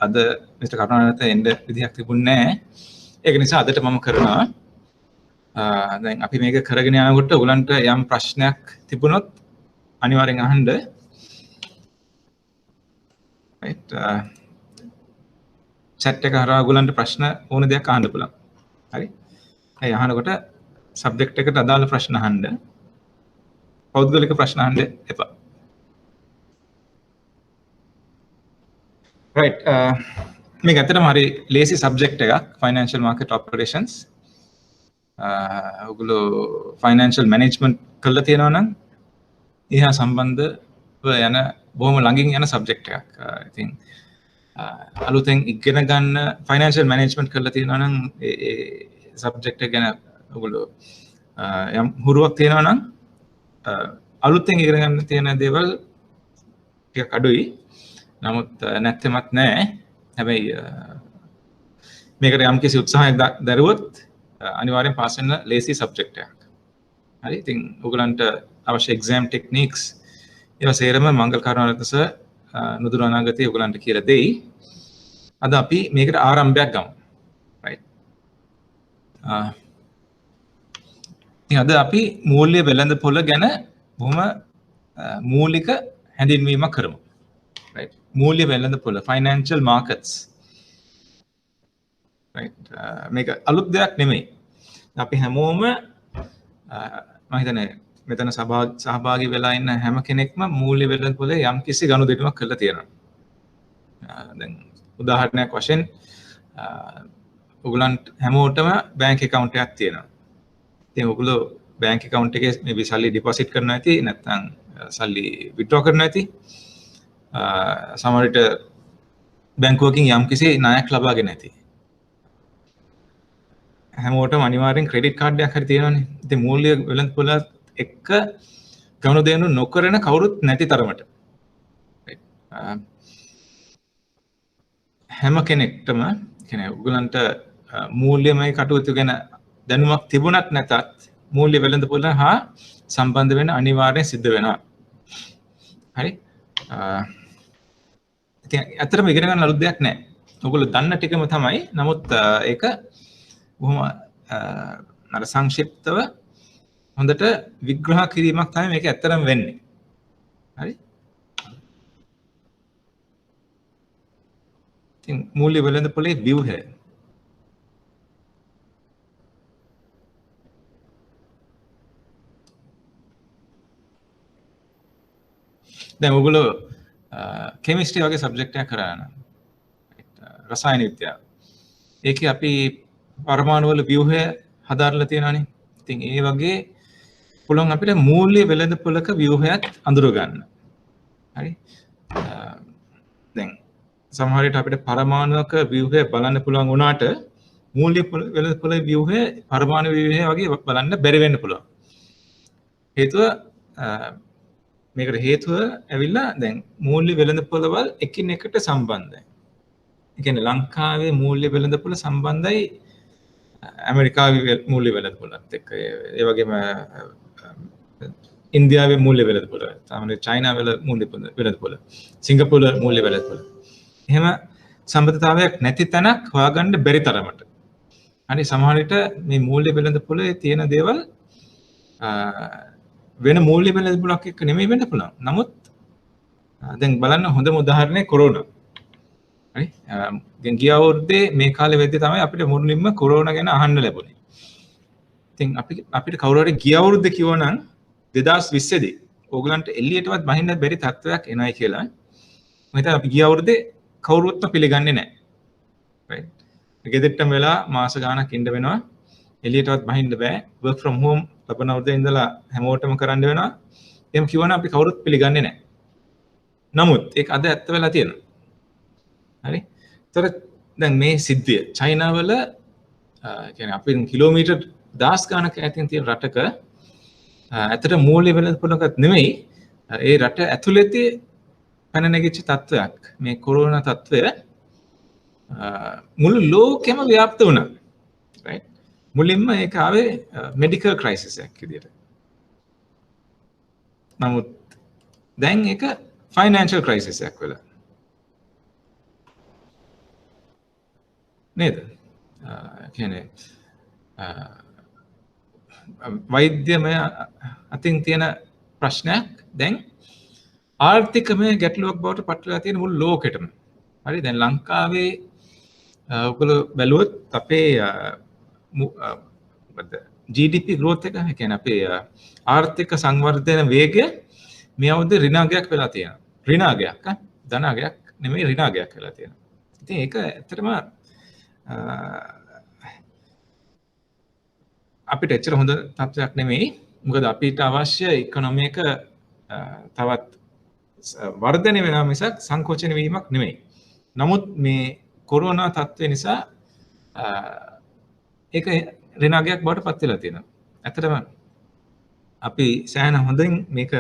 අද මිස්ටර් කරුණාරත්න එන්න විදිහක් තිබුණේ නැහැ. ඒක නිසා අදට මම කරනවා. දැන් අපි මේක කරගෙන යනකොට ඔයගලන්ට යම් ප්‍රශ්නයක් තිබුණොත් අනිවාර්යෙන් අහන්න. right chat එක හරහා ඔයගලන්ට ප්‍රශ්න ඕන දෙයක් අහන්න පුළුවන්. හරි. ඒ අහනකොට සබ්ජෙක්ට් එකට අදාළ ප්‍රශ්න අහන්න. පෞද්ගලික ප්‍රශ්න අහන්න එපා. right මේක ඇත්තටම හරි ලේසි සබ්ජෙක්ට් එකක් financial market operations. ඔයගොල්ලෝ financial management කරලා තියෙනවා නම් එහා සම්බන්ධව යන බොහොම ළඟින් යන සබ්ජෙක්ට් එකක්. ඉතින් අලුතෙන් ඉගෙන ගන්න financial management කරලා තියෙනවා නම් ඒ සබ්ජෙක්ට් එක ගැන ඔයගොල්ලෝ යම් හුරුවක් තියෙනවා නම් අලුතෙන් ඉගෙන ගන්න තියෙන දේවල් ටිකක් අඩුයි. නමුත් නැත්තෙමත් නැහැ. හැබැයි මේකට යම් කිසි උත්සාහයක් දරුවොත් අනිවාර්යෙන් පාස් වෙන්න ලේසි සබ්ජෙක්ට් එකක්. හරි. ඉතින් ඔයගලන්ට අවශ්‍ය exam techniques ඒවා සේරම මංගල කරුණාරත්න සර් නුදුරු අනාගතයේ ඔයගලන්ට කියලා දෙයි. අද අපි මේකට ආරම්භයක් ගමු. right. ඉතින් අද අපි මූල්‍ය වෙළඳපොළ ගැන බොහොම මූලික හැඳින්වීමක් කරමු. right. මූල්‍ය වෙළඳපොළ financial markets. right. මේක අලුත් දෙයක් නෙමෙයි. අපි හැමෝම මම හිතන්නේ මෙතන සහභාගී වෙලා ඉන්න හැම කෙනෙක්ම මූල්‍ය වෙළඳපොළේ යම් කිසි ගනුදෙනුවක් කරලා තියෙනවා. දැන් උදාහරණයක් වශයෙන් ඔයගලන්ට හැමෝටම බැංක් account එකක් තියෙනවා. ඉතින් ඔයගොල්ලෝ බැංක් account එකේ මේ සල්ලි deposit කරනවා ඇති නැත්නම් සල්ලි withdraw කරනවා ඇති. සමහර විට බැංකුවකින් යම් කිසි ණයක් ලබාගෙන ඇති. හැමෝටම අනිවාර්යෙන් ක්‍රෙඩිට් කාඩ් එකක් හරි තියෙනවනේ. ඉතින් මූල්‍ය වෙළඳපොළ එක්ක ගනුදෙනු නොකරන කවුරුත් නැති තරමට. හැම කෙනෙක්ටම කියන්නේ ඔයගලන්ට මූල්‍යමය කටයුතු ගැන දැනුමක් තිබුණත් නැතත් මූල්‍ය වෙළඳපොළ හා සම්බන්ධ වෙන අනිවාර්යෙන් සිද්ධ වෙනවා. හරි. ඉතින් ඇත්තටම ඉගෙන ගන්න අලුත් දෙයක් නැහැ. ඔයගොල්ලෝ දන්න ටිකම තමයි. නමුත් ඒක බොහොම අර සංක්ෂිප්තව හොඳට විග්‍රහ කිරීමක් තමයි මේක ඇත්තටම වෙන්නේ. හරි. ඉතින් මූල්‍ය වෙළඳපොළේ ව්‍යුහය. දැන් ඔයගොල්ලෝ කෙමිස්ට්‍රි වගේ සබ්ජෙක්ට් එකක් කරා නම් රසායන විද්‍යාව. ඒකේ අපි පරමාණු වල ව්‍යුහය හදාරලා තියෙනවානේ. ඉතින් ඒ වගේ පුළුවන් අපිට මූල්‍ය වෙළඳපොළක ව්‍යුහයත් අඳුර ගන්න. හරි. දැන් සමහර විට අපිට පරමාණුක ව්‍යුහය බලන්න පුළුවන් වුණාට මූල්‍ය වෙළඳපොළ ව්‍යුහය පරමාණු ව්‍යුහය වගේ බලන්න බැරි වෙන්න පුළුවන්. හේතුව මේකට හේතුව ඇවිල්ලා දැන් මූල්‍ය වෙළඳපොළවල් එකින් එකට සම්බන්ධයි. ඒ කියන්නේ ලංකාවේ මූල්‍ය වෙළඳපොළ සම්බන්ධයි ඇමරිකාවේ මූල්‍ය වෙළඳපොළත් එක්ක. ඒ වගේම ඉන්දියාවේ මූල්‍ය වෙළඳපොළ, සාමාන්‍ය චයිනාවල මූල්‍ය වෙළඳපොළ, සිංගප්පූරු මූල්‍ය වෙළඳපොළ. එහෙම සම්බන්ධතාවයක් නැති තැනක් හොයාගන්න බැරි තරමට. හරි. සමහර විට මේ මූල්‍ය වෙළඳපොළේ තියෙන දේවල් වෙන මූල්‍ය වෙළඳපොළක් එක්ක නෙමෙයි වෙන්න පුළුවන්. නමුත් දැන් බලන්න හොඳම උදාහරණය කොරෝනා. හරි. දැන් ගිය අවුරුද්දේ මේ කාලේ වෙද්දී තමයි අපිට මුලින්ම කොරෝනා ගැන අහන්න ලැබුණේ. ඉතින් අපිට කවුරු හරි ගිය අවුරුද්දේ කිව්වනම් 2020 දී ඕගලන්ට එළියටවත් බහින්න බැරි තත්ත්වයක් එනයි කියලා මම හිතන්නේ අපි ගිය අවුරුද්දේ කවුරුවත්ම පිළිගන්නේ නැහැ. right. ගෙදරටම වෙලා මාස ගාණක් ඉන්න වෙනවා. එළියටවත් බහින්න බෑ. work from home ලබන අවුරුද්දේ ඉඳලා හැමෝටම කරන්න වෙනවා. එහෙම කිව්වනම් අපි කවුරුත් පිළිගන්නේ නැහැ. නමුත් ඒක අද ඇත්ත වෙලා තියෙනවා. හරි. ඒතර දැන් මේ සිද්ධිය චයිනාවල කියන්නේ අපි කිලෝමීටර් 10 ගාණක් ඈතින් තියෙන රටක ඇත්තට මූල්‍ය වෙළඳපොළකට නෙමෙයි ඒ රට ඇතුළතේ පැන නැගිච්ච තත්වයක්. මේ කොරෝනා තත්වය මුළු ලෝකෙම ව්‍යාප්ත වුණා. right. මුලින්ම ඒක ආවේ මෙඩිකල් ක්‍රයිසිස් එකක් විදියට. නමුත් දැන් ඒක ෆයිනෑන්ෂල් ක්‍රයිසිස් එකක් වෙලා. නේද? කියන්නේ වෛද්‍යමය අතින් තියෙන ප්‍රශ්නයක් දැන් ආර්ථිකමය ගැටලුවක් බවට පත්වලා තියෙන මුළු ලෝකෙටම. හරි දැන් ලංකාවේ ඔයගොල්ලෝ බැලුවොත් අපේ GDP growth එක කියන්නේ අපේ ආර්ථික සංවර්ධන වේගය මේ අවුරුද්දේ ඍණාගයක් වෙලා තියෙනවා. ඍණාගයක් ධනාගයක් නෙමෙයි ඍණාගයක් වෙලා තියෙනවා. ඉතින් ඒක ඇත්තටම අපිට එච්චර හොඳ තත්ත්වයක් නෙමෙයි. මොකද අපිට අවශ්‍ය ඉකොනොමි එක තවත් වර්ධනය වෙනවා මිසක් සංකෝචන වීමක් නෙමෙයි. නමුත් මේ කොරෝනා තත්ත්වය නිසා ඒක ඍණාගයක් බවට පත් වෙලා තියෙනවා. ඇත්තටම අපි සෑහෙන හොඳින් මේක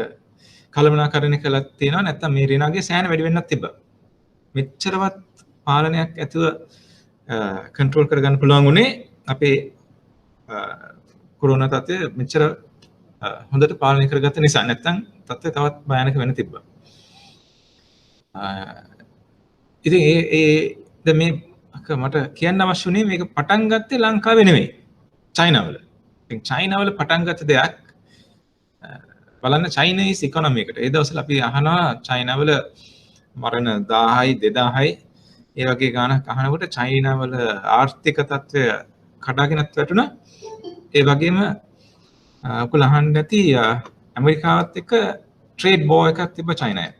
කළමනාකරණය කළා තියෙනවා. නැත්නම් මේ ඍණාගය සෑහෙන වැඩි වෙන්නත් තිබ්බා. මෙච්චරවත් පාලනයක් ඇතුව කන්ට්‍රෝල් කරගන්න පුළුවන් උනේ අපේ කොරෝනා තත්ත්වය මෙච්චර හොඳට පාලනය කරගත්ත නිසා. නැත්නම් තත්ත්වය තවත් භයානක වෙන්න තිබ්බා. ඉතින් දැන් මේ මට කියන්න අවශ්‍ය වුණේ මේක පටන් ගත්තේ ලංකාවේ නෙමෙයි. චයිනාවල. ඉතින් චයිනාවල පටන් ගත්ත දෙයක් බලන්න චයිනීස් ඉකොනොමි එකට. ඒ දවස්වල අපි අහනවා චයිනාවල මරණ 1000යි 2000යි ඒ වගේ ගාණක් අහනකොට චයිනාවල ආර්ථික තත්ත්වය කඩාගෙනත් වැටුණා. ඒ වගේම ඔයගොල්ලෝ අහන්න නැති ඇමරිකාවත් එක්ක ට්‍රේඩ් බෝ එකක් තිබ්බ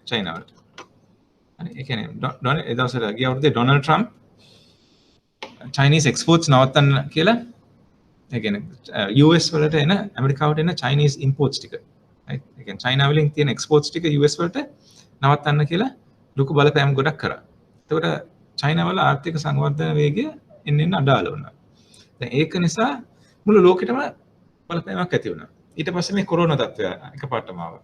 චයිනාවලට. හරි ඒ කියන්නේ ඒ දවස්වල ගිය අවුරුද්දේ ඩොනල්ඩ් ට්‍රම්ප් චයිනීස් එක්ස්පෝර්ට්ස් නවත්තන්න කියලා ඒ කියන්නේ US වලට එන ඇමරිකාවට එන චයිනීස් ඉම්පෝර්ට්ස් ටික ඒ කියන්නේ චයිනා වලින් තියෙන එක්ස්පෝර්ට්ස් ටික US වලට නවත්තන්න කියලා ලොකු බලපෑම් ගොඩක් කරා. එතකොට චයිනා වල ආර්ථික සංවර්ධන වේගය එන්න අඩාල වුණා. දැන් ඒක නිසා මුළු ලෝකෙටම බලපෑමක් ඇති වුණා. ඊට පස්සේ මේ කොරෝනා තත්ත්වය එකපාරටම ආවා.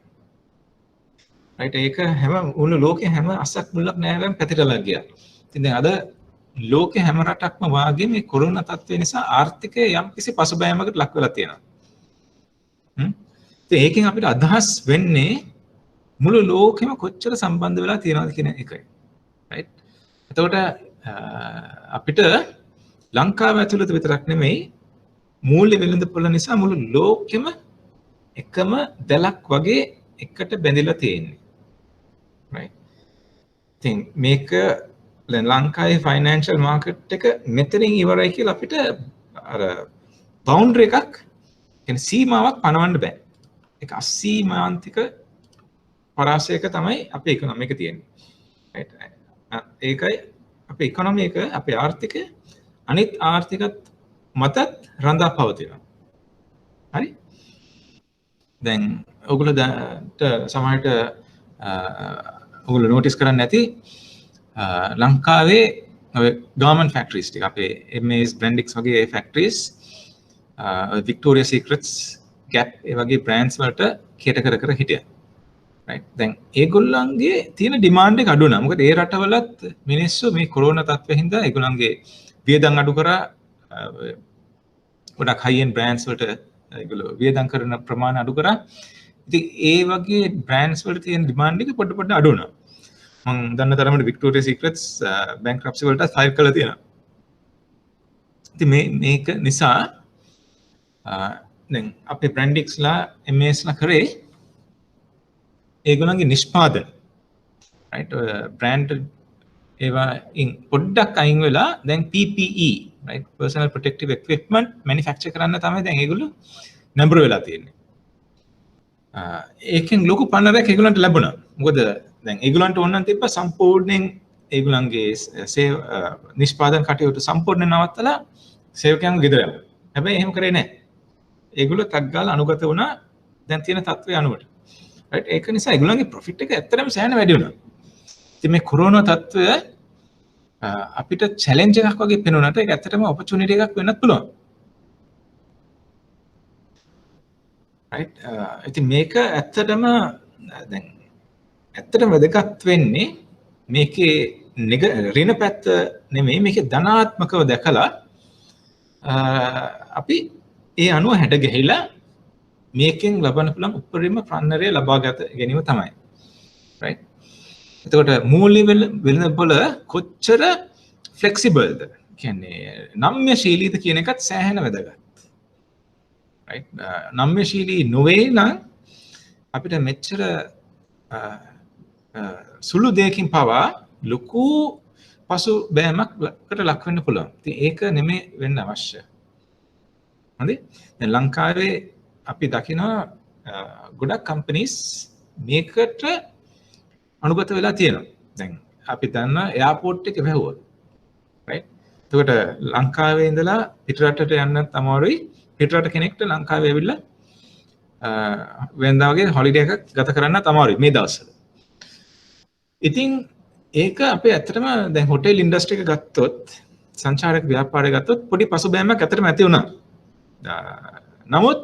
රයිට් ඒක හැම මුළු ලෝකේ හැම අස්සක් මුල්ලක් නෑවම් පැතිරලා ගියා. ඉතින් දැන් අද ලෝකේ හැම රටක්ම වාගේ මේ කොරෝනා තත්ත්වය නිසා ආර්ථිකය යම්කිසි පසුබෑමකට ලක් වෙලා තියෙනවා. ඉතින් ඒකෙන් අපිට අදහස් වෙන්නේ මුළු ලෝකෙම කොච්චර සම්බන්ධ වෙලා තියෙනවද කියන එකයි. රයිට්. එතකොට අපිට ලංකාව ඇතුළත විතරක් නෙමෙයි මූල්‍ය වෙළඳපොළ නිසා මුළු ලෝකෙම එකම දැලක් වගේ එකට බැඳිලා තියෙන්නේ. right ඉතින් මේක ලංකාවේ ෆයිනෑන්ෂල් මාකට් එක මෙතනින් ඉවරයි කියලා අපිට අර බවුන්ඩරි එකක් කියන්නේ සීමාවක් පනවන්න බෑ. ඒක අසීමාන්තික පරාසයක තමයි අපේ ඉකොනොමි එක තියෙන්නේ. right ඒකයි අපේ ඉකොනොමි එක අපේ ආර්ථිකය අනිත් ආර්ථිකත් මතත් රඳා පවතිනවා. හරි? දැන් ඔයගොල්ලෝට සමහරට ඔයගොල්ලෝ නොටිස් කරන්නේ නැති ලංකාවේ ගවර්න්මන්ට් ෆැක්ටරිස් ටික අපේ MS බ්‍රැන්ඩික්ස් වගේ ෆැක්ටරිස් වික්ටෝරියා සීක්‍රට්ස් ගැප් ඒ වගේ බ්‍රෑන්ඩ්ස් වලට කේටර් කර හිටියා. right දැන් ඒගොල්ලන්ගේ තියෙන ඩිමාන්ඩ් එක අඩු වෙනවා. මොකද ඒ රටවලත් මිනිස්සු මේ කොරෝනා තත්ත්වෙ හින්දා ඒගොල්ලන්ගේ වියදම් අඩු කරා ගොඩක් හයි එන්ඩ් බ්‍රෑන්ඩ්ස් වලට ඒගොල්ලෝ වියදම් කරන ප්‍රමාණය අඩු කරා. ඉතින් ඒ වගේ බ්‍රෑන්ඩ්ස් වලට තියෙන ඩිමාන්ඩ් එක පොඩ අඩු වෙනවා. මම දන්න තරමට වික්ටෝරියා සීක්‍රට්ස් බැංක්‍රප්සි වලට ෆයිල් කරලා තියෙනවා. ඉතින් මේක නිසා දැන් අපේ බ්‍රැන්ඩික්ස්ලා MS ලා කරේ ඒගොල්ලන්ගේ නිෂ්පාදන right brand ඒවා පොඩ්ඩක් අයින් වෙලා දැන් PPE right personal protective equipment manufacture කරන්න තමයි දැන් ඒගොල්ලෝ නම්බර වෙලා තියෙන්නේ. ඒකෙන් ලොකු පන්නරයක් ඒගොල්ලන්ට ලැබුණා. මොකද දැන් ඒගොල්ලන්ට ඕන නම් තිබ්බ සම්පූර්ණයෙන් ඒගොල්ලන්ගේ නිෂ්පාදන කටයුතු සම්පූර්ණයෙන් නවත්තලා සේවකයන් ගෙදර යනවා. හැබැයි එහෙම කරේ නැහැ. ඒගොල්ලෝ ටක් ගාලා අනුගත වුණා දැන් තියෙන තත්ත්වය අනුවට. right ඒක නිසා ඒගොල්ලන්ගේ ප්‍රොෆිට් එක ඇත්තටම සෑහෙන වැඩි වුණා. ඉතින් මේ කොරෝනා තත්ත්වය අපිට චැලෙන්ජ් එකක් වගේ පෙනුනට ඒක ඇත්තටම ඔපචුනිටි එකක් වෙන්නත් පුළුවන්. right ඉතින් මේක ඇත්තටම දැන් ඇත්තටම වැදගත් වෙන්නේ මේකේ ඍණ පැත්ත නෙමෙයි මේකේ ධනාත්මකව දැකලා අපි ඒ අනුව හැඩ ගැහිලා මේකෙන් ලබන්න පුළුවන් උපරිම ප්‍රන්නරය ලබා ගැනීම තමයි. right එතකොට මූල්‍ය වෙළඳපොළ කොච්චර ෆ්ලෙක්සිබල්ද කියන්නේ නම්‍යශීලීද කියන එකත් සෑහෙන වැදගත්. right නම්‍යශීලී නොවේ නම් අපිට මෙච්චර සුළු දෙයකින් පවා ලොකු පසු බෑමකට ලක් වෙන්න පුළුවන්. ඉතින් ඒක නෙමෙයි වෙන්න අවශ්‍ය. හරි? දැන් ලංකාවේ අපි දකිනවා ගොඩක් කම්පනීස් මේකට අනුගත වෙලා තියෙනවා. දැන් අපි දන්නා එයාපෝට් එක වැහුවොත්. right? එතකොට ලංකාවේ ඉඳලා පිටරටට යන්නත් අමාරුයි. පිටරට කෙනෙක්ට ලංකාවේ ඇවිල්ලා වෙනදා වගේ හොලිඩේ එකක් ගත කරන්නත් අමාරුයි මේ දවස්වල. ඉතින් ඒක අපේ ඇත්තටම දැන් හොටෙල් ඉන්ඩස්ට්‍රි එක ගත්තොත් සංචාරක ව්‍යාපාරය ගත්තොත් පොඩි පසුබෑමක් ඇත්තටම ඇති වුණා. නමුත්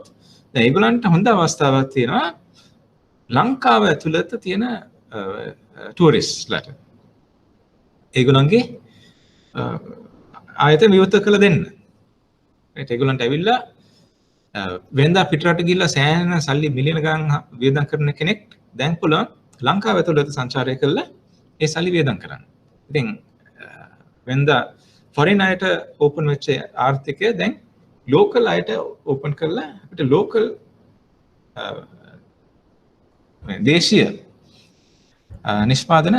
දැන් ඒගොල්ලන්ට හොඳ අවස්ථාවක් තියෙනවා ලංකාව ඇතුළත තියෙන ටූරිස්ට්ලාට. ඒගොල්ලන්ගේ ආයතන විවෘත කළ දෙන්න. ඒගොල්ලන්ට ඇවිල්ලා වෙනදා පිටරට ගිහිල්ලා සෑහෙන සල්ලි මිලියන ගණන් වියදම් කරන කෙනෙක් දැන් පුළුවන් ලංකාව ඇතුළත සංචාරය කළා ඒ සල්ලි වියදම් කරන්න. ඉතින් වෙනදා ෆොරින් අයට ඕපන් වෙච්ච ආර්ථිකය දැන් ලෝකල් අයට ඕපන් කරලා අපිට ලෝකල් දේශීය නිෂ්පාදන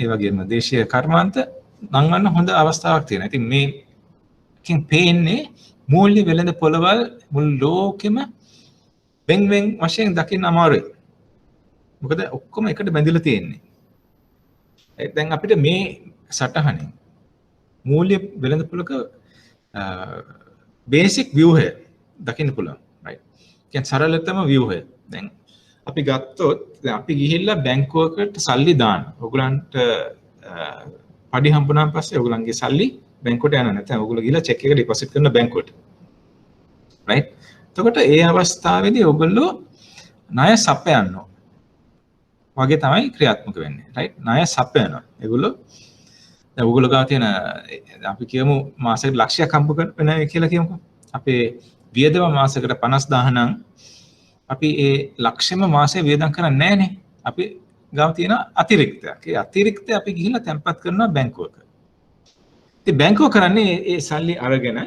ඒ වගේම දේශීය කර්මාන්ත නංවන්න හොඳ අවස්ථාවක් තියෙනවා. ඉතින් මේකෙන් පේන්නේ මූල්‍ය වෙළඳ පොළවල් මුළු ලෝකෙම වෙන් වශයෙන් දකින්න අමාරුයි. මොකද ඔක්කොම එකට බැඳිලා තියෙන්නේ. දැන් අපිට මේ සටහනේ මූල්‍ය වෙළඳ පොළක බේසික් ව්‍යුහය දකින්න පුළුවන්. right? කියන්නේ සරලතම ව්‍යුහය. දැන් අපි ගත්තොත් දැන් අපි ගිහිල්ලා බැංකුවකට සල්ලි දාන්න. ඔයගලන්ට පඩි හම්බුනාන් පස්සේ ඔයගලන්ගේ සල්ලි බැංකුවට යනවා. නැත්නම් ඔයගොල්ලෝ ගිහිල්ලා චෙක් එක ඩිපොසිට් කරන බැංකුවට. right? එතකොට ඒ අවස්ථාවේදී ඔයගොල්ලෝ ණය සපයනවා. වගේ තමයි ක්‍රියාත්මක වෙන්නේ. right? ණය සපයනවා. ඒගොල්ලෝ දැන් ඔයගොල්ලෝ ගාව තියෙන අපි කියමු මාසෙකට ලක්ෂයක් හම්බ කරනවා කියලා කියමුකෝ. අපේ වියදම මාසෙකට 50000 නම් අපි ඒ ලක්ෂෙම මාසෙ වියදම් කරන්නේ නැහනේ. අපි ගාව තියෙන අතිරික්තයක්. ඒ අතිරික්තය අපි ගිහිල්ලා තැන්පත් කරනවා බැංකුවක. ඉතින් බැංකුව කරන්නේ ඒ සල්ලි අරගෙන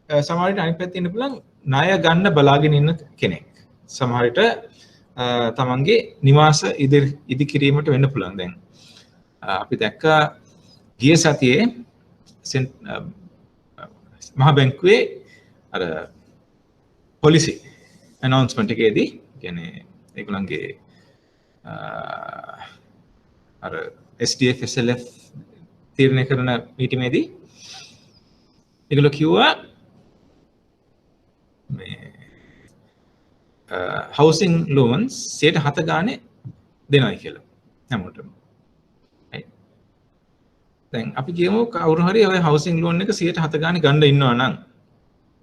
සමහර විට අනිත් පැත්තේ ඉන්න පුළුවන් ණය ගන්න බලාගෙන ඉන්න කෙනෙක්. සමහර විට තමන්ගේ නිවාස ඉදි කිරීමට වෙන්න පුළුවන්. දැන් අපි දැක්කා ගිය සතියේ මහ බැංකුවේ අර පොලිසි announcement එකේදී කියන්නේ ඒගොල්ලන්ගේ අර SDF SLF තීරණය කරන මීටිමේදී ඒගොල්ලෝ කිව්වා මේ housing loans 7 ගානේ දෙනවා කියලා හැමෝටම. දැන් අපි කියමු කවුරු හරි ඔය housing loan එක 7 ගානේ ගන්න ඉන්නවා නම්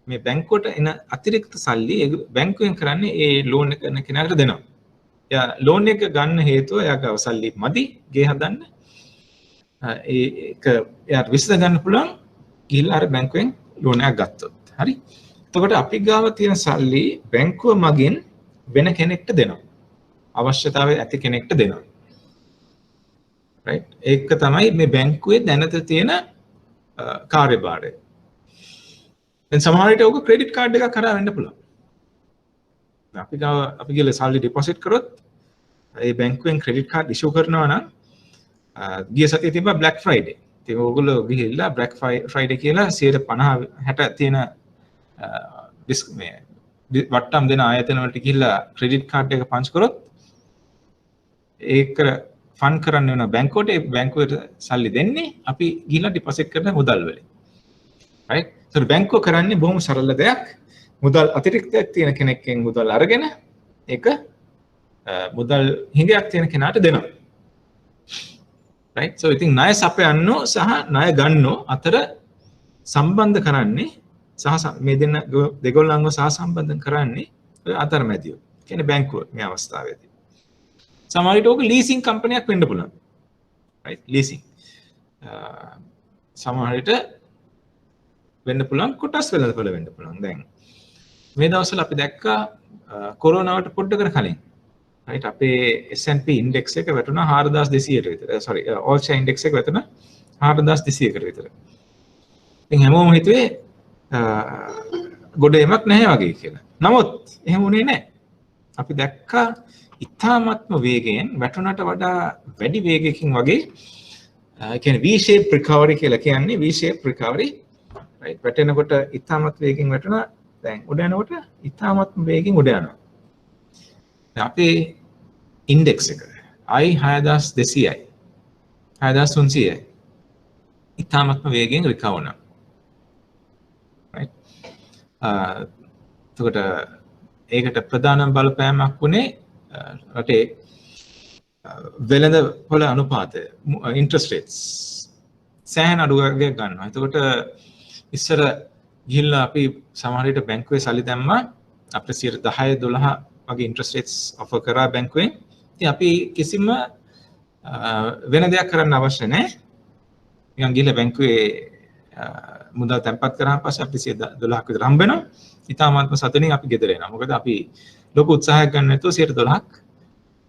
මේ බැංකුවට එන අතිරික්ත සල්ලි බැංකුවෙන් කරන්නේ ඒ ලෝන් එක කරන කෙනාට දෙනවා. එයා ලෝන් එක ගන්න හේතුව එයාගේ සල්ලි මදි ගේ හදන්න. ඒක එයාට විසඳ ගන්න පුළුවන් ගිහිල්ලා අර බැංකුවෙන් ලෝන් එකක් ගත්තොත්. හරි? එතකොට අපි ගාව තියෙන සල්ලි බැංකුව මගින් වෙන කෙනෙක්ට දෙනවා. අවශ්‍යතාවය ඇති කෙනෙක්ට දෙනවා. right? ඒක තමයි මේ බැංකුවේ දැනට තියෙන කාර්යභාරය. දැන් සමහර විට ඔක ක්‍රෙඩිට් කාඩ් එකක් කරා වෙන්න පුළුවන්. අපි ගිහලා සල්ලි ඩිපොසිට් කරොත් ඒ බැංකුවෙන් ක්‍රෙඩිට් කාඩ් ඉෂුව කරනවා නම් ගිය සතියේ තිබ්බා බ්ලැක් ෆ්‍රයිඩේ. ඉතින් ඕගොල්ලෝ ගිහිල්ලා බ්ලැක් ෆ්‍රයිඩේ කියලා 50 60 තියෙන මේ වට්ටම් දෙන ආයතන වලට ගිහිල්ලා ක්‍රෙඩිට් කාඩ් එක පන්ච් කරොත් ඒක ෆන් කරන්න වෙන බැංකුවට ඒ බැංකුවට සල්ලි දෙන්නේ අපි ගිහිල්ලා ඩිපොසිට් කරන මුදල් වලින්. right? So බැංකුව කරන්නේ බොහොම සරල දෙයක්. මුදල් අතිරික්තයක් තියෙන කෙනෙක්ගෙන් මුදල් අරගෙන ඒක මුදල් හිඟයක් තියෙන කෙනාට දෙනවා. right? So ඉතින් ණය සපයන්නෝ සහ ණය ගන්නෝ අතර සම්බන්ධ කරන්නේ සහ මේ දෙගොල්ලන්ව සහසම්බන්ධ කරන්නේ ඔය අතරමැදියෝ. කියන්නේ බැංකුව මේ අවස්ථාවේදී. සමහර විට ඕක ලීසින් කම්පැනියක් වෙන්න පුළුවන්. right? ලීසින්. සමහර විට වෙන්න පුළුවන් කොටස් වෙළඳපොළ වෙන්න පුළුවන්. දැන් මේ දවස්වල අපි දැක්කා කොරෝනාවට පොඩ්ඩකට කලින් right අපේ S&P index එක වැටුණා 4200ට විතර. sorry all share index එක වැටුණා 4200කට විතර. ඉතින් හැමෝම හිතුවේ ගොඩ එමක් නැහැ වගේ කියලා. නමුත් එහෙම වුණේ නැහැ. අපි දැක්කා ඉතාමත්ම වේගයෙන් වැටුණට වඩා වැඩි වේගයකින් වගේ කියන්නේ V shape recovery කියලා කියන්නේ V shape recovery right වැටෙනකොට ඉතාමත් වේගයෙන් වැටුණා දැන් උඩ යනකොට ඉතාමත්ම වේගයෙන් උඩ යනවා. දැන් අපේ ඉන්ඩෙක්ස් එක I 6200යි 6300යි ඉතාමත්ම වේගයෙන් රිකවර් වුණා. right එතකොට ඒකට ප්‍රධාන බලපෑමක් වුණේ රටේ වෙළඳ පොළ අනුපාතය ඉන්ට්‍රස්ට් රේට්ස් සෑහෙන අඩුවක් ගන්නවා. එතකොට ඉස්සර ගිහිල්ලා අපි සමහර විට බැංකුවේ සල්ලි දැම්මා අපිට 10 12 වගේ ඉන්ට්‍රස්ට් රේට්ස් ඔෆර් කරා බැංකුවෙන්. ඉතින් අපි කිසිම වෙන දෙයක් කරන්න අවශ්‍ය නැහැ. නිකන් ගිහිල්ලා බැංකුවේ මුදල් තැන්පත් කරාන් පස්සේ අපි 12ක් විතර හම්බ වෙනවා. ඉතාමත්ම සතුටින් අපි ගෙදර එනවා. මොකද අපි ලොකු උත්සාහයක් ගන්න නැතුව 12ක්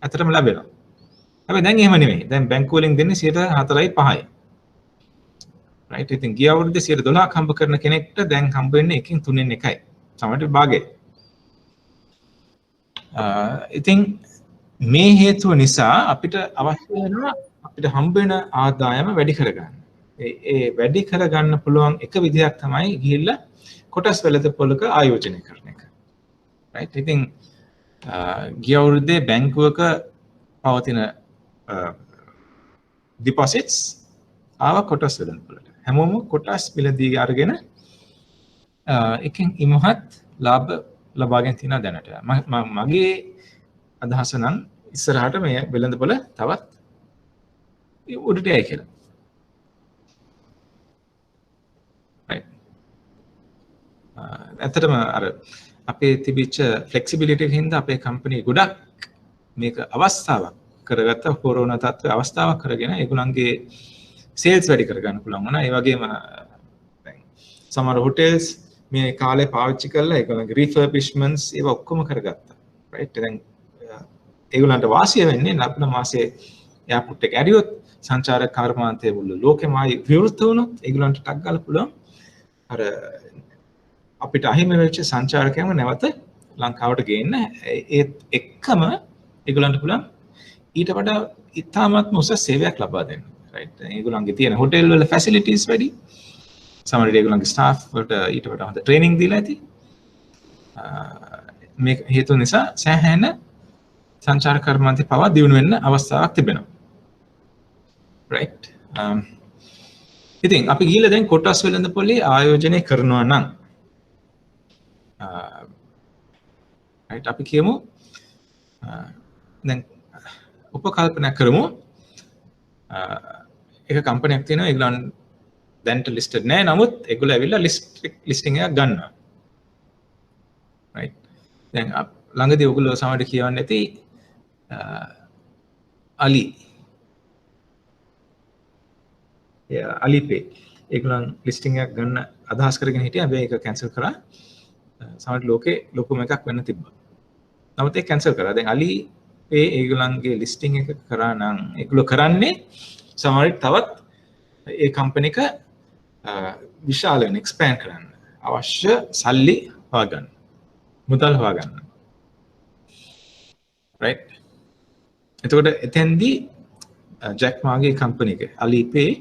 අතරම ලැබෙනවා. හැබැයි දැන් එහෙම නෙමෙයි. දැන් බැංකුව වලින් දෙන්නේ 4.5යි. right ඉතින් ගිය අවුරුද්දේ 12ක් හම්බ කරන කෙනෙක්ට දැන් හම්බ වෙන්නේ 1න් 3න් 1යි. සමහරවිට භාගය. ඉතින් මේ හේතුව නිසා අපිට අවශ්‍ය වෙනවා අපිට හම්බ වෙන ආදායම වැඩි කරගන්න. ඒ වැඩි කරගන්න පුළුවන් එක විදිහක් තමයි ගිහිල්ලා කොටස් වෙළඳපොළක ආයෝජනය කරන එක. right ඉතින් ගිය අවුරුද්දේ බැංකුවක පවතින deposits ආව කොටස් වෙළඳපොළට. හැමෝම කොටස් මිලදී අරගෙන එකෙන් ඉමහත් ලාභ ලබාගෙන තියෙනවා දැනට. මගේ අදහස නම් ඉස්සරහට මේ වෙළඳපොළ තවත් උඩට යයි කියලා. ඇත්තටම අර අපේ තිබිච්ච ෆ්ලෙක්සිබිලිටි එක හින්දා අපේ කම්පැනි ගොඩක් මේක අවස්ථාවක් කරගත්ත කොරෝනා තත්ත්වය අවස්ථාවක් කරගෙන ඒගොල්ලන්ගේ සේල්ස් වැඩි කරගන්න පුළුවන් වුණා. ඒ වගේම දැන් සමහර හොටෙල්ස් මේ කාලේ පාවිච්චි කරලා ඒගොල්ලන්ගේ රිෆර්බිෂ්මන්ට්ස් ඒවා ඔක්කොම කරගත්තා. රයිට් දැන් ඒගොල්ලන්ට වාසිය වෙන්නේ ලබන මාසේ එයාපෝට් එක ඇරියොත් සංචාරක කර්මාන්තයේ මුළු ලෝකෙම ආයි විවෘත වුණොත් ඒගොල්ලන්ට ටක් ගාලා පුළුවන් අර අපිට අහිමි වෙච්ච සංචාරකයන්ව නැවත ලංකාවට ගේන්න. ඒත් එක්කම ඒගොල්ලන්ට පුළුවන් ඊට වඩා ඉතාමත්ම උසස් සේවයක් ලබා දෙන්න. right ඒගොල්ලන්ගේ තියෙන හොටෙල් වල ෆැසිලිටිස් වැඩි. සමහර විට ඒගොල්ලන්ගේ ස්ටාෆ් වලට ඊට වඩා හොඳ ට්‍රේනින්ග් දීලා ඇති. මේ හේතු නිසා සෑහෙන සංචාරක කර්මාන්තේ පවා දියුණු වෙන්න අවස්ථාවක් තිබෙනවා. right ඉතින් අපි ගිහිල්ලා දැන් කොටස් වෙළඳපොලේ ආයෝජනය කරනවා නම් right අපි කියමු දැන් උපකල්පනා කරමු එක කම්පැනියක් තියෙනවා ඒගොල්ලන් දැන්ට ලිස්ටඩ් නැහැ නමුත් ඒගොල්ලෝ ඇවිල්ලා ලිස්ටිං එකක් ගන්නවා right දැන් ළඟදී ඔයගොල්ලෝ සමහරට කියවන්නේ නැති අලිපේ ඒගොල්ලන් ලිස්ටිං එකක් ගන්න අදහස් කරගෙන හිටියා හැබැයි ඒක කැන්සල් කරා සමහරට ලෝකේ ලොකුම එකක් වෙන්න තිබ්බා නමුත් ඒක කැන්සල් කරා දැන් අලිපේ ඒගොල්ලන්ගේ ලිස්ටිං එක කරා නම් ඒගොල්ලෝ කරන්නේ සමහරට තවත් ඒ කම්පැනි එක විශාල වෙන එක්ස්පෑන්ඩ් කරන්න අවශ්‍ය සල්ලි හොයාගන්න මුදල් හොයාගන්න right එතකොට එතෙන්දී ජැක් මාගේ කම්පැනි එක අලිපේ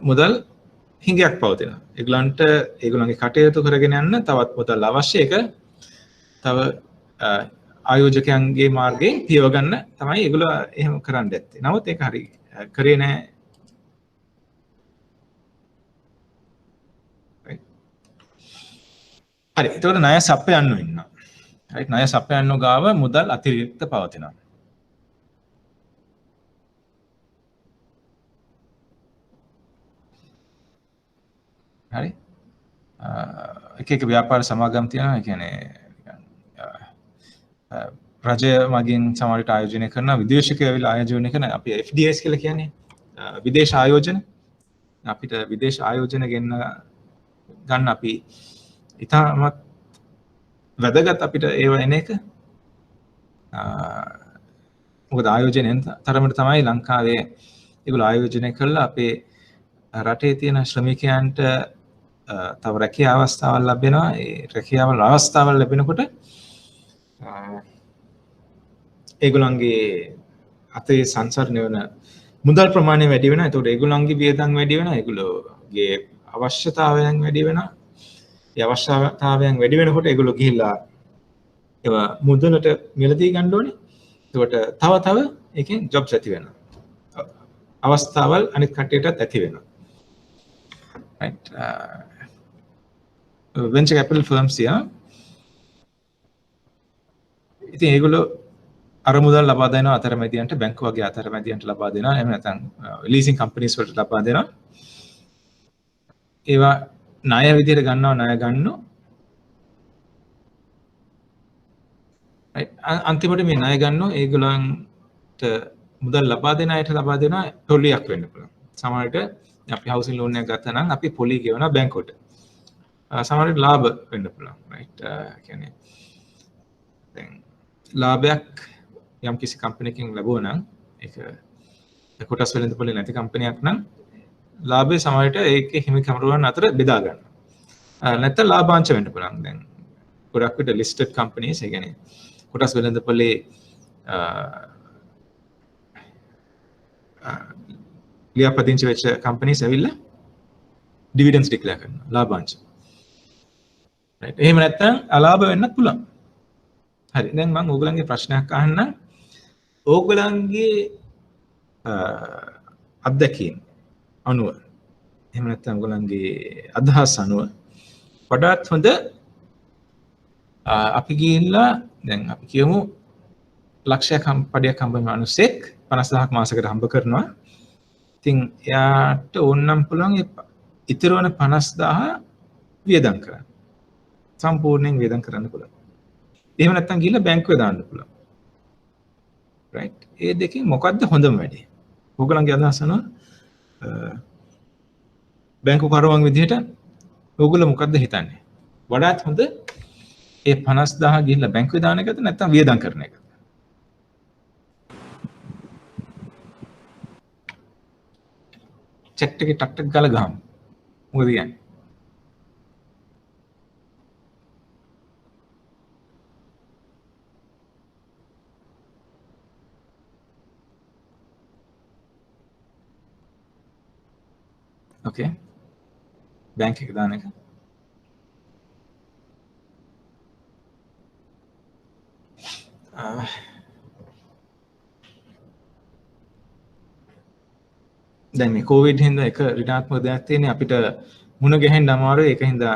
මුදල් හිඟයක් පවතිනවා. ඒගොල්ලන්ට ඒගොල්ලන්ගේ කටයුතු කරගෙන යන්න තවත් මුදල් අවශ්‍ය එක තව ආයෝජකයන්ගේ මාර්ගයෙන් පියව ගන්න තමයි ඒගොල්ලෝ එහෙම කරන්න ඇත්තේ. නමුත් ඒක හරි කරේ නැහැ. හරි. ඒතකොට ණය සපයන්න ඉන්නවා. right ණය සපයන්න ගාව මුදල් අතිරික්ත පවතිනවා. හරි එක ව්‍යාපාර සමාගම් තියෙනවා ඒ කියන්නේ රජය මගින් සමහරට ආයෝජනය කරන විදේශිකයෝ ඇවිල්ලා ආයෝජනය කරන අපි FDIs කියලා කියන්නේ විදේශ ආයෝජන අපිට විදේශ ආයෝජන ගන්න අපි ඉතාමත් වැදගත් අපිට ඒව එන එක මොකද ආයෝජනයෙන් තරමට තමයි ලංකාවේ ඒගොල්ලෝ ආයෝජනය කළා අපේ රටේ තියෙන ශ්‍රමිකයන්ට තව රැකියා අවස්ථාවල් ලැබෙනවා. ඒ රැකියාවල් අවස්ථාවල් ලැබෙනකොට ඒගොල්ලන්ගේ අතේ සංසරණය වෙන මුදල් ප්‍රමාණය වැඩි වෙනවා. ඒතකොට ඒගොල්ලන්ගේ වියදම් වැඩි වෙනවා. ඒගොල්ලෝගේ අවශ්‍යතාවයන් වැඩි වෙනවා. ඒ අවශ්‍යතාවයන් වැඩි වෙනකොට ඒගොල්ලෝ ගිහිල්ලා ඒවා මුදලට මිලදී ගන්න ඕනේ. ඒකට තව එකෙන් ජොබ්ස් ඇති වෙනවා. අවස්ථාවල් අනිත් කට්ටියටත් ඇති වෙනවා. right venture capital firms ඉතින් ඒගොල්ලෝ අර මුදල් ලබා දෙනවා අතරමැදියන්ට, බැංකු වගේ අතරමැදියන්ට ලබා දෙනවා. එහෙම නැත්නම් ලීසින් කම්පනීස් වලට ලබා දෙනවා. ඒවා ණය විදිහට ගන්නවා, ණය ගන්නෝ. right අන්තිමට මේ ණය ගන්නෝ ඒගොල්ලන්ට මුදල් ලබා දෙන අයට ලබා දෙනවා පොලියක් වෙන්න පුළුවන්. සමහරවිට අපි හවුසින් ලෝන් එකක් ගත්තා නම් අපි පොලි ගෙවනවා බැංකුවට. සමහරවිට ලාභ වෙන්න පුළුවන්. right කියන්නේ දැන් ලාභයක් යම් කිසි කම්පැනිකින් ලැබුවා නම් ඒක කොටස් වෙළඳ පොලේ නැති කම්පැනියක් නම් ලාභය සමහරවිට ඒකේ හිමිකරුවන් අතර බෙදා ගන්නවා. නැත්නම් ලාභාංශ වෙන්න පුළුවන්. දැන් ගොඩක් විට listed companies ඒ කියන්නේ කොටස් වෙළඳ පොලේ ලියාපදිංචි වෙච්ච companies ඇවිල්ලා dividends declare කරනවා, ලාභාංශ. right එහෙම නැත්නම් අලාභ වෙන්නත් පුළුවන්. හරි දැන් මම ඕගොල්ලන්ගේ ප්‍රශ්නයක් අහන්නම්. ඕගොල්ලන්ගේ අත්දැකීම් අනුව එහෙම නැත්නම් ඕගොල්ලන්ගේ අදහස් අනුව වඩාත් හොඳ අපි ගිහිල්ලා දැන් අපි කියමු ලක්ෂයක් පඩියක් හම්බ වෙන මිනිස්සෙක් 50000ක් මාසෙකට හම්බ කරනවා. ඉතින් එයාට ඕනනම් පුළුවන් ඉතිරි වෙන 50000 වියදම් කරන්න. සම්පූර්ණයෙන් වියදම් කරන්න පුළුවන්. එහෙම නැත්නම් ගිහිල්ලා බැංකුවේ දාන්න පුළුවන්. right ඒ දෙකෙන් මොකද්ද හොඳම වැඩේ? ඕගොල්ලන්ගේ අදහස අනුව බැංකු කරුවන් විදිහට ඕගොල්ලෝ මොකද්ද හිතන්නේ? වඩාත් හොඳ ඒ 50000 ගිහිල්ලා බැංකුවේ දාන එකද නැත්නම් වියදම් කරන එකද? චෙක් එකේ ටක් ටක් ගාලා ගහමු. මොකද කියන්නේ? okay බැංක් එක දාන එක දැන් මේ කොවිඩ් හින්දා එක ඍණාත්මක දෙයක් තියෙන්නේ අපිට මුණ ගැහෙන්න අමාරුයි. ඒක හින්දා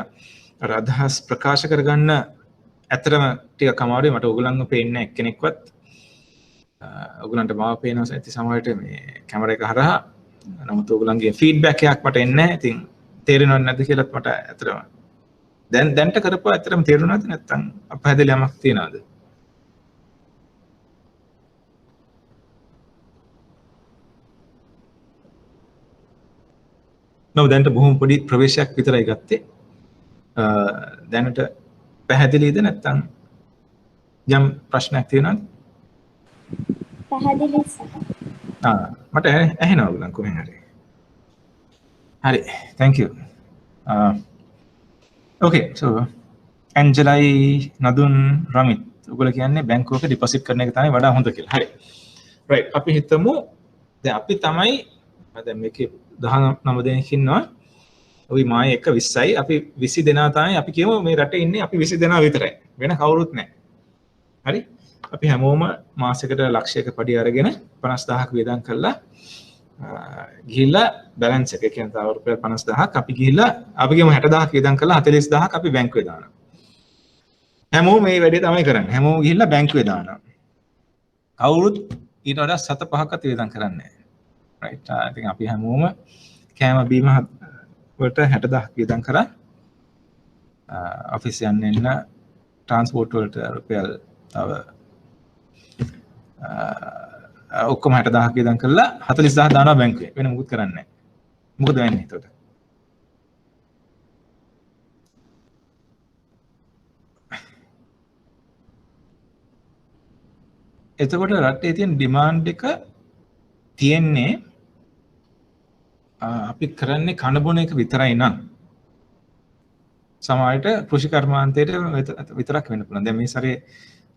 අර අදහස් ප්‍රකාශ කරගන්න ඇත්තටම ටිකක් අමාරුයි. මට ඕගොල්ලන්ව පේන්නේ එක්කෙනෙක්වත්. ඕගොල්ලන්ට මාව පේනවා ඇති සමහරට මේ කැමරා එක හරහා. නමුත් ඕගොල්ලන්ගේ ෆීඩ්බැක් එකක් මට එන්නේ නැහැ. ඉතින් තේරෙනවද නැද්ද කියලාත් මට ඇත්තටම දැන්ට කරපුවා ඇත්තටම තේරුණාද නැත්නම් අපහැදලා යමක් තියනවද? මම දැන්ට බොහොම පොඩි ප්‍රවේශයක් විතරයි ගත්තේ. දැනට පැහැදිලිද නැත්නම් යම් ප්‍රශ්නයක් තියෙනවද? පැහැදිලි. මට ඇහෙනවා ඔයගොල්ලන් කොහෙන් හරි. හරි, thank you. okay, so ඇන්ජලයි Nadun රමිත් ඔයගොල්ලෝ කියන්නේ බැංකුවක ඩිපොසිට් කරන එක තමයි වඩා හොඳ කියලා. හරි. right අපි හිතමු දැන් අපි තමයි දැන් මේකේ 19 දෙනෙක් ඉන්නවා. ওই මාය එක 20යි. අපි 20 දෙනා තමයි අපි කියමු මේ රටේ ඉන්නේ අපි 20 දෙනා විතරයි. වෙන කවුරුත් නැහැ. හරි? අපි හැමෝම මාසෙකට ලක්ෂයක පඩි අරගෙන 50000ක් වියදම් කරලා ගිහිල්ලා බැලන්ස් එක කියන්නේ තව රුපියල් 50000ක් අපි ගිහිල්ලා අපි කියමු 60000ක් වියදම් කරලා 40000ක් අපි බැංකුවේ දානවා. හැමෝම මේ වැඩේ තමයි කරන්නේ. හැමෝම ගිහිල්ලා බැංකුවේ දානවා. කවුරුත් ඊට වඩා 7-5ක්වත් වියදම් කරන්නේ නැහැ. right ඉතින් අපි හැමෝම කෑම බීම වලට 60000ක් වියදම් කරා. ඔෆිස් යන්න එන්න ට්‍රාන්ස්පෝර්ට් වලට රුපියල් තව ඔක්කොම 60000ක් වියදම් කරලා 40000 දානවා බැංකුවේ. වෙන මොකුත් කරන්නේ නැහැ. මොකද වෙන්නේ එතකොට? එතකොට රටේ තියෙන ඩිමාන්ඩ් එක තියෙන්නේ අපි කරන්නේ කන බොන එක විතරයි නම් සමහරට කෘෂි කර්මාන්තයට විතරක් වෙන්න පුළුවන්. දැන් මේ සැරේ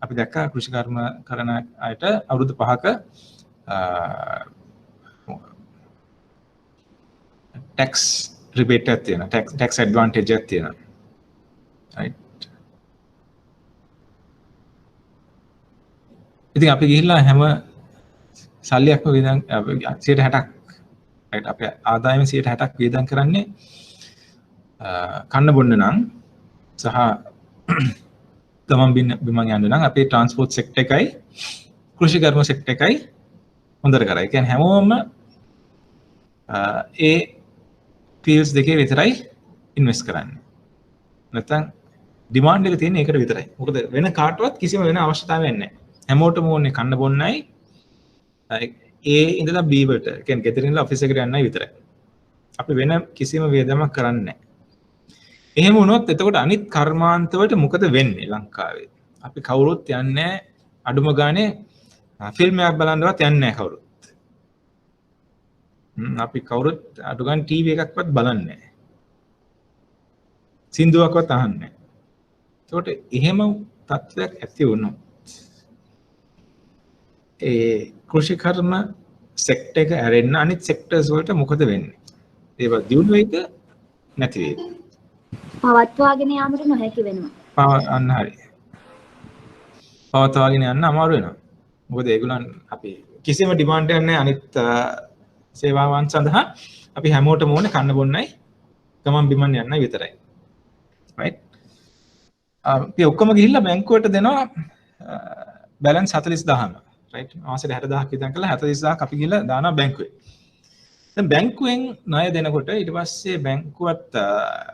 අපි දැක්කා කෘෂි කර්ම කරන අයට අවුරුදු 5ක tax rebate එකක් තියෙනවා. tax advantage එකක් තියෙනවා. right. ඉතින් අපි ගිහිල්ලා හැම සල්ලියක්ම වියදම් 60ක් right අපේ ආදායම 60ක් වියදම් කරන්නේ කන්න බොන්න නම් සහ ගමන් බිමන් යන්න නම් අපේ ට්‍රාන්ස්පෝර්ට් සෙක්ටර් එකයි කෘෂි කර්ම සෙක්ටර් එකයි හොඳට කරා. ඒ කියන්නේ හැමෝම ඒ ෆීල්ඩ්ස් දෙකේ විතරයි ඉන්වෙස්ට් කරන්නේ. නැත්නම් ඩිමාන්ඩ් එක තියෙන්නේ ඒකට විතරයි. මොකද වෙන කාටවත් කිසිම වෙන අවශ්‍යතාවයක් නැහැ. හැමෝටම ඕනේ කන්න බොන්නයි ඒ ඉඳලා B වලට කියන්නේ ගෙදරින් ඉඳලා ඔෆිස් එකට යන්නයි විතරයි. අපි වෙන කිසිම වේදමක් කරන්නේ නැහැ. එහෙම වුණොත් එතකොට අනිත් කර්මාන්ත වලට මොකද වෙන්නේ ලංකාවේ? අපි කවුරුත් යන්නේ අඩුම ගානේ ෆිල්ම් එකක් බලන්නවත් යන්නේ නැහැ කවුරුත්. අපි කවුරුත් අඩු ගානේ ටීවී එකක්වත් බලන්නේ නැහැ. සින්දුවක්වත් අහන්නේ නැහැ. එතකොට එහෙම තත්ත්වයක් ඇති වුණොත් ඒ කෘෂි කර්ම සෙක්ටර් එක ඇරෙන්න අනිත් සෙක්ටර්ස් වලට මොකද වෙන්නේ? ඒවා දියුණු වෙයිද නැති වෙයිද? පවත්වාගෙන යාමට නොහැකි වෙනවා. අන්න හරි. පවත්වාගෙන යන්න අමාරු වෙනවා. මොකද ඒගොල්ලන් අපි කිසිම ඩිමාන්ඩ් එකක් නැහැ අනිත් සේවාවන් සඳහා. අපි හැමෝටම ඕනේ කන්න බොන්නයි ගමන් බිමන් යන්නයි විතරයි. right? අපි ඔක්කොම ගිහිල්ලා බැංකුවට දෙනවා බැලන්ස් 40000ම. right? මාසෙට 60000ක් විතර කරලා 40000ක් අපි ගිහිල්ලා දානවා බැංකුවේ. දැන් බැංකුවෙන් ණය දෙනකොට ඊට පස්සේ බැංකුවත්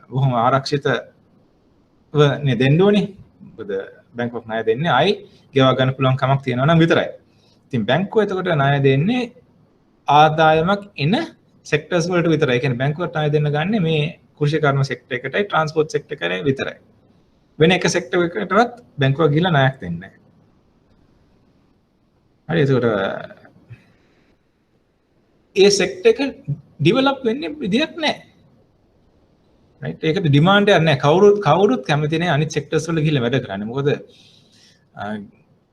බොහොම ආරක්ෂිතව නේ දෙන්න ඕනේ. මොකද බැංකුවක් ණය දෙන්නේ ආයි ගෙවා ගන්න පුළුවන් කමක් තියෙනවා නම් විතරයි. ඉතින් බැංකුව එතකොට ණය දෙන්නේ ආදායමක් එන සෙක්ටර්ස් වලට විතරයි. ඒ කියන්නේ බැංකුවට ණය දෙන්න ගන්නේ මේ කෘෂි කර්ම සෙක්ටර් එකටයි ට්‍රාන්ස්පෝර්ට් සෙක්ටර් එකටයි විතරයි. වෙන එක සෙක්ටර් එකකටවත් බැංකුවක් ගිහිල්ලා ණයක් දෙන්නේ නැහැ. හරි එතකොට ඒ සෙක්ටර් එක ඩෙවලොප් වෙන්නේ විදියක් නැහැ. right? ඒකට ඩිමාන්ඩ් එකක් නැහැ. කවුරුත් කැමති නැහැ අනිත් සෙක්ටර්ස් වල ගිහිල්ලා වැඩ කරන්න. මොකද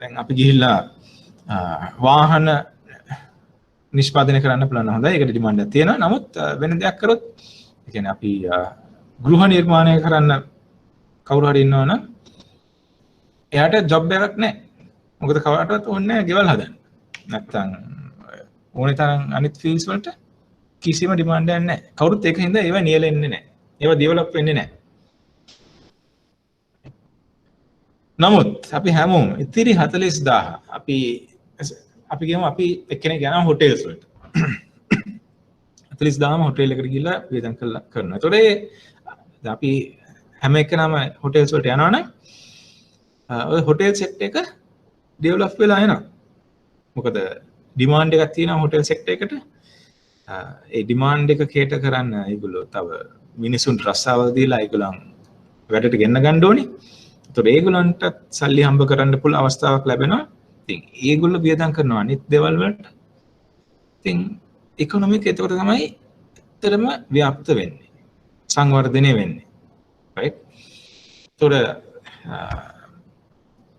දැන් අපි ගිහිල්ලා වාහන නිෂ්පාදනය කරන්න පුළුවන් හොඳයි. ඒකට ඩිමාන්ඩ් එකක් තියෙනවා. නමුත් වෙන දෙයක් කරොත් ඒ කියන්නේ අපි ගෘහ නිර්මාණය කරන්න කවුරු හරි ඉන්නවනම් එයාට ජොබ් එකක් නැහැ. මොකද කවදාවත් ඕනේ නැහැ ගෙවල් හදන්න. නැත්තම් ඕනේ තරම් අනිත් ෆීල්ඩ්ස් වලට කිසිම ඩිමාන්ඩ් එකක් නැහැ. කවුරුත් ඒක හින්දා ඒවා නියැලෙන්නේ නැහැ. ඒවා ඩෙවලොප් වෙන්නේ නැහැ. නමුත් අපි හැමෝම ඉතිරි 40000 අපි කියමු අපි එක්කෙනෙක් යනවා හොටෙල්ස් වලට. 40000ම හොටෙල් එකට ගිහිල්ලා වේදම් කරනවා. ඒතකොට අපි හැම එකනම හොටෙල්ස් වලට යනවනම් ඔය හොටෙල් සෙක්ටර් එක ඩෙවලොප් වෙලා එනවා. මොකද ඩිමාන්ඩ් එකක් තියෙනවා හොටෙල් සෙක්ටර් එකට. ඒ ඩිමාන්ඩ් එක කේටර් කරන්න ඒගොල්ලෝ තව මිනිසුන්ට රස්සාවල් දීලා ඒගොල්ලන් වැඩට ගෙන්න ගන්න ඕනේ. ඒතකොට ඒගොල්ලන්ට සල්ලි හම්බ කරන්න පුළුවන් අවස්ථාවක් ලැබෙනවා. ඉතින් ඒගොල්ලෝ වියදම් කරනවා අනිත් දේවල් වලට. ඉතින් ඉකොනොමික් එතකොට තමයි ඇත්තටම ව්‍යාප්ත වෙන්නේ. සංවර්ධනය වෙන්නේ. right? ඒතකොට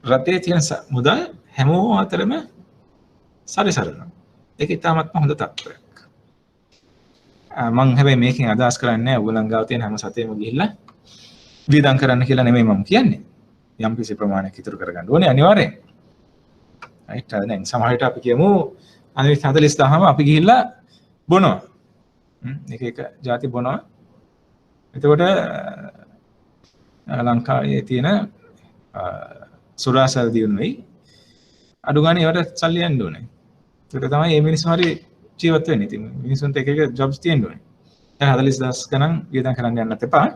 රටේ තියෙන මුදල් හැමෝම අතරම සරිසරනවා. ඒක ඉතාමත්ම හොඳ තත්ත්වයක්. මම හැබැයි මේකෙන් අදහස් කරන්නේ නැහැ ඔයගොල්ලන් ගාව තියෙන හැම සතේම ගිහිල්ලා වියදම් කරන්න කියලා නෙමෙයි මම කියන්නේ. යම් කිසි ප්‍රමාණයක් ඉතුරු කරගන්න ඕනේ අනිවාර්යෙන්. right? දැන් සමහරවිට අපි කියමු අනිත් 40000ම අපි ගිහිල්ලා බොනවා. එක ಜಾති බොනවා. එතකොට ලංකාවේ තියෙන සුරාසල් දියුණු වෙයි. අඩු ගානේ ඒවට සල්ලි යන්න ඕනේ. ඒක තමයි මේ මිනිස්සු හරි ජීවත් වෙන්නේ. ඉතින් මිනිස්සුන්ට එක ජොබ්ස් තියෙන්න ඕනේ. දැන් 40000 ගණන් වියදම් කරන්න යන්නත් එපා.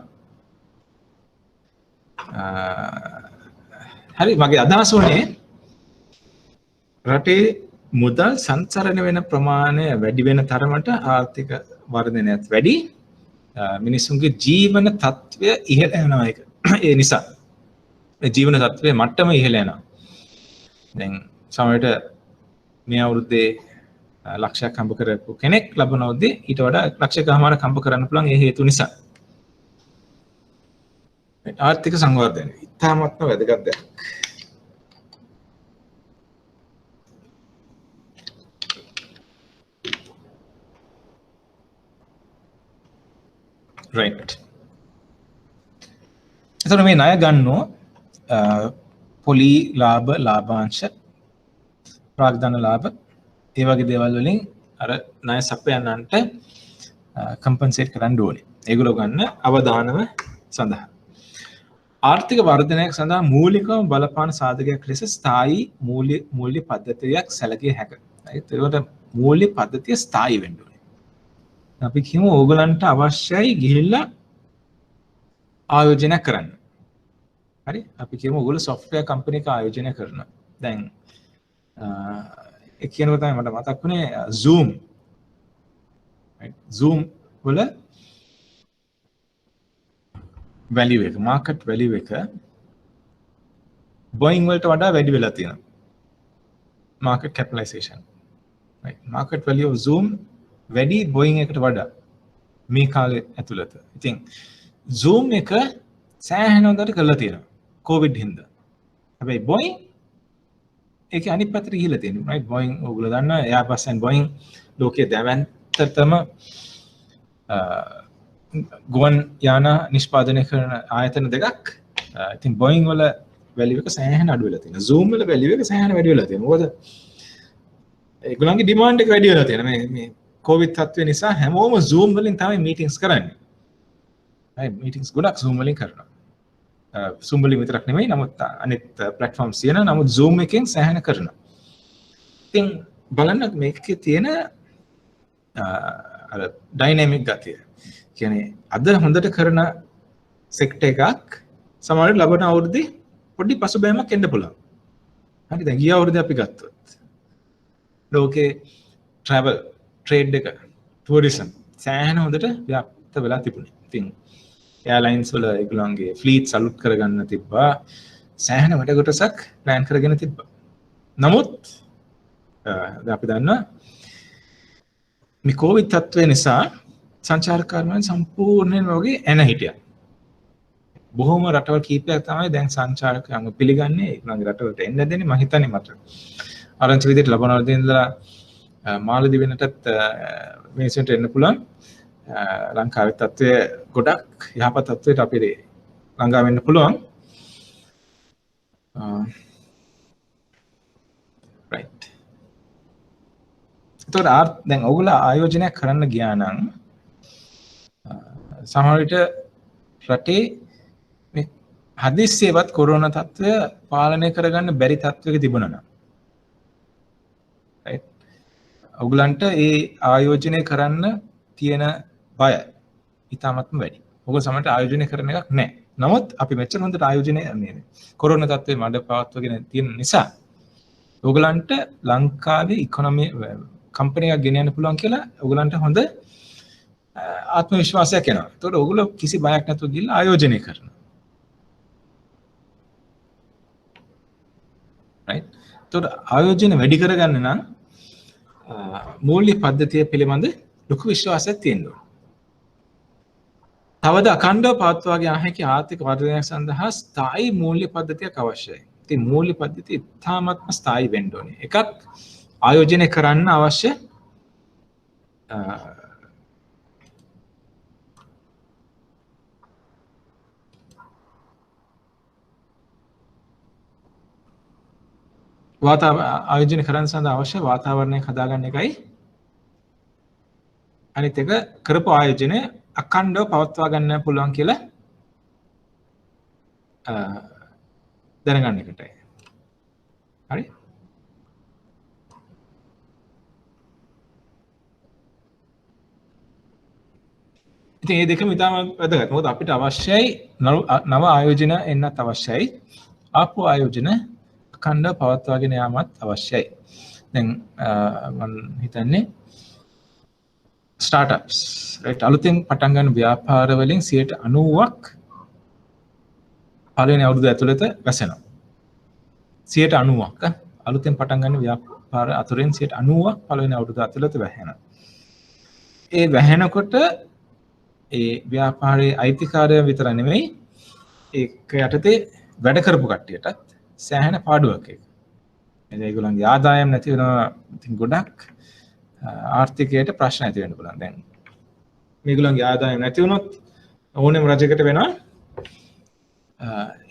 හරි මගේ අදහස උනේ රටේ මුදල් සංචරණය වෙන ප්‍රමාණය වැඩි වෙන තරමට ආර්ථික වර්ධනයත් වැඩි. මිනිස්සුන්ගේ ජීවන තත්ත්වය ඉහළ යනවා ඒක. ඒ නිසා ජීවන තත්ත්වයේ මට්ටම ඉහළ යනවා. දැන් සමහරවිට මේ අවුරුද්දේ ලක්ෂයක් හම්බ කරපු කෙනෙක් ලබනවදී ඊට වඩා ලක්ෂයකමාරක් හම්බ කරන්න පුළුවන් ඒ හේතු නිසා. ආර්ථික සංවර්ධනය ඉතාමත්ම වැදගත් දෙයක්. right. එතකොට මේ ණය ගන්නෝ පොලි ලාභ ලාභාංශ ප්‍රාග්ධන ලාභ ඒ වගේ දේවල් වලින් අර ණය සපයන්නන්ට කම්පන්සේට් කරන්න ඕනේ. ඒගොල්ලෝ ගන්න අවදානම සඳහා. ආර්ථික වර්ධනයක් සඳහා මූලිකව බලපාන සාධකයක් ලෙස ස්ථායී මූල්‍ය පද්ධතියක් සැලකිය හැකියි. ඒකට මූල්‍ය පද්ධතිය ස්ථායී වෙන්න ඕනේ. අපි කියමු ඕගලන්ට අවශ්‍යයි ගිහිල්ලා ආයෝජනය කරන්න. හරි? අපි කියමු ඕගොල්ලෝ software company එක ආයෝජනය කරනවා. දැන් ඒ කියනකොට තමයි මට මතක් වුණේ Zoom. right? Zoom වල value එක market value එක Boeing වලට වඩා වැඩි වෙලා තියෙනවා. market capitalization. right? market value of Zoom වැඩි Boeing එකට වඩා මේ කාලේ ඇතුළත. ඉතින් Zoom එක සෑහෙන හොඳට කරලා තියෙනවා COVID හින්දා. හැබැයි Boeing ඒකේ අනිත් පැත්තට ගිහිල්ලා තියෙනවා. right? Boeing ඔයගොල්ලෝ දන්නවා Airbus and Boeing ලෝකයේ දැවැන්තතම ගුවන් යාන නිෂ්පාදනය කරන ආයතන දෙකක්. ඉතින් Boeing වල value එක සෑහෙන අඩු වෙලා තියෙනවා. Zoom වල value එක සෑහෙන වැඩි වෙලා තියෙනවා. මොකද ඒගොල්ලන්ගේ demand එක වැඩි වෙලා තියෙනවා. මේ COVID තත්ත්වය නිසා හැමෝම Zoom වලින් තමයි meetings කරන්නේ. right? meetings ගොඩක් Zoom වලින් කරනවා. Zoom වලින් විතරක් නෙමෙයි නමුත් අනිත් platforms තියෙනවා. නමුත් Zoom එකෙන් සෑහෙන කරනවා. ඉතින් බලන්න මේකේ තියෙන අර dynamic ගතිය. කියන්නේ අද හොඳට කරන සෙක්ටර් එකක් සමහරවිට ලබන අවුරුද්දේ පොඩි පසුබෑමක් එන්න පුළුවන්. හරි දැන් ගිය අවුරුද්දේ අපි ගත්තොත් ලෝකේ travel trade එක tourism සෑහෙන හොඳට ව්‍යාප්ත වෙලා තිබුණේ. ඉතින් airlines වල ඒගොල්ලන්ගේ fleets අලුත් කරගන්න තිබ්බා. සෑහෙන වැඩ කොටසක් plan කරගෙන තිබ්බා. නමුත් දැන් අපි දන්නවා මේ COVID තත්ත්වය නිසා සංචාරකර්මයන් සම්පූර්ණයෙන් වගේ එන හිටියා. බොහොම රටවල් කීපයක් තමයි දැන් සංචාරකයන්ව පිළිගන්නේ ඒගොල්ලන්ගේ රටවලට එන්න දෙන්නේ. මම හිතන්නේ මට ආරංචි විදිහට ලබනවලදී ඉඳලා මාලදිව වෙනටත් මේසෙන්ට එන්න පුළුවන්. ලංකාවේ තත්ත්වය ගොඩක් යහපත් තත්ත්වයට අපි ළඟා වෙන්න පුළුවන්. right. එතකොට දැන් ඔයගොල්ලෝ ආයෝජනයක් කරන්න ගියා නම් සමහර විට රටේ මේ හදිස්සියවත් කොරෝනා තත්ත්වය පාලනය කරගන්න බැරි තත්ත්වයක තිබුණා නම් right ඔයගලන්ට ඒ ආයෝජනය කරන්න තියෙන බය ඉතාමත්ම වැඩි. ඔයගොල්ලෝ සමහරට ආයෝජනය කරන එකක් නැහැ. නමුත් අපි මෙච්චර හොඳට ආයෝජනය මේ කොරෝනා තත්ත්වයේ මඩ පවත්වගෙන තියෙන නිසා ඔයගලන්ට ලංකාවේ ඉකොනොමි කම්පැනි එකක් ගෙන යන්න පුළුවන් කියලා ඔයගලන්ට හොඳ ආත්ම විශ්වාසයක් එනවා. ඒතකොට ඔයගොල්ලෝ කිසි බයක් නැතුව ගිහලා ආයෝජනය කරනවා. right? ඒතකොට ආයෝජන වැඩි කරගන්න නම් මූල්‍ය පද්ධතිය පිළිබඳ ලොකු විශ්වාසයක් තියෙන්න ඕන. තවද අඛණ්ඩව පවත්වා යා හැකි ආර්ථික වර්ධනයක් සඳහා ස්ථායී මූල්‍ය පද්ධතියක් අවශ්‍යයි. ඉතින් මූල්‍ය පද්ධතිය ඉතාමත්ම ස්ථායී වෙන්න ඕනේ. එකක් ආයෝජනය කරන්න අවශ්‍ය ආයෝජනය කරන්න සඳහා අවශ්‍ය වාතාවරණයක් හදාගන්න එකයි. අනිත් එක කරපු ආයෝජනය අඛණ්ඩව පවත්වා ගන්න පුළුවන් කියලා දැනගන්න එකටයි. හරි? ඉතින් මේ දෙකම ඉතාම වැදගත්. මොකද අපිට අවශ්‍යයි නව ආයෝජන එන්නත් අවශ්‍යයි. ආපු ආයෝජන අඛණ්ඩව පවත්වාගෙන යාමත් අවශ්‍යයි. දැන් මම හිතන්නේ ස්ටාර්ට්අප්ස් right අලුතෙන් පටන් ගන්න ව්‍යාපාර වලින් 90%ක් පළවෙනි අවුරුදු ඇතුළත වැසෙනවා. 90%ක් අලුතෙන් පටන් ගන්න ව්‍යාපාර අතුරෙන් 90ක් පළවෙනි අවුරුදු ඇතුළත වැහෙනවා. ඒ වැහෙනකොට ඒ ව්‍යාපාරයේ අයිතිකාරය විතර නෙමෙයි ඒක යටතේ වැඩ කරපු කට්ටියටත් සෑහෙන පාඩුවක් ඒක. ඒගොල්ලන්ගේ ආදායම් නැති වෙනවා. ඉතින් ගොඩක් ආර්ථිකයට ප්‍රශ්න ඇති වෙන්න පුළුවන්. දැන් මේගොල්ලන්ගේ ආදායම් නැති වුණොත් ඕනෙම රජයකට වෙනවා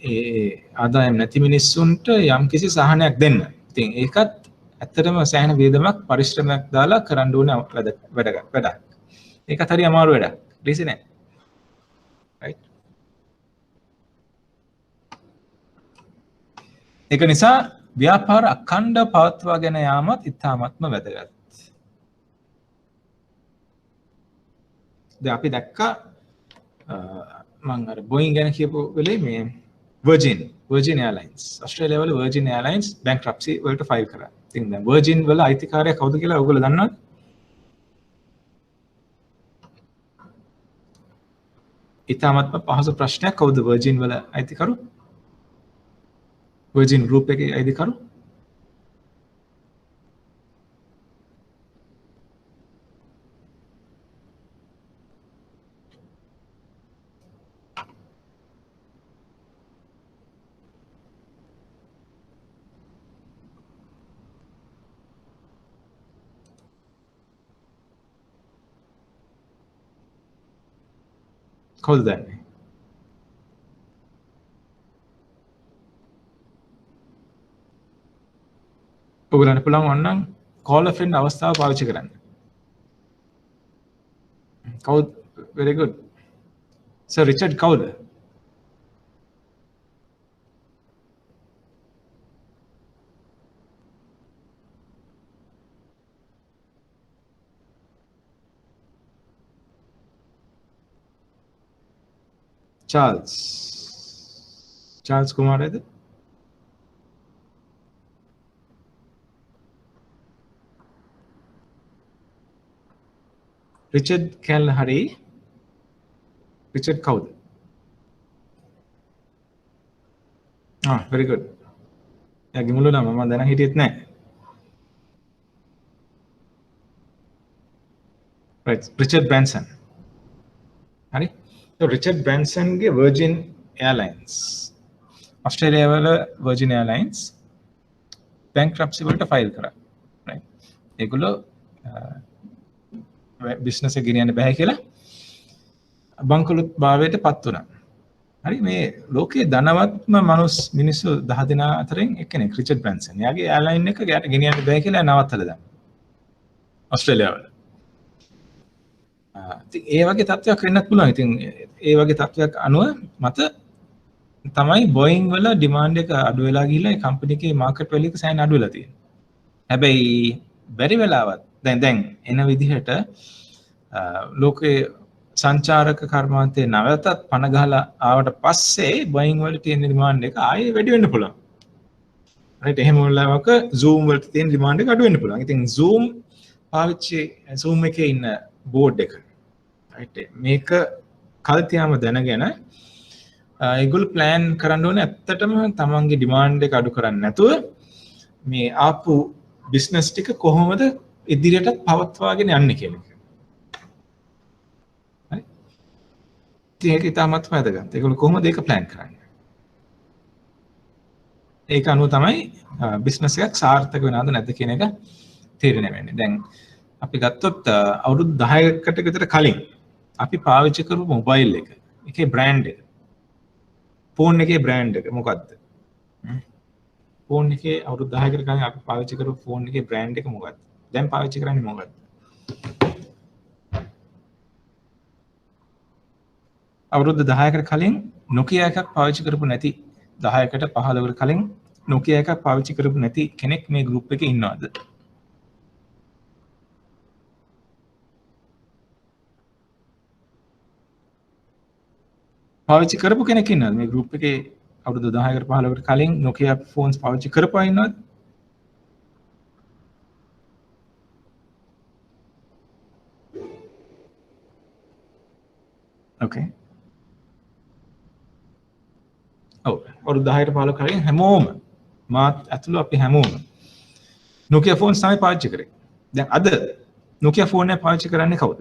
ඒ ආදායම් නැති මිනිස්සුන්ට යම්කිසි සහනයක් දෙන්න. ඉතින් ඒකත් ඇත්තටම සෑහෙන වේදමක් පරිශ්‍රමයක් දාලා කරන්න ඕනේ වැඩක්. ඒකත් හරි අමාරු වැඩක්. ලේසි නෑ. right? ඒක නිසා ව්‍යාපාර අඛණ්ඩව පවත්වාගෙන යාමත් ඉතාමත්ම වැදගත්. දැන් අපි දැක්කා මම අර බෝයින් ගැන කියපු වෙලේ මේ Virgin Airlines ඔස්ට්‍රේලියාව වල Virgin Airlines bankruptcy වලට ෆයිල් කරා. ඉතින් දැන් Virgin වල අයිතිකාරයා කවුද කියලා ඔයගොල්ලෝ දන්නවද? ඉතාමත්ම පහසු ප්‍රශ්නයක්. කවුද Virgin වල අයිතිකරු? Virgin Group එකේ අයිතිකරු? කවුද දන්නේ? ඔයගොල්ලන්ට පුළුවන් වන්නම් call a friend අවස්ථාව පාවිච්චි කරන්න. කවුද? very good. Sir Richard කවුද? Charles කුමාරද? Richard කැල් හරි. Richard කවුද? very good. එයාගේ මුළු නම මම දැන හිටියෙත් නැහැ. right, Richard Branson. හරි. Richard Branson ගේ Virgin Airlines ඔස්ට්‍රේලියාව වල Virgin Airlines bankruptcy වලට ෆයිල් කරා. right. ඒගොල්ලෝ බිස්නස් එක ගෙනියන්න බෑ කියලා බංකොලොත් භාවයට පත් වුණා. හරි මේ ලෝකයේ ධනවත්ම මිනිස්සු 10 දෙනා අතරින් එක්කෙනෙක් රිචඩ් බ්‍රැන්සන්. එයාගේ එයාලයින් එක ගෙනියන්න බෑ කියලා නවත්තලා දැම්මා. ඔස්ට්‍රේලියාව වල. ඉතින් ඒ වගේ තත්ත්වයක් වෙන්නත් පුළුවන්. ඉතින් ඒ වගේ තත්ත්වයක් අනුව මත තමයි බෝයින් වල ඩිමාන්ඩ් එක අඩු වෙලා ගිහිල්ලා ඒ කම්පැනි එකේ මාකට් වැලියු එක සෑහෙන අඩු වෙලා තියෙනවා. හැබැයි බැරි වෙලාවත් දැන් එන විදිහට ලෝකේ සංචාරක කර්මාන්තයේ නැවතත් පණ ගහලා ආවට පස්සේ බෝයින් වල තියෙන ඩිමාන්ඩ් එක ආයේ වැඩි වෙන්න පුළුවන්. right එහෙම වෙලාවක Zoom වලට තියෙන ඩිමාන්ඩ් එක අඩු වෙන්න පුළුවන්. ඉතින් Zoom එකේ ඉන්න බෝඩ් එක මේක කල්තියාම දැනගෙන ඒගොල්ලෝ ප්ලෑන් කරන්න ඕනේ ඇත්තටම තමන්ගේ ඩිමාන්ඩ් එක අඩු කරන්නේ නැතුව මේ ආපු බිස්නස් ටික කොහොමද ඉදිරියට පවත්වාගෙන යන්නේ කියන එක. හරි. ඒක ඉතාමත් වැදගත්. ඒගොල්ලෝ කොහොමද ඒක ප්ලෑන් කරන්නේ? ඒක අනුව තමයි බිස්නස් එකක් සාර්ථක වෙනවද නැද්ද කියන එක තීරණය වෙන්නේ. දැන් අපි ගත්තොත් අවුරුදු 10කට විතර කලින් අපි පාවිච්චි කරපු මොබයිල් එක එකේ බ්‍රෑන්ඩ් එක ෆෝන් එකේ බ්‍රෑන්ඩ් එක මොකක්ද? ෆෝන් එකේ අවුරුදු 10කට කලින් අපි පාවිච්චි කරපු ෆෝන් එකේ බ්‍රෑන්ඩ් එක මොකක්ද? දැන් පාවිච්චි කරන්නේ මොකක්ද? අවුරුදු 10කට කලින් Nokia එකක් පාවිච්චි කරපු නැති 10කට 15කට කලින් Nokia එකක් පාවිච්චි කරපු නැති කෙනෙක් මේ ගෲප් එකේ ඉන්නවද? පාවිච්චි කරපු කෙනෙක් ඉන්නවද මේ ගෲප් එකේ අවුරුදු 10කට 15කට කලින් Nokia phones පාවිච්චි කරපු අය ඉන්නවද? okay අවුරුදු 10කට 15කට කලින් හැමෝම මාත් ඇතුළු අපි හැමෝම Nokia phones තමයි පාවිච්චි කරේ. දැන් අද Nokia phone එක පාවිච්චි කරන්නේ කවුද?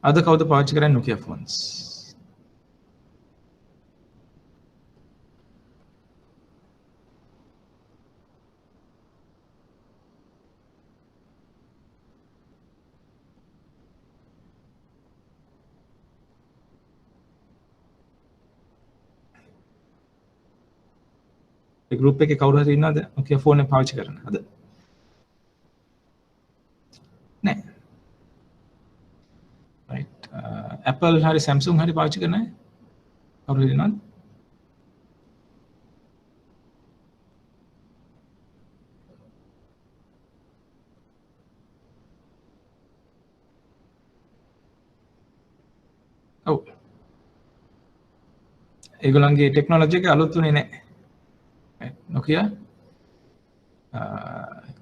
අද කවුද පාවිච්චි කරන්නේ Nokia phones? ඒ group එකේ කවුරු හරි ඉන්නවද Nokia phone එක පාවිච්චි කරන අද? නෑ. right. Apple hari Samsung hari පාවිච්චි කරන අය කවුරු හරි ඉන්නවද? ඔව්. ඒගොල්ලන්ගේ ටෙක්නොලොජි එක අලුත් උනේ නෑ. Nokia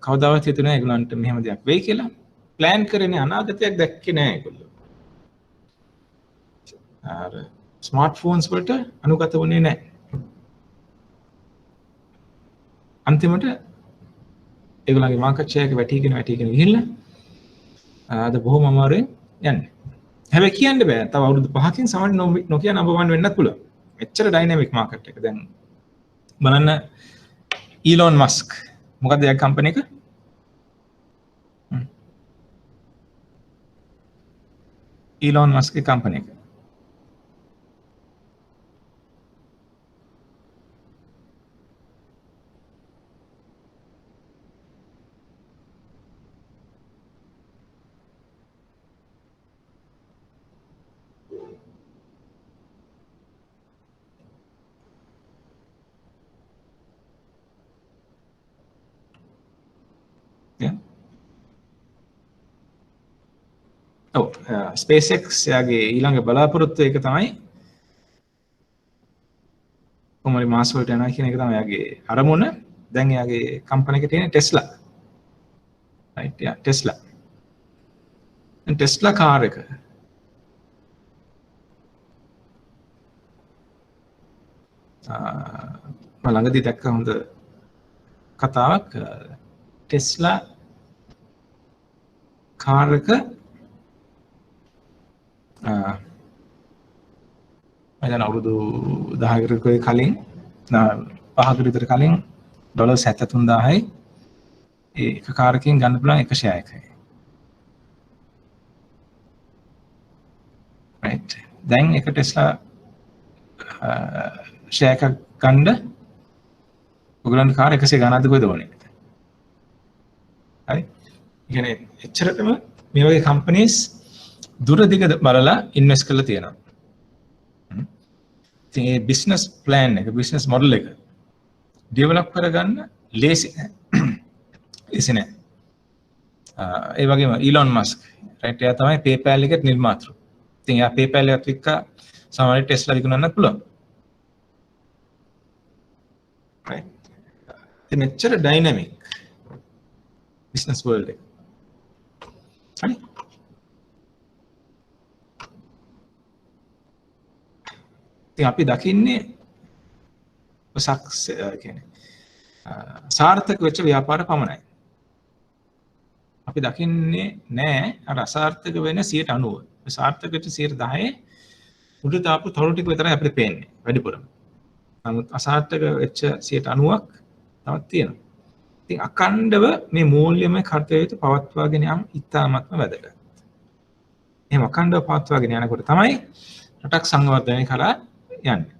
කවදාවත් හිතුවේ නෑ ඒගොල්ලන්ට මෙහෙම දෙයක් වෙයි කියලා. ප්ලෑන් කරන්නේ අනාගතයක් දැක්කේ නෑ ඒගොල්ලෝ. අර ස්මාර්ට්ෆෝන්ස් වලට අනුගත වුණේ නෑ. අන්තිමට ඒගොල්ලන්ගේ මාකට් ෂෙයාර් එක වැටිගෙන ගිහිල්ලා අද බොහොම අමාරුවෙන් යන්නේ. හැබැයි කියන්න බෑ. තව අවුරුදු 5කින් සමහර Nokia number 1 වෙන්නත් පුළුවන්. එච්චර ඩයිනමික් මාකට් එක. දැන් බලන්න ඊලොන් මස්ක් මොකක්ද එයාගේ කම්පැනි එක? ඊලොන් මස්ක්ගේ කම්පැනි එක. ඔව් SpaceX යාගේ ඊළඟ බලාපොරොත්තු එක තමයි කොහොමරි මාස් වලට යනවා කියන එක තමයි යාගේ අරමුණ. දැන් යාගේ කම්පැනි එකේ තියෙන Tesla. right yeah Tesla. and Tesla car එක මම ළඟදී දැක්ක හොඳ කතාවක්. Tesla කාර් එක මම අවුරුදු 10කට කලින් 5කට විතර කලින් $73000යි ඒක කාරකින් ගන්න පුළුවන් එක ෂෙයා එකයි. right දැන් එක Tesla ෂෙයා එකක් ගන්න ඔයගොල්ලන්ට කාර් 100 ගන්නද කොහෙද ඕනේ? හරි. කියන්නේ එච්චරටම මේ වගේ කම්පනීස් දුර දිග බලලා ඉන්වෙස්ට් කරලා තියෙනවා. ඉතින් මේ බිස්නස් ප්ලෑන් එක, බිස්නස් මොඩල් එක ඩෙවලොප් කරගන්න ලේසි නෑ. ලේසි නෑ. ඒ වගේම ඊලොන් මස්ක් රයිට් එයා තමයි PayPal එකේ නිර්මාතෘ. ඉතින් එයා PayPal එකත් එක්ක සමහරවිට Tesla විකුණන්නත් පුළුවන්. right. ඉතින් මෙච්චර ඩයිනමික් බිස්නස් වර්ල්ඩ් එක. හරි. ඉතින් අපි දකින්නේ සාර්ථක වෙච්ච ව්‍යාපාර පමණයි. අපි දකින්නේ නෑ අර අසාර්ථක වෙන 90%. සාර්ථක වෙච්ච 10% උඩ තාපු තරු ටික විතරයි අපිට පේන්නේ වැඩිපුරම. නමුත් අසාර්ථක වෙච්ච 90%ක් තවත් තියෙනවා. ඉතින් අකණ්ඩව මේ මූල්‍යමය කර්තව්‍යයට පවත්වාගෙන යාම ඉතාමත්ම වැදගත්. එහෙම අකණ්ඩව පවත්වාගෙන යනකොට තමයි රටක් සංවර්ධනය කරලා යන්නේ.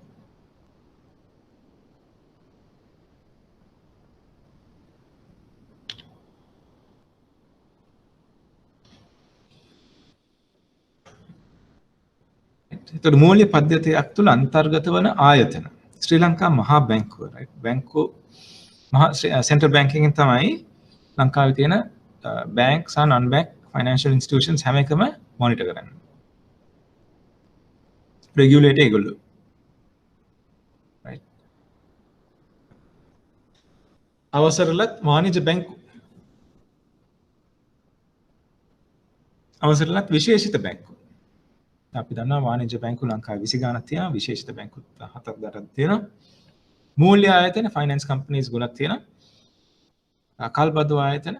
එතකොට මූල්‍ය පද්ධතියක් තුළ අන්තර්ගත වන ආයතන ශ්‍රී ලංකා මහා බැංකුව right බැංකුව මහා සෙන්ට්‍රල් බැංකින් තමයි ලංකාවේ තියෙන බැංක් සහ non bank financial institutions හැම එකම මොනිටර් කරන්නේ. රෙගියුලේටර් ඒගොල්ලෝ right අවසරලත් වාණිජ බැංකු අවසරලත් විශේෂිත බැංකු අපි දන්නවා වාණිජ බැංකු ලංකාවේ 20 ගණක් තියෙනවා විශේෂිත බැංකු 7ක් දරක් තියෙනවා මූල්‍ය ආයතන ෆයිනෑන්ස් කම්පනීස් ගොඩක් තියෙනවා. කල්බදු ආයතන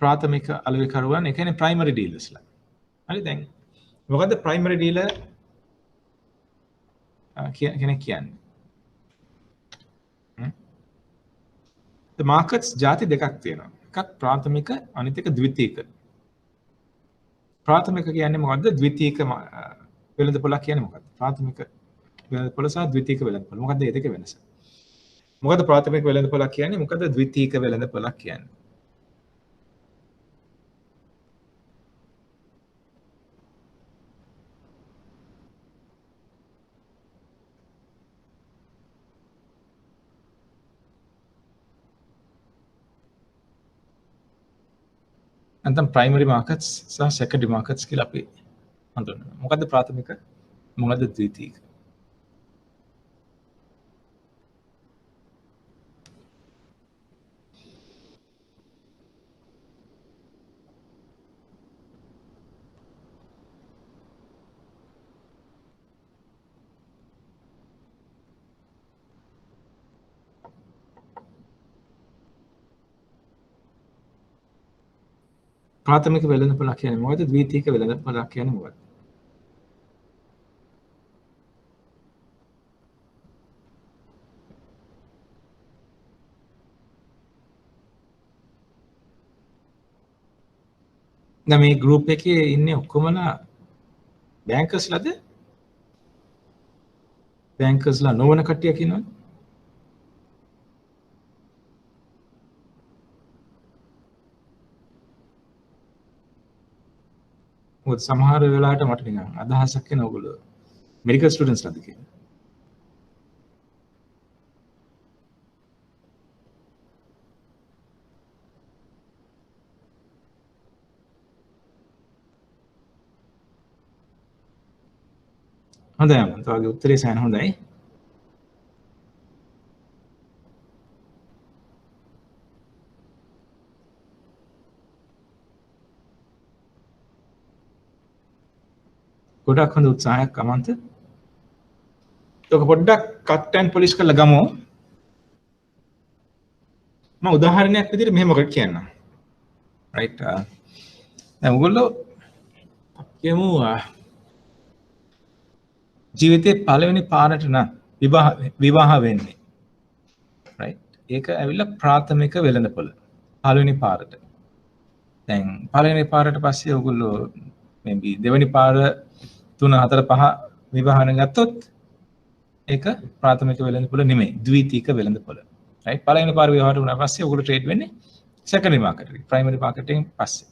ප්‍රාථමික අලෙවිකරුවන් ඒ කියන්නේ ප්‍රයිමරි ඩීලර්ස්ලා. හරි දැන් මොකද්ද ප්‍රයිමරි ඩීලර් කෙනෙක් කියන්නේ? The markets ಜಾති දෙකක් තියෙනවා. එකක් ප්‍රාථමික අනිත් එක ද්විතීක. ප්‍රාථමික කියන්නේ මොකද්ද? ද්විතීක වෙළඳපොළ කියන්නේ මොකද්ද? ප්‍රාථමික වෙළඳපොළ සහ ද්විතීක වෙළඳපොළ. මොකද්ද මේ දෙකේ වෙනස? මොකද්ද ප්‍රාථමික වෙළඳපොළ කියන්නේ? මොකද්ද ද්විතීක වෙළඳපොළ කියන්නේ? නැත්නම් ප්‍රයිමරි මාකට්ස් සහ සෙකන්ඩරි මාකට්ස් කියලා අපි හඳුන්වනවා. මොකද්ද ප්‍රාථමික? මොකද්ද ද්විතීක? ප්‍රාථමික වෙළඳපොළ කියන්නේ මොකද්ද? ද්විතීක වෙළඳපොළ කියන්නේ මොකද්ද? දැන් මේ ගෲප් එකේ ඉන්නේ ඔක්කොමලා බැංකර්ස්ලාද? බැංකර්ස්ලා නොවන කට්ටියක් ඉන්නවද? මොකද සමහර වෙලාවට මට නිකන් අදහසක් එන ඔයගොල්ලෝ මෙඩිකල් ස්ටුඩන්ට්ස්ලාද කියලා. හොඳයි අමන්. ඔයාගේ උත්තරේ සෑහෙන හොඳයි. ගොඩක් හොඳ උත්සාහයක් අමන්ත. ඔක පොඩ්ඩක් කට් ඇන්ඩ් පොලිෂ් කරලා ගමු. මම උදාහරණයක් විදිහට මෙහෙම මොකක්ද කියන්නම්. රයිට්. දැන් ඔයගොල්ලෝ කියමු ජීවිතේ පළවෙනි පාරට නම් විවාහ වෙන්නේ. රයිට්. ඒක ඇවිල්ලා ප්‍රාථමික වෙළඳපොළ. පළවෙනි පාරට. දැන් පළවෙනි පාරට පස්සේ ඔයගොල්ලෝ maybe දෙවෙනි පාර 3 4 5 විවාහන ගත්තොත් ඒක ප්‍රාථමික වෙළඳපොළ නෙමෙයි ද්විතීක වෙළඳපොළ. රයිට්. පළවෙනි පාර විවාහට වුණා පස්සේ ඔයගොල්ලෝ ට්‍රේඩ් වෙන්නේ සෙකන්ඩරි මාකට් එකේ. ප්‍රයිමරි මාකට් එකෙන් පස්සේ.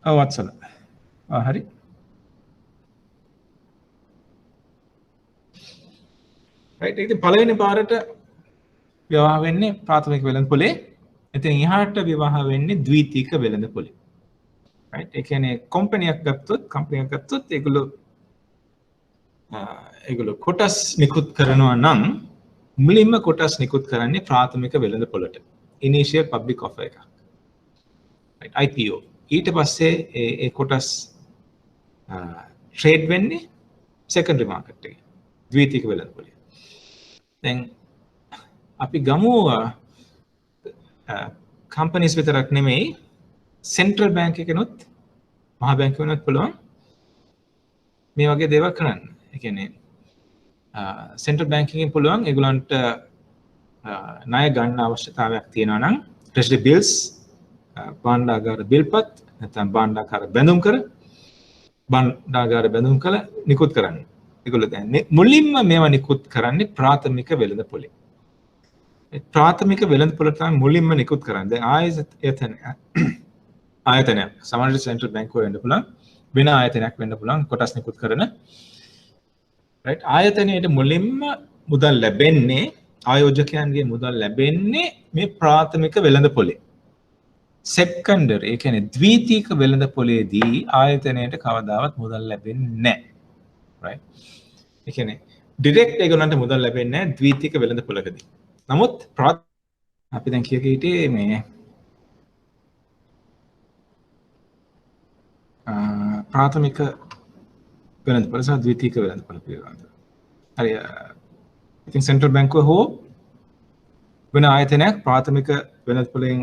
ඔව් අත්සල. හරි. රයිට්. ඉතින් පළවෙනි පාරට විවාහ වෙන්නේ ප්‍රාථමික වෙළඳපොලේ. ඉතින් එහාට විවාහ වෙන්නේ ද්විතීක වෙළඳපොලේ. රයිට්. ඒ කියන්නේ කම්පැනියක් ගත්තොත් ඒගොල්ලෝ කොටස් නිකුත් කරනවා නම් මුලින්ම කොටස් නිකුත් කරන්නේ ප්‍රාථමික වෙළඳපොළට. ඉනිෂියල් පබ්ලික් ඔෆර් එකක්. රයිට්. IPO. ඊට පස්සේ ඒ කොටස් ට්‍රේඩ් වෙන්නේ සෙකන්ඩරි මාකට් එකේ. ද්විතීක වෙළඳපොලේ. දැන් අපි ගමු කම්පනීස් විතරක් නෙමෙයි සෙන්ට්‍රල් බැංක් එකනොත් මහ බැංකුවනොත් පුළුවන් මේ වගේ දේවල් කරන්න. ඒ කියන්නේ සෙන්ට්‍රල් බැංකින් එකෙන් පුළුවන් ඒගොල්ලන්ට ණය ගන්න අවශ්‍යතාවයක් තියෙනවා නම් ට්‍රෙෂරි බිල්ස් භාණ්ඩාගාර බිල්පත් නැත්නම් භාණ්ඩාගාර බැඳුම් කළ නිකුත් කරන්න. ඒගොල්ලෝ දැන් මුලින්ම මේවා නිකුත් කරන්නේ ප්‍රාථමික වෙළඳපොලේ. ප්‍රාථමික වෙළඳපොළ තමයි මුලින්ම නිකුත් කරන්නේ. දැන් ආයතනයක් සමහරවිට සෙන්ට්‍රල් බැංකුව වෙන්න පුළුවන් වෙන ආයතනයක් වෙන්න පුළුවන් කොටස් නිකුත් කරන. රයිට්. ආයතනයේ මුලින්ම මුදල් ලැබෙන්නේ ආයෝජකයන්ගේ මුදල් ලැබෙන්නේ මේ ප්‍රාථමික වෙළඳපොලේ. සෙකන්ඩරි ඒ කියන්නේ ද්විතීක වෙළඳපොලේදී ආයතනයට කවදාවත් මුදල් ලැබෙන්නේ නැහැ. රයිට්. ඒ කියන්නේ ඩිරෙක්ට් ඒගොල්ලන්ට මුදල් ලැබෙන්නේ නැහැ ද්විතීක වෙළඳපොලකදී. නමුත් අපි දැන් කියක හිටියේ මේ ප්‍රාථමික වෙළඳපොළ සහ ද්විතීයික වෙළඳපොළ පිළිබඳව. හරි ඉතින් සෙන්ට්‍රල් බැංකුව හෝ වෙන ආයතනයක් ප්‍රාථමික වෙළඳපොළෙන්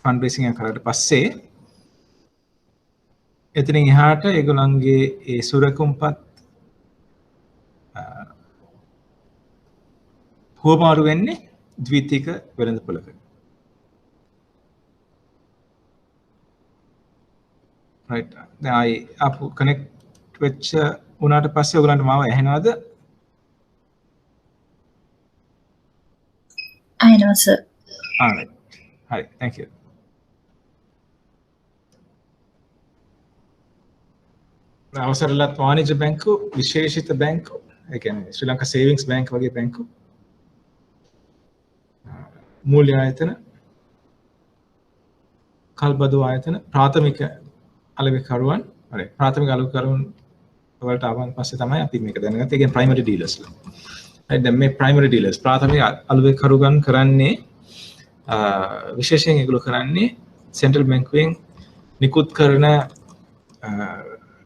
ෆන්ඩ් රේසින් එක කරාට පස්සේ එතනින් එහාට ඒගොල්ලන්ගේ ඒ සුරකුම්පත් හුවමාරු වෙන්නේ ද්විතීයික වෙළඳපොළක. right දැන් ආයි අපු කනෙක්ට් වෙච්ච උනාට පස්සේ ඔයගලන්ට මාව ඇහෙනවද? ඇහෙනවා සර්. right හරි thank you. අවසරලත් වාණිජ්‍ය බැංකු විශේෂිත බැංකු ඒ කියන්නේ ශ්‍රී ලංකා සේවිංස් බැංක් වගේ බැංකු මූල්‍ය ආයතන කල්බදු ආයතන ප්‍රාථමික අලෙවිකරුවන් හරි ප්‍රාථමික අලෙවිකරුවන් වලට ආවන් පස්සේ තමයි අපි මේක දැනගත්තේ. ඒ කියන්නේ ප්‍රයිමරි ඩීලර්ස්ලා. right දැන් මේ ප්‍රයිමරි ඩීලර්ස් ප්‍රාථමික අලෙවිකරුවන් කරන්නේ විශේෂයෙන් ඒගොල්ලෝ කරන්නේ සෙන්ට්‍රල් බැංකුවෙන් නිකුත් කරන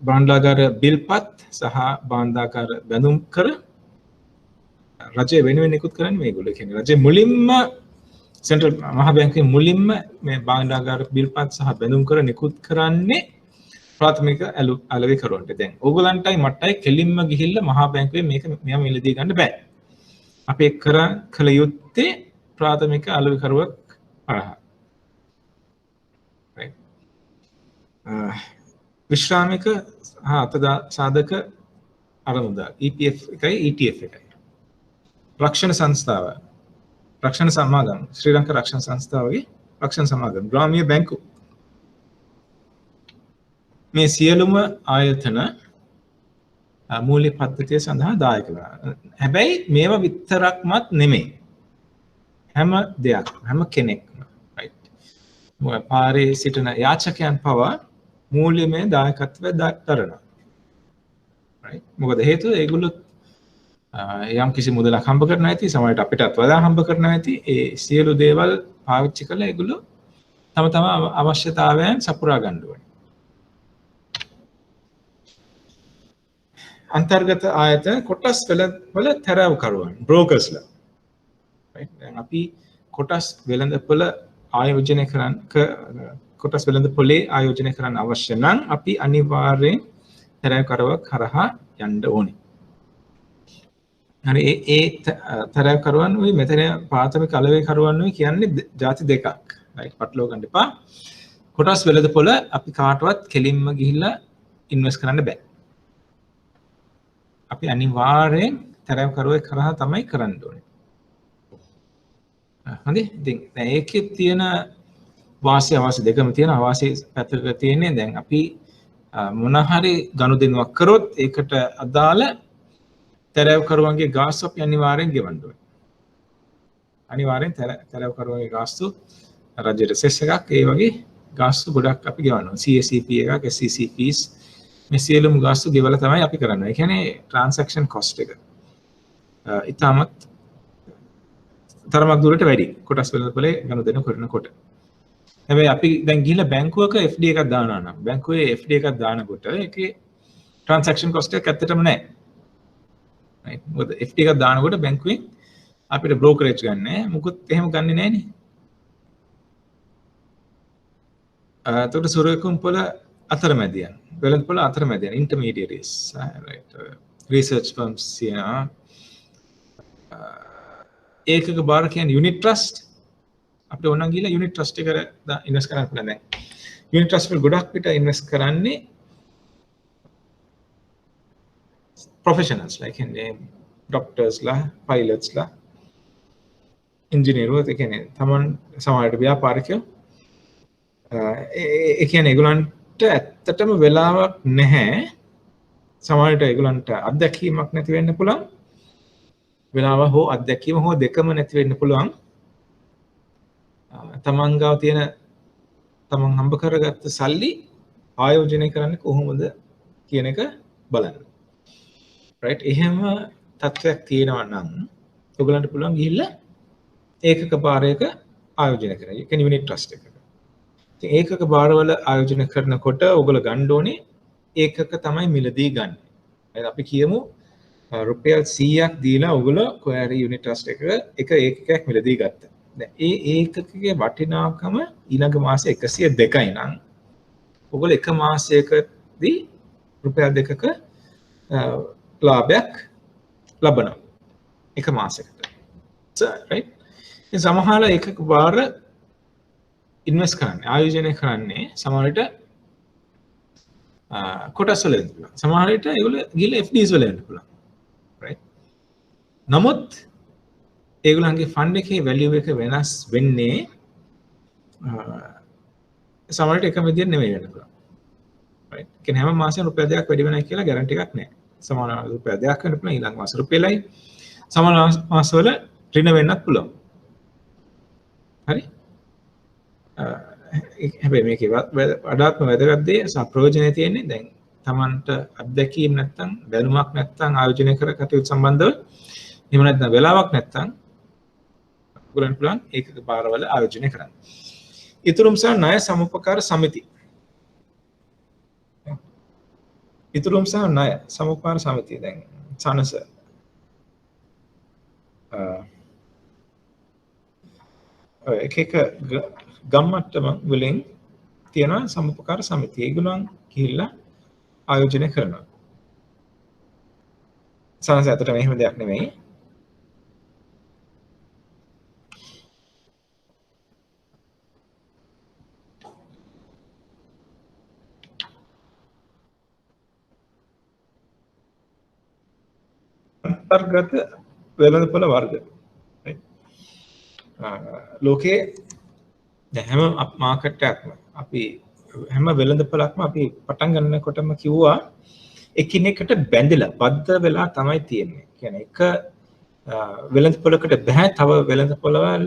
බාණ්ඩාගාර බිල්පත් සහ බාණ්ඩාගාර බැඳුම් කර රජය වෙනුවෙන් නිකුත් කරන්නේ මේගොල්ලෝ. ඒ කියන්නේ රජය මුලින්ම සෙන්ට්‍රල් මහා බැංකුවේ මුලින්ම මේ බාණ්ඩාගාර බිල්පත් සහ බැඳුම් කර නිකුත් කරන්නේ ප්‍රාථමික අලෙවිකරුවන්ට. දැන් ඕගොල්ලන්ටයි මට්ටයි කෙලින්ම ගිහිල්ලා මහා බැංකුවේ මේක මෙයා මිලදී ගන්න බෑ. අපි කළ යුත්තේ ප්‍රාථමික අලෙවිකරුවක් හරහා. right විශ්‍රාමික අතදා සාධක අරමුදල් EPF එකයි ETF එකයි. රක්ෂණ සංස්ථාව රක්ෂණ සමාගම් ශ්‍රී ලංකා රක්ෂණ සංස්ථාවගේ රක්ෂණ සමාගම් ග්‍රාමීය බැංකු මේ සියලුම ආයතන මූල්‍ය පද්ධතිය සඳහා දායක වෙනවා. හැබැයි මේවා විතරක්මත් නෙමෙයි. හැම දෙයක්ම හැම කෙනෙක්ම right. පාරේ සිටින යාචකයන් පවා මූල්‍යමය දායකත්වය දරනවා. right. මොකද හේතුව ඒගොල්ලෝ යම් කිසි මුදලක් හම්බ කරනවා ඇති සමහරවිට අපිටත් වඩා හම්බ කරනවා ඇති ඒ සියලු දේවල් පාවිච්චි කරලා ඒගොල්ලෝ තම අවශ්‍යතාවයන් සපුරා ගන්න ඕනේ. අන්තර්ගත ආයතන කොටස් වල තරවකරුවන් බ්‍රෝකර්ස්ලා. right. දැන් අපි කොටස් වෙළඳපොළ ආයෝජනය කරන්න කොටස් වෙළඳපොලේ ආයෝජනය කරන්න අවශ්‍ය නම් අපි අනිවාර්යෙන් තරවකරුවක් කරහා යන්න ඕනේ. හරි ඒ තරවකරුවන් උයි මෙතන ප්‍රාථමික අලෙවිකරුවන් උයි කියන්නේ ಜಾති දෙකක්. right පටලව ගන්න එපා. කොටස් වෙළඳපොළ අපි කාටවත් කෙලින්ම ගිහිල්ලා ඉන්වෙස්ට් කරන්න බෑ. අපි අනිවාර්යෙන් තරවකරුවෙක් කරහා තමයි කරන්න ඕනේ. හරි ඉතින් දැන් ඒකේ තියෙන වාසි අවාසි දෙකම තියෙන අවාසි පැත්තක තියෙන්නේ දැන් අපි මොන හරි ගනුදෙනුවක් කරොත් ඒකට අදාළ තරවකරුවන්ගේ ගාස්තු අපි අනිවාර්යෙන් ගෙවන්න ඕනේ. අනිවාර්යෙන් තරවකරුවන්ගේ ගාස්තු රජයට සෙස් එකක් ඒ වගේ ගාස්තු ගොඩක් අපි ගෙවනවා. CACP එකක් SCCPs මේ සියලුම ගාස්තු ගෙවලා තමයි අපි කරන්නේ. ඒ කියන්නේ ට්‍රාන්සැක්ෂන් කොස්ට් එක ඉතාමත් තරමක් දුරට වැඩි කොටස් වෙළඳපොලේ ගනුදෙනු කරනකොට. හැබැයි අපි දැන් ගිහිල්ලා බැංකුවක FD එකක් දානවා නම් බැංකුවේ FD එකක් දානකොට ඒකේ ට්‍රාන්සැක්ෂන් කොස්ට් එක ඇත්තටම නැහැ. right මොකද FD එකක් දානකොට බැංකුවෙන් අපිට බ්‍රෝකරේජ් ගන්න නැහැ. මොකොත් එහෙම ගන්නෙ නැහැ නේ. එතකොට සුරකුම්පොළ අතරමැදියන් වෙළඳපොළ අතරමැදියන් intermediaries right research firms කියනවා. ඒකක බාර කියන්නේ unit trust අපිට ඕන නම් ගිහලා unit trust එකට ඉන්වෙස්ට් කරන්න පුළුවන්. දැන් unit trust වල ගොඩක් පිට ඉන්වෙස්ට් කරන්නේ professionals like doctors ලා pilots ලා engineers ඒ කියන්නේ තමන් සමහරට ව්‍යාපාරිකයෝ ඒ කියන්නේ ඒගොල්ලන්ට ඇත්තටම වෙලාවක් නැහැ. සමහරට ඒගොල්ලන්ට අත්දැකීමක් නැති වෙන්න පුළුවන්. වෙලාව හෝ අත්දැකීම හෝ දෙකම නැති වෙන්න පුළුවන්. තමන් ගාව තියෙන තමන් හම්බ කරගත්ත සල්ලි ආයෝජනය කරන්නේ කොහොමද කියන එක බලන්න. right එහෙම තත්ත්වයක් තියෙනවා නම් ඔයගලන්ට පුළුවන් ගිහිල්ලා ඒකක පාරයක ආයෝජනය කරන්න. ඒ කියන්නේ unit trust එකක. ඒකක භාරවල ආයෝජනය කරනකොට ඔයගොල්ලෝ ගන්න ඕනේ ඒකක තමයි මිලදී ගන්න. අපි කියමු රුපියල් 100ක් දීලා ඔයගොල්ලෝ කොහරි යුනිට් ට්‍රස්ට් එක ඒකකයක් මිලදී ගත්තා. දැන් ඒ ඒකකයේ වටිනාකම ඊළඟ මාසේ 102යි නම් ඔයගොල්ලෝ එක මාසයකදී රුපියල් 2ක ලාභයක් ලබනවා. එක මාසයකට. right? ඉතින් සමහර ඒකක භාර ඉන්වෙස්ට් කරන්නේ ආයෝජනය කරන්නේ සමහර විට කොටස් වල වෙන්න පුළුවන්. සමහර විට ඒගොල්ලෝ ගිහලා FDs වල වෙන්න පුළුවන්. right? නමුත් ඒගොල්ලන්ගේ ෆන්ඩ් එකේ වැලියු එක වෙනස් වෙන්නේ සමහර විට එකම විදිහට නෙමෙයි වෙන්න පුළුවන්. right? කියන්නේ හැම මාසෙම රුපියල් 2ක් වැඩි වෙනවා කියලා ගැරන්ටි එකක් නැහැ. සමහර රුපියල් 2ක් වෙන්න පුළුවන් ඊළඟ මාස රුපියලයි. සමහර මාසවල ඍණ වෙන්නත් පුළුවන්. හරි? හැබැයි මේකේ වඩාත්ම වැදගත් දේ ප්‍රයෝජනය තියෙන්නේ දැන් Tamanට අත්දැකීම් නැත්තම් දැනුමක් නැත්තම් ආයෝජනය කර කටයුතු සම්බන්ධව එහෙම නැත්නම් වෙලාවක් නැත්තම් ඔයගොල්ලන් පුළුවන් ඒකක භාරවල ආයෝජනය කරන්න. ඉතුරුම් සහ ණය සමුපකාර සමිති. ඉතුරුම් සහ ණය සමුපකාර සමිතිය දැන් සනස එක ගම්මට්ටම වලින් තියෙනවා සමුපකාර සමිතිය. ඒගොල්ලන් ගිහිල්ලා ආයෝජනය කරනවා. සනස ඇත්තටම එහෙම දෙයක් නෙමෙයි. අන්තර්ගත වෙළඳපොළ වර්ග. ලෝකයේ හැම මාකට් එකක්ම අපි හැම වෙළඳපොළක්ම අපි පටන් ගන්නකොටම කිව්වා එකිනෙකට බැඳිලා බද්ධ වෙලා තමයි තියෙන්නේ. කියන්නේ එක වෙළඳපොළකට බෑ තව වෙළඳපොළවල්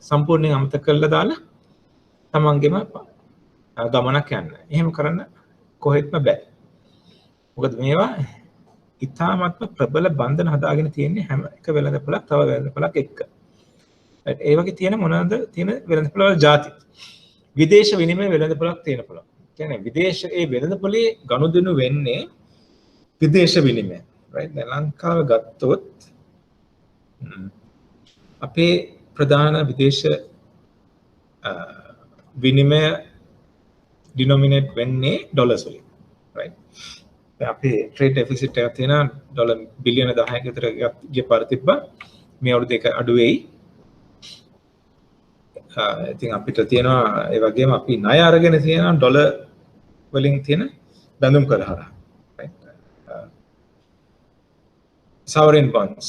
සම්පූර්ණයෙන් අමතක කරලා දාලා තමන්ගෙම ගමනක් යන්න. එහෙම කරන්න කොහෙත්ම බෑ. මොකද මේවා ඉතාමත්ම ප්‍රබල බන්ධන හදාගෙන තියෙන්නේ හැම එක වෙළඳපොළක් තව වෙළඳපොළක් එක්ක. ඒ වගේ තියෙන මොනවාද තියෙන වෙළඳපොළ වල ಜಾති. විදේශ විනිමය වෙළඳපොළක් තියෙන පුළුවන්. කියන්නේ විදේශ ඒ වෙළඳපොලේ ගනුදෙනු වෙන්නේ විදේශ විනිමය. right? දැන් ලංකාව ගත්තොත් අපේ ප්‍රධාන විදේශ විනිමය ඩිනොමිනේට් වෙන්නේ ඩොලර්ස් වලින්. right? අපේ ට්‍රේඩ් ඩෙෆිසිට් එකක් තියෙනවා ඩොලර් බිලියන 10ක විතර ගිය පාර තිබ්බා. මේ අවුරුදු දෙක අඩු වෙයි. ඉතින් අපිට තියෙනවා ඒ වගේම අපි ණය අරගෙන තියෙනවා ඩොලර් වලින් තියෙන බැඳුම් කර හරහා. right? sovereign bonds.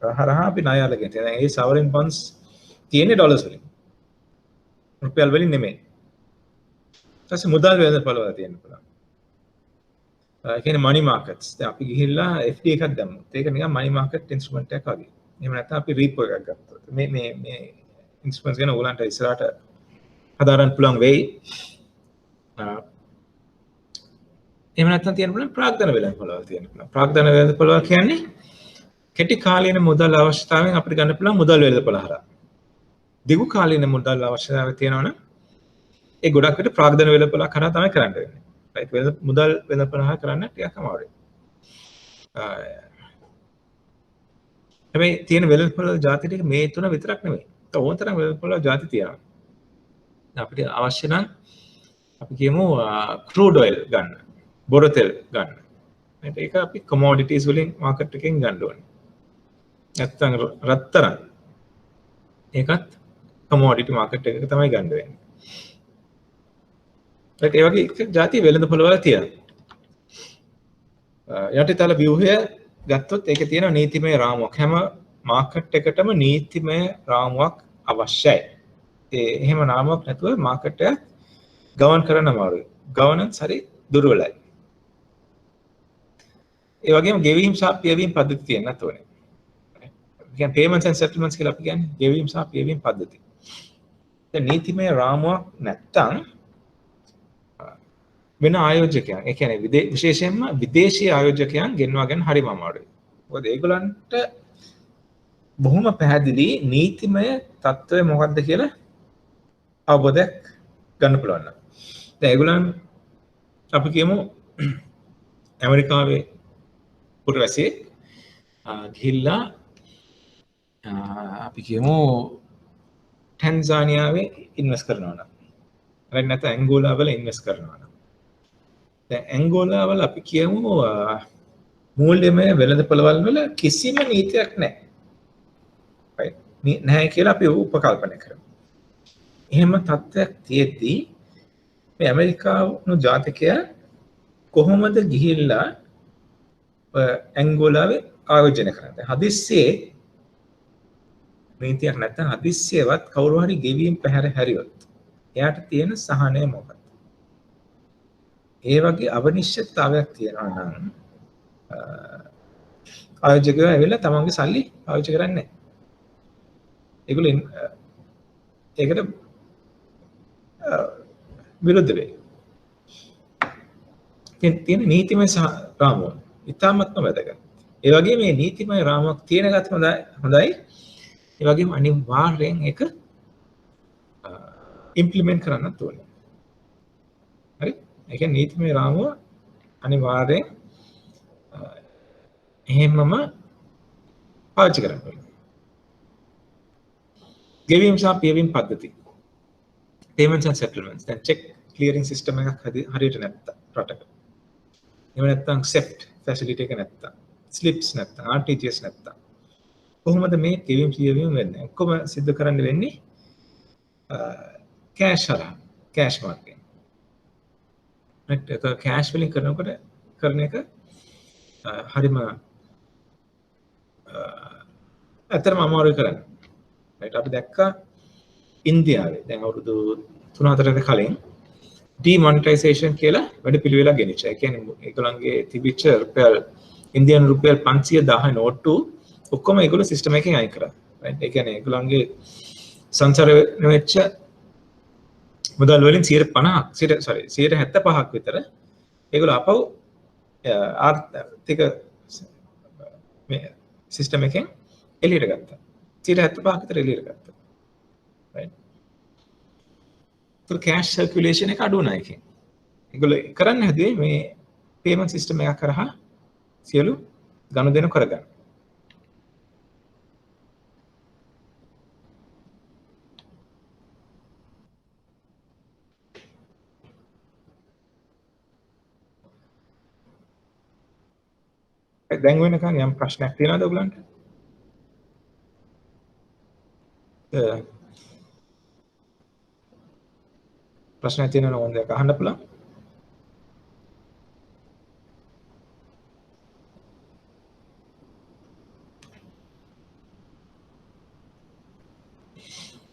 හරහා අපි ණය අරගෙන තියෙනවා. ඒ sovereign bonds තියෙන්නේ ඩොලර්ස් වලින්. රුපියල් වලින් නෙමෙයි. ඊටසේ මුදල් වෙළඳපොළ වල තියෙන්න පුළුවන්. ඒ කියන්නේ money markets. දැන් අපි ගිහිල්ලා FD එකක් දැම්මොත් ඒක නිකන් money market instrument එකක් වගේ. එහෙම නැත්නම් අපි රීපෝ එකක් ගත්තොත් මේ ඉන්ස්ට්‍රුමන්ට්ස් ගැන ඕගලන්ට ඉස්සරහට හදාරන්න පුළුවන් වෙයි. එහෙම නැත්නම් තියෙන පුළුවන් ප්‍රාග්ධන වෙළඳපොළ වල තියෙන පුළුවන්. ප්‍රාග්ධන වෙළඳපොළ වල කියන්නේ කෙටි කාලීන මුදල් අවශ්‍යතාවයෙන් අපිට ගන්න පුළුවන් මුදල් වෙළඳපොළ හරහා. දිගු කාලීන මුදල් අවශ්‍යතාවය තියෙනවනම් ඒ ගොඩක් විට ප්‍රාග්ධන වෙළඳපොළ කරා තමයි කරන්න වෙන්නේ. right? මුදල් වෙළඳපොළ හරහා කරන්න ටිකක් අමාරුයි. හැබැයි තියෙන වෙළඳපොළ ಜಾති ටික මේ තුන විතරක් නෙමෙයි. ඕන තරම් වෙළඳපොළ ಜಾති තියෙනවා. අපිට අවශ්‍ය නම් අපි කියමු crude oil ගන්න, බොර තෙල් ගන්න. ඒක අපි commodities වලින් market එකෙන් ගන්න ඕනේ. නැත්තම් රත්තරන්. ඒකත් commodity market එකක තමයි ගන්න වෙන්නේ. ඒ වගේ ಜಾති වෙළඳපොළ වල තියෙනවා. යටිතල ව්‍යුහය ගත්තොත් ඒකේ තියෙන නීතිමය රාමුවක්. හැම මාකට් එකටම නීතිමය රාමුවක් අවශ්‍යයි. එහෙම නාමයක් නැතුව මාකට් එක ගවන් කරන්න අමාරුයි. ගවර්නන්ස් හරි දුර්වලයි. ඒ වගේම ගෙවීම් සහ පියවීම් පද්ධති තියෙන්නත් ඕනේ. කියන්නේ payments and settlements කියලා අපි කියන්නේ ගෙවීම් සහ පියවීම් පද්ධති. දැන් නීතිමය රාමුවක් නැත්තම් වෙන ආයෝජකයන් ඒ කියන්නේ විශේෂයෙන්ම විදේශීය ආයෝජකයන් ගෙන්වා ගන්න හරිම අමාරුයි. මොකද ඒගොල්ලන්ට බොහොම පැහැදිලි නීතිමය තත්ත්වය මොකක්ද කියලා අවබෝධයක් ගන්න පුළුවන්. දැන් ඒගොල්ලන් අපි කියමු ඇමරිකාවේ පුරවැසියෙක් ගිහිල්ලා අපි කියමු ටැන්සානියාවේ ඉන්වෙස්ට් කරනවා නම් හරි නැත්නම් ඇන්ගෝලා වල ඉන්වෙස්ට් කරනවා නම් දැන් ඇන්ගෝලා වල අපි කියමු මූල්‍යමය වෙළඳපොළවල් වල කිසිම නීතියක් නැහැ. right නැහැ කියලා අපි උපකල්පනය කරමු. එහෙම තත්ත්වයක් තියෙද්දී මේ ඇමරිකානු ජාතිකයා කොහොමද ගිහිල්ලා ඇන්ගෝලාවේ ආයෝජනය කරන්නේ? හදිස්සියේ නීතියක් නැත්නම් හදිස්සියවත් කවුරු හරි ගෙවීම් පැහැර හැරියොත් එයාට තියෙන සහනය මොකක්ද? ඒ වගේ අවනිශ්චිතතාවයක් තියෙනවා නම් ආයෝජකයෝ ඇවිල්ලා තමන්ගේ සල්ලි පාවිච්චි කරන්නේ නැහැ. ඒගොල්ලෝ ඒකට විරුද්ධ වෙයි. තියෙන නීතිමය රාමුව ඉතාමත්ම වැදගත්. ඒ වගේ මේ නීතිමය රාමුවක් තියෙන ගත හොඳයි. ඒ වගේම අනිවාර්යෙන් ඒක ඉම්ප්ලිමන්ට් කරන්නත් ඕනේ. හරි? ඒ කියන්නේ නීතිමය රාමුව අනිවාර්යෙන් එහෙමම පාවිච්චි කරන්න ඕනේ. ගෙවීම් සහ පියවීම් පද්ධති. payments and settlements. දැන් check clearing system එකක් හරියට නැත්නම් රටක. එහෙම නැත්නම් SEPT facility එක නැත්නම් slips නැත්නම් RTGS නැත්නම් කොහොමද මේ ගෙවීම් පියවීම් වෙන්නේ? ඔක්කොම සිද්ධ කරන්න වෙන්නේ කෑෂ් හරහා කෑෂ් මාර්කෙන්. right ඒක කෑෂ් වලින් කරනකොට කරන එක හරිම ඇත්තටම අමාරුයි කරන්න. right අපි දැක්කා ඉන්දියාවේ දැන් අවුරුදු 3-4කට කලින් demonetization කියලා වැඩපිළිවෙලක් ගෙනිච්චා. ඒ කියන්නේ ඒගොල්ලන්ගේ තිබිච්ච රුපියල් ඉන්දියානු රුපියල් 510 නෝට්ටු ඔක්කොම ඒගොල්ලෝ සිස්ටම් එකෙන් අයින් කරා. right ඒ කියන්නේ ඒගොල්ලන්ගේ සංසාර වෙච්ච මුදල් වලින් 75% විතර ඒගොල්ලෝ අපව ආර්ථික මේ සිස්ටම් එකෙන් එළියට ගත්තා. 75% විතර එළියට ගත්තා. right तो cash circulation එක අඩු වුණා එකෙන්. ඒගොල්ලෝ කරන්න හැදුවේ මේ payment system එකක් කරහා සියලු ගනුදෙනු කරගන්න. දැන් වෙනකන් යම් ප්‍රශ්නයක් තියෙනවද ඔයගලන්ට? ප්‍රශ්නයක් තියෙනවා නම් දෙයක් අහන්න පුළුවන්.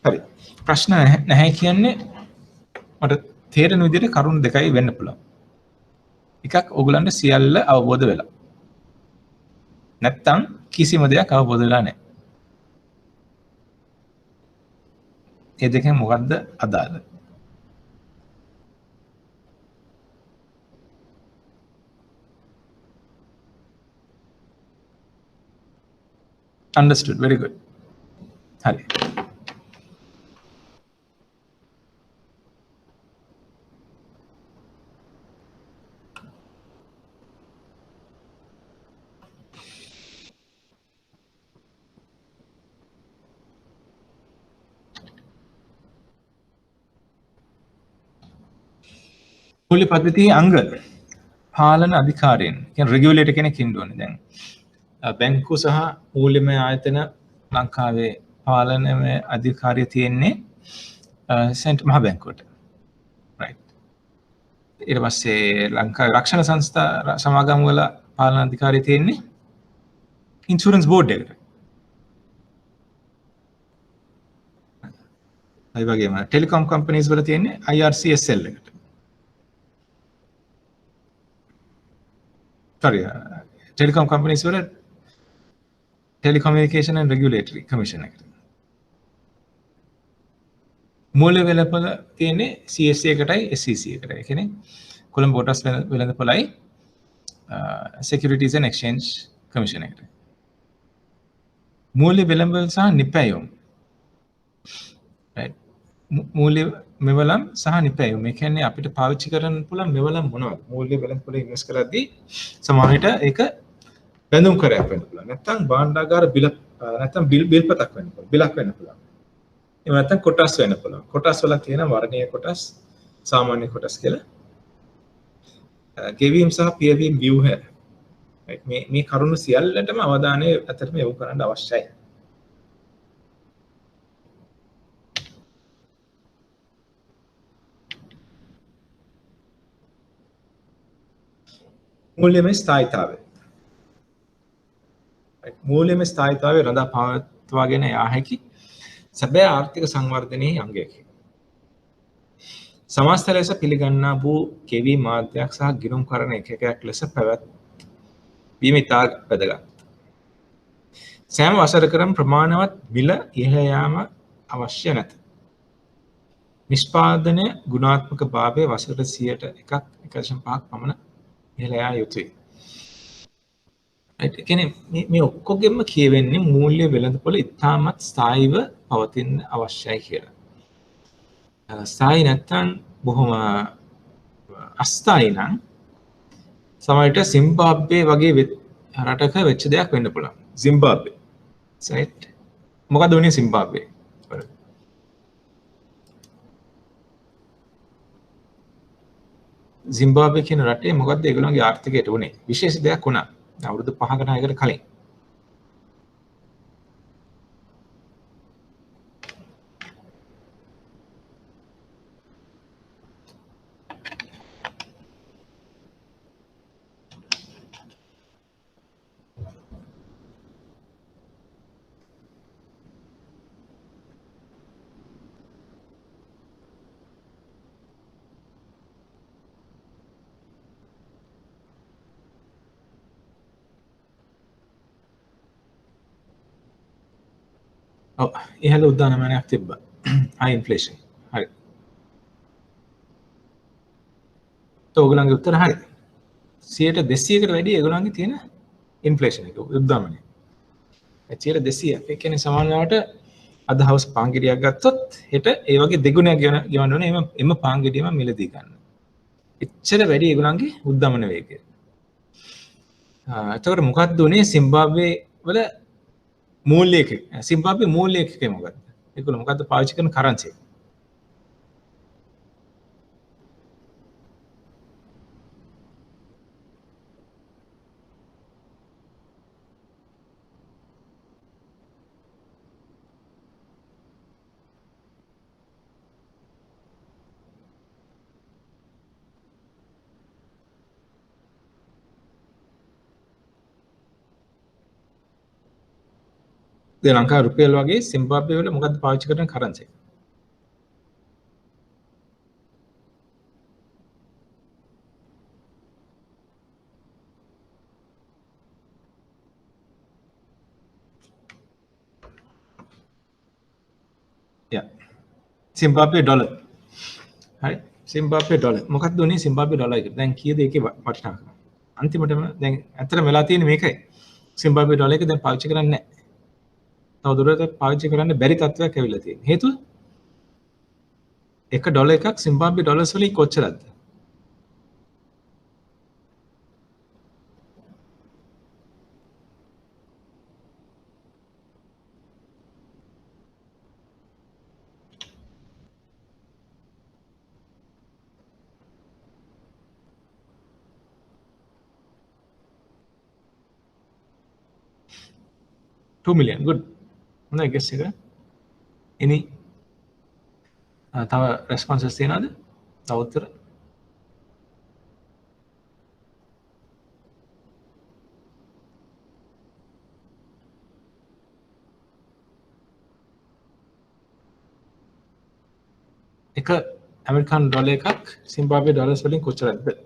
හරි. ප්‍රශ්න නැහැ කියන්නේ මට තේරෙන විදිහට කරුණු දෙකයි වෙන්න පුළුවන්. එකක් ඕගලන්ට සියල්ල අවබෝධ වෙලා. නැත්තම් කිසිම දෙයක් අවබෝධ වෙලා නැහැ. ඒ දෙකෙන් මොකද්ද අදාළ? Understood. Very good. Hari. මූල්‍ය පද්ධතියේ අංග පාලන අධිකාරියෙන් කියන්නේ රෙගියුලේටර් කෙනෙක් ඉන්න ඕනේ. දැන් බැංකු සහ මූල්‍යමය ආයතන ලංකාවේ පාලනමය අධිකාරිය තියෙන්නේ සෙන්ට්‍රල් මහ බැංකුවට. right. ඊට පස්සේ ලංකාවේ රක්ෂණ සංස්ථා සමාගම් වල පාලන අධිකාරිය තියෙන්නේ ඉන්ෂුරන්ස් බෝඩ් එකට. ඒ වගේම ටෙලිකොම් කම්පනීස් වල තියෙන්නේ IRCSL එකට. sorry telecom companies වල telecommunication and regulatory commission එකට. මූල්‍ය වෙළඳපොළ තියෙන්නේ CSA එකටයි SEC එකටයි. ඒ කියන්නේ Colombo බෝටස් වෙළඳපොළයි Securities and Exchange Commission එකට. මූල්‍ය වෙළඳපොළ සහ නිපැයුම්. right. මූල්‍ය මෙවලම් සහ නිපැයුම්. මේ කියන්නේ අපිට පාවිච්චි කරන්න පුළුවන් මෙවලම් මොනවද? මූල්‍ය වෙළඳපොළ ඉන්වෙස්ට් කරද්දී සමහර විට ඒක බැඳුම් කරයක් වෙන්න පුළුවන්. නැත්නම් භාණ්ඩාගාර බිල නැත්නම් බිල්පතක් වෙන්න පුළුවන්. බිලක් වෙන්න පුළුවන්. එහෙම නැත්නම් කොටස් වෙන්න පුළුවන්. කොටස් වල තියෙන වර්ණීය කොටස්, සාමාන්‍ය කොටස් කියලා. ගෙවීම් සහ පියවීම් ව්‍යුහය. right. මේ කරුණු සියල්ලටම අවධානය ඇත්තටම යොමු කරන්න අවශ්‍යයි. මූල්‍යමය ස්ථායීතාවය. මූල්‍යමය ස්ථායීතාවය රඳා පවත්වාගෙන යා හැකි සැබෑ ආර්ථික සංවර්ධනයේ අංගයකි. සමස්ත ලෙස පිළිගන්නා වූ කෙවී මාධ්‍යයක් සහ ගිණුම්කරණ එකකයක් ලෙස පැවැත්වීම ඉතා වැදගත්. සෑම වසරකටම ප්‍රමාණවත් මිල ඉහළ යාම අවශ්‍ය නැත. නිෂ්පාදනය ගුණාත්මක භාවය වසරට 1.5% පමණ ඉහළ යා යුතුයි. right. කියන්නේ මේ ඔක්කොගෙම කියවෙන්නේ මූල්‍ය වෙළඳපොළ ඉතාමත් ස්ථායීව පවතින්න අවශ්‍යයි කියලා. ස්ථායී නැත්තම් බොහොම අස්ථායී නම් සමහරට සිම්බාබ්වේ වගේ රටක වෙච්ච දෙයක් වෙන්න පුළුවන්. සිම්බාබ්වේ. right. මොකද වුනේ සිම්බාබ්වේ? සිම්බාබ්වේ කියන රටේ මොකද්ද ඒගොල්ලන්ගේ ආර්ථිකයට උනේ? විශේෂ දෙයක් වුණා. අවුරුදු 5කට 6කට කලින්. ඔව් ඉහළ උද්දානමානයක් තිබ්බා. high inflation. හරි. ඔයගොල්ලන්ගේ උත්තර හරි. 200කට වැඩි ඒගොල්ලන්ගේ තියෙන ඉන්ෆ්ලේෂන් එක උද්දාමනය. 200. ඒ කියන්නේ සමානවට අද හවස් පාන්ගිරියක් ගත්තොත් හෙට ඒ වගේ දෙගුණයක් ගෙවන්න ඕනේ එම පාන්ගිරියම මිලදී ගන්න. එච්චර වැඩි ඒගොල්ලන්ගේ උද්දාමන වේගය. එතකොට මොකක්ද උනේ සිම්බාබ්වේ වල මූල්‍ය එක? සිම්බාබ්වේ මූල්‍ය එක මොකක්ද? ඒගොල්ලෝ මොකක්ද පාවිච්චි කරන කරන්සි? ලංකා රුපියල් වගේ සිම්බාබ්වේ වල මොකක්ද පාවිච්චි කරන කරන්සි? සිම්බාබ්වේ ඩොලර්. හරි. සිම්බාබ්වේ ඩොලර්. මොකක්ද උනේ සිම්බාබ්වේ ඩොලර් එක? දැන් කීයද ඒකේ වටිනාකම? අන්තිමටම දැන් ඇත්තටම වෙලා තියෙන්නේ මේකයි. සිම්බාබ්වේ ඩොලර් එක දැන් පාවිච්චි කරන්නේ නැහැ. තවදුරටත් පාවිච්චි කරන්න බැරි තත්ත්වයක් ඇවිල්ලා තියෙනවා. හේතුව එක ඩොලර් එකක් සිම්බාබ්වේ ඩොලර්ස් වලින් කොච්චරද? $2 million. Good. හොඳයි guess එක. any තව responses තියෙනවද? තව උත්තර? එක ඇමරිකන් ඩොලර් එකක් සිම්බාබ්වේ ඩොලර්ස් වලින් කොච්චරද?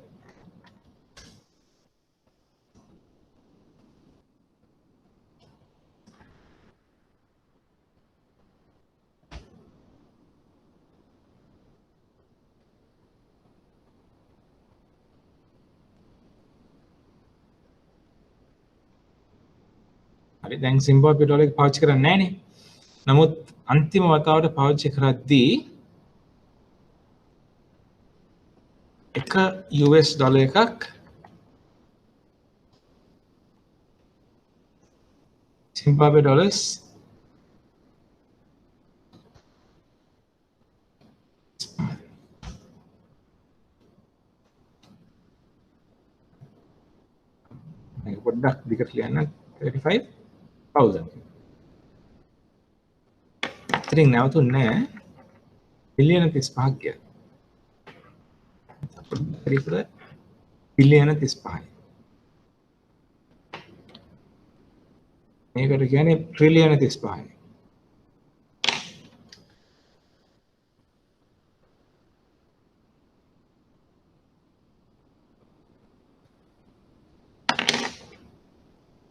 හරි දැන් සිම්බාබ්වේ ඩොලර් එක පාවිච්චි කරන්නේ නැහැ නේ. නමුත් අන්තිම වතාවට පාවිච්චි කරද්දී එක US ඩොලර් එකක් Zimbabwe dollars පොඩ්ඩක් දිගට ලියන්න 35,000 ඉතින් නැවතුන්නේ නැහැ බිලියන 35ක් ගියා පොඩ්ඩක් බිලියන 35යි මේකට කියන්නේ ට්‍රිලියන 35යි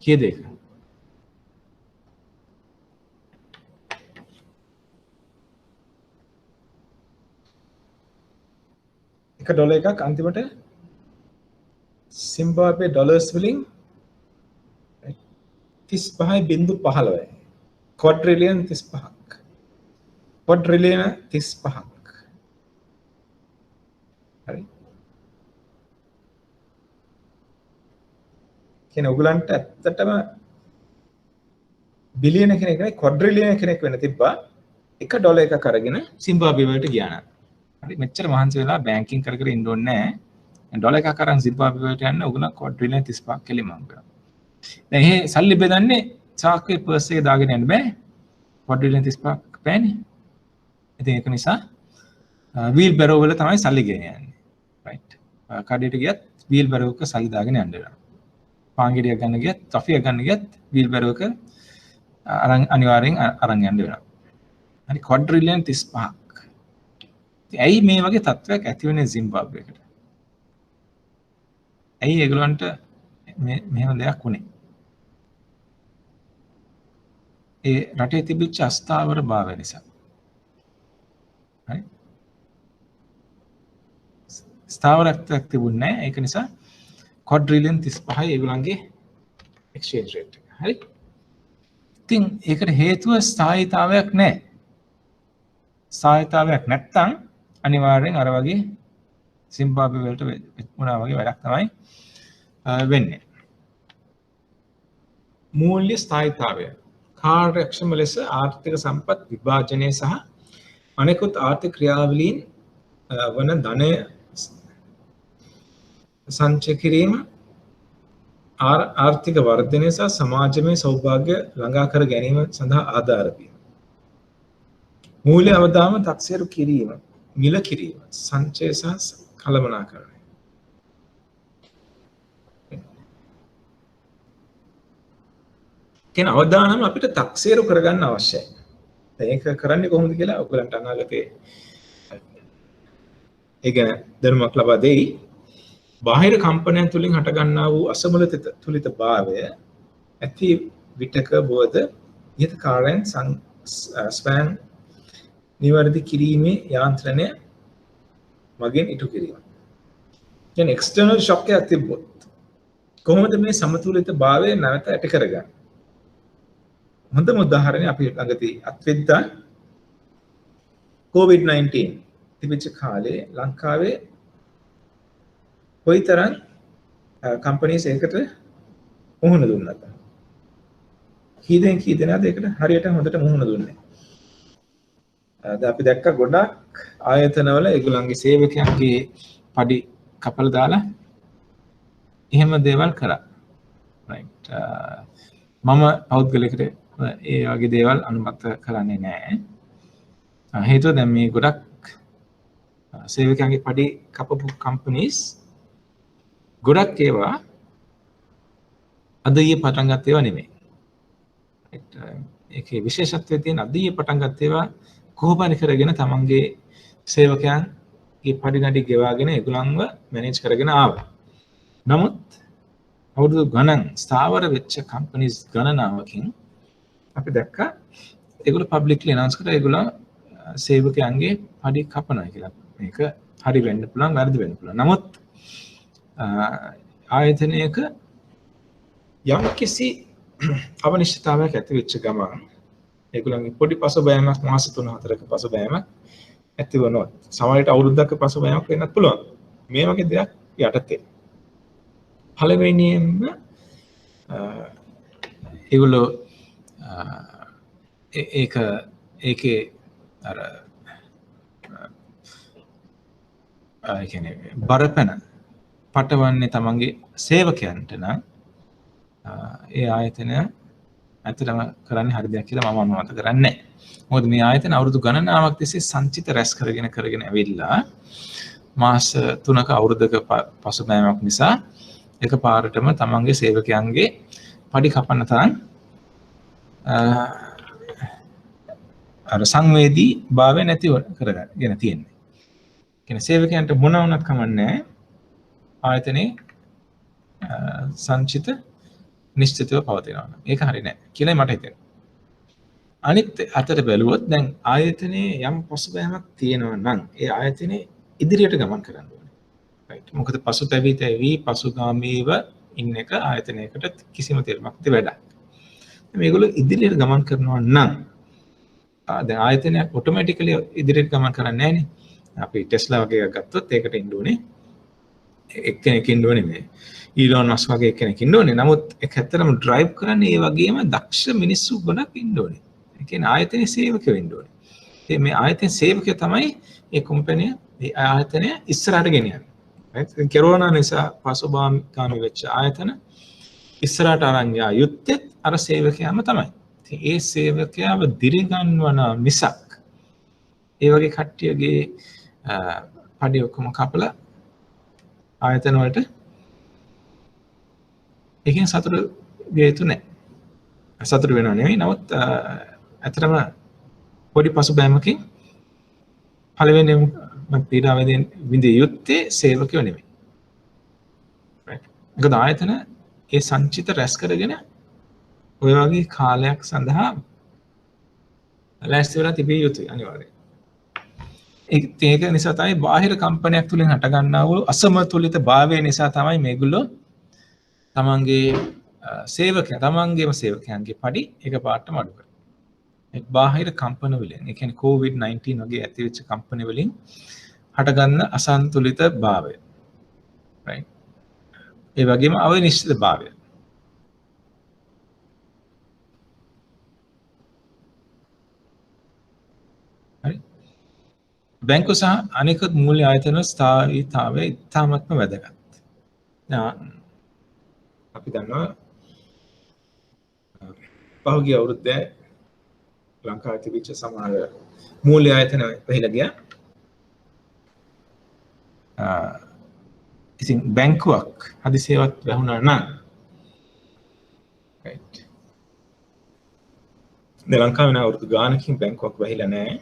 කීයද ඒක එක ඩොලර් එකක් අන්තිමට සිම්බාබ්වේ ඩොලර්ස් වලින් 35.15 ක්වඩ්‍රිලියන් 35ක් ක්වඩ්‍රිලියන 35ක් හරි කියන ඔයගලන්ට ඇත්තටම බිලියන කෙනෙක් නෙවෙයි ක්වඩ්‍රිලියන කෙනෙක් වෙන්න තිබ්බා එක ඩොලර් එකක් අරගෙන සිම්බාබ්වේ වලට ගියා නම් හරි මෙච්චර මහන්සි වෙලා බැංකින් කර කර ඉන්න ඕනේ නැහැ ඩොලර් එකක් අරන් සිම්බාබ්වේ වලට යන්න ඔයගලන් ක්වඩ්‍රිලියන 35ක් කෙලිම හම්බෙනවා දැන් මේ සල්ලි බෙදන්නේ සාක්කුවේ පර්ස් එකේ දාගෙන යන්න බෑ ක්වඩ්‍රිලියන 35ක් බෑනේ ඉතින් ඒක නිසා වීල් බැරෝ වල තමයි සල්ලි ගෙනියන්නේ රයිට් කඩේට ගියත් වීල් බැරෝ එක සල්ලි දාගෙන යන්න වෙනවා පාංගිරියක් ගන්න ගියත් ටොෆියක් ගන්න ගියත් වීල් බැරෝ එක අරන් අනිවාර්යෙන් අරන් යන්න වෙනවා හරි ක්වඩ්‍රිලියන් 35ක් ඉතින් ඇයි මේ වගේ තත්ත්වයක් ඇති වෙන්නේ සිම්බාබ්වේකට ඇයි ඒගොල්ලන්ට මෙහෙම දෙයක් වුණේ ඒ රටේ තිබිච්ච අස්ථාවර භාවය නිසා හරි ස්ථාවරත්වයක් තිබුණේ නැහැ ඒක නිසා ක්වඩ්‍රිලියන් 35යි ඒගොල්ලන්ගේ එක්ස්චේන්ජ් රේට් එක හරි ඉතින් ඒකට හේතුව ස්ථායීතාවයක් නැහැ ස්ථායීතාවයක් නැත්තම් අනිවාර්යෙන් අර වගේ සිම්බාබ්වේ වලට වුණා වගේ වැඩක් තමයි වෙන්නේ මූල්‍ය ස්ථායීතාවය කාර්යක්ෂම ලෙස ආර්ථික සම්පත් විභාජනය සහ අනෙකුත් ආර්ථික ක්‍රියාවලීන් වන ධනය සංචය කිරීම ආර්ථික වර්ධනය සහ සමාජමය සෞභාග්‍ය ළඟා කර ගැනීම සඳහා ආධාර වීම මූල්‍ය අවදාම තක්සේරු කිරීම මිල කිරීම සංචය සහ කළමනාකරණය කියන අවදානම අපිට තක්සේරු කරගන්න අවශ්‍යයි. ඒක කරන්නේ කොහොමද කියලා ඔයගලන්ට අනාගතේ ඒ ගැන දැනුමක් ලබා දෙයි. බාහිර කම්පනයන් තුලින් හටගන්නා වූ අසමතුලිත භාවය ඇති විටක බෝධ ඉහත කාර්යයන් ස්පෑන් නිවැරදි කිරීමේ යාන්ත්‍රණය මගින් ඉටු කිරීම. කියන්නේ එක්ස්ටර්නල් ෂොක් එකක් තිබ්බොත් කොහොමද මේ සමතුලිත භාවය නැවත ඇති කරගන්නේ? හොඳම උදාහරණය අපි ළඟදී අත්විඳා COVID-19 තිබිච්ච කාලේ ලංකාවේ කොයිතරම් කම්පනීස් ඒකට මුහුණ දුන්නද? කී දෙනාද ඒකට හරියට හොඳට මුහුණ දුන්නේ? අපි දැක්ක ගොඩක් ආයතනවල ඒගොල්ලන්ගේ සේවකයන්ගේ පඩි කපලා දාලා එහෙම දේවල් කරා. රයිට්. මම පෞද්ගලිකට ඒ වගේ දේවල් අනුමත කරන්නේ නැහැ. හේතුව දැන් මේ ගොඩක් සේවකයන්ගේ පඩි කපපු කම්පනීස් ගොඩක් ඒවා අද ඊයේ පටන් ගත්ත ඒවා නෙමෙයි. රයිට්. ඒකේ විශේෂත්වය තියෙන අද ඊයේ පටන් ගත්ත ඒවා කොහොමද කරගෙන තමන්ගේ සේවකයන්ගේ පඩි නඩි ගෙවාගෙන ඒගොල්ලන්ව මැනේජ් කරගෙන ආවා. නමුත් අවුරුදු ගණන් ස්ථාවර වෙච්ච කම්පනීස් ගණනාවකින් අපි දැක්කා ඒගොල්ලෝ පබ්ලික්ලි අනවුන්ස් කරා ඒගොල්ලෝ සේවකයන්ගේ පඩි කපනවා කියලා. මේක හරි වෙන්න පුළුවන් වැරදි වෙන්න පුළුවන්. නමුත් ආයතනයක යම් කිසි අවනිශ්චිතතාවයක් ඇති වෙච්ච ගමන් ඒගොල්ලන්ගේ පොඩි පසුබෑමක් මාස 3-4ක පසුබෑමක් ඇති වුණොත් සමහරවිට අවුරුද්දක පසුබෑමක් වෙන්නත් පුළුවන්. මේ වගේ දෙයක් යටතේ. පළවෙනියෙන්ම ඒගොල්ලෝ ඒකේ අර කියන්නේ බරපැන පටවන්නේ තමන්ගේ සේවකයන්ට නම් ඒ ආයතනය ඇත්තටම කරන්නේ හරි දෙයක් කියලා මම අනුමත කරන්නේ නැහැ. මොකද මේ ආයතන අවුරුදු ගණනාවක් තිස්සේ සංචිත රැස් කරගෙන ඇවිල්ලා මාස 3ක අවුරුද්දක පසුබෑමක් නිසා එකපාරටම තමන්ගේ සේවකයන්ගේ පඩි කපන්න තරම් අර සංවේදී භාවය නැතිව කරගෙන තියෙන්නේ. කියන්නේ සේවකයන්ට මොන වුණත් කමන්නේ ආයතනයේ සංචිත නිශ්චිතව පවතිනවා. ඒක හරි නෑ කියලා මට හිතෙනවා. අනිත් අතට බැලුවොත් දැන් ආයතනයේ යම් පසුබෑමක් තියෙනවා නම් ඒ ආයතනයේ ඉදිරියට ගමන් කරන්න ඕනේ. රයිට්. මොකද පසුතැවි පසුගාමීව ඉන්න එක ආයතනයකට කිසිම තේරුමක් නැති වැඩක්. මේගොල්ලෝ ඉදිරියට ගමන් කරනවා නම් දැන් ආයතනයක් ඔටෝමැටිකලි ඉදිරියට ගමන් කරන්නේ නැහනේ. අපි ටෙස්ලා වගේ එකක් ගත්තොත් ඒකට ඉන්න ඕනේ එක්කෙනෙක් ඉන්න ඕනේ මේ ඊලොන් මස්ක් වගේ එක්කෙනෙක් ඉන්න ඕනේ. නමුත් ඒක ඇත්තටම ඩ්‍රයිව් කරන්නේ ඒ වගේම දක්ෂ මිනිස්සු ගොඩක් ඉන්න ඕනේ. ඒ කියන්නේ ආයතනයේ සේවකයෝ ඉන්න ඕනේ. ඉතින් මේ ආයතනයේ සේවකයෝ තමයි මේ කම්පැනි මේ ආයතනය ඉස්සරහට ගෙනියන්නේ. රයිට්. කොරෝනා නිසා පසුබාමී වෙච්ච ආයතන ඉස්සරහට අරන් යා යුත්තේ අර සේවකයාම තමයි. ඉතින් ඒ සේවකයාව දිරිගන්වන මිසක් ඒ වගේ කට්ටියගේ පඩි ඔක්කොම කපලා ආයතන වලට එකෙන් සතුට විය යුතු නැහැ. සතුට වෙනව නෙවෙයි. නමුත් ඇත්තටම පොඩි පසුබෑමකින් පළවෙනිම පීඩාවෙන් විඳිය යුත්තේ සේවකයෝ නෙවෙයි. right. මොකද ආයතන ඒ සංචිත රැස් කරගෙන ඔය වගේ කාලයක් සඳහා ලෑස්ති වෙලා තිබිය යුතුයි අනිවාර්යයෙන්. ඒක නිසා තමයි බාහිර කම්පනයක් තුලින් හටගන්නා වූ අසමතුලිත භාවය නිසා තමයි මේගොල්ලෝ තමන්ගේ තමන්ගේම සේවකයන්ගේ පඩි එකපාරටම අඩු කරන්නේ. ඒ බාහිර කම්පන වලින්, ඒ කියන්නේ COVID-19 වගේ ඇතිවෙච්ච කම්පන වලින් හටගන්න අසන්තුලිත භාවය. right. ඒ වගේම අවිනිශ්චිත භාවය. බැංකු සහ අනිකුත් මූල්‍ය ආයතන ස්ථායීතාවය ඉතාමත්ම වැදගත්. අපි දන්නවා පහුගිය අවුරුද්දේ ලංකාවේ තිබිච්ච සමහර මූල්‍ය ආයතන වැහිලා ගියා. ඉතින් බැංකුවක් හදිසියවත් වැහුණා නම් right. ලංකාවේ නා අවුරුදු ගානකින් බැංකුවක් වැහිලා නැහැ.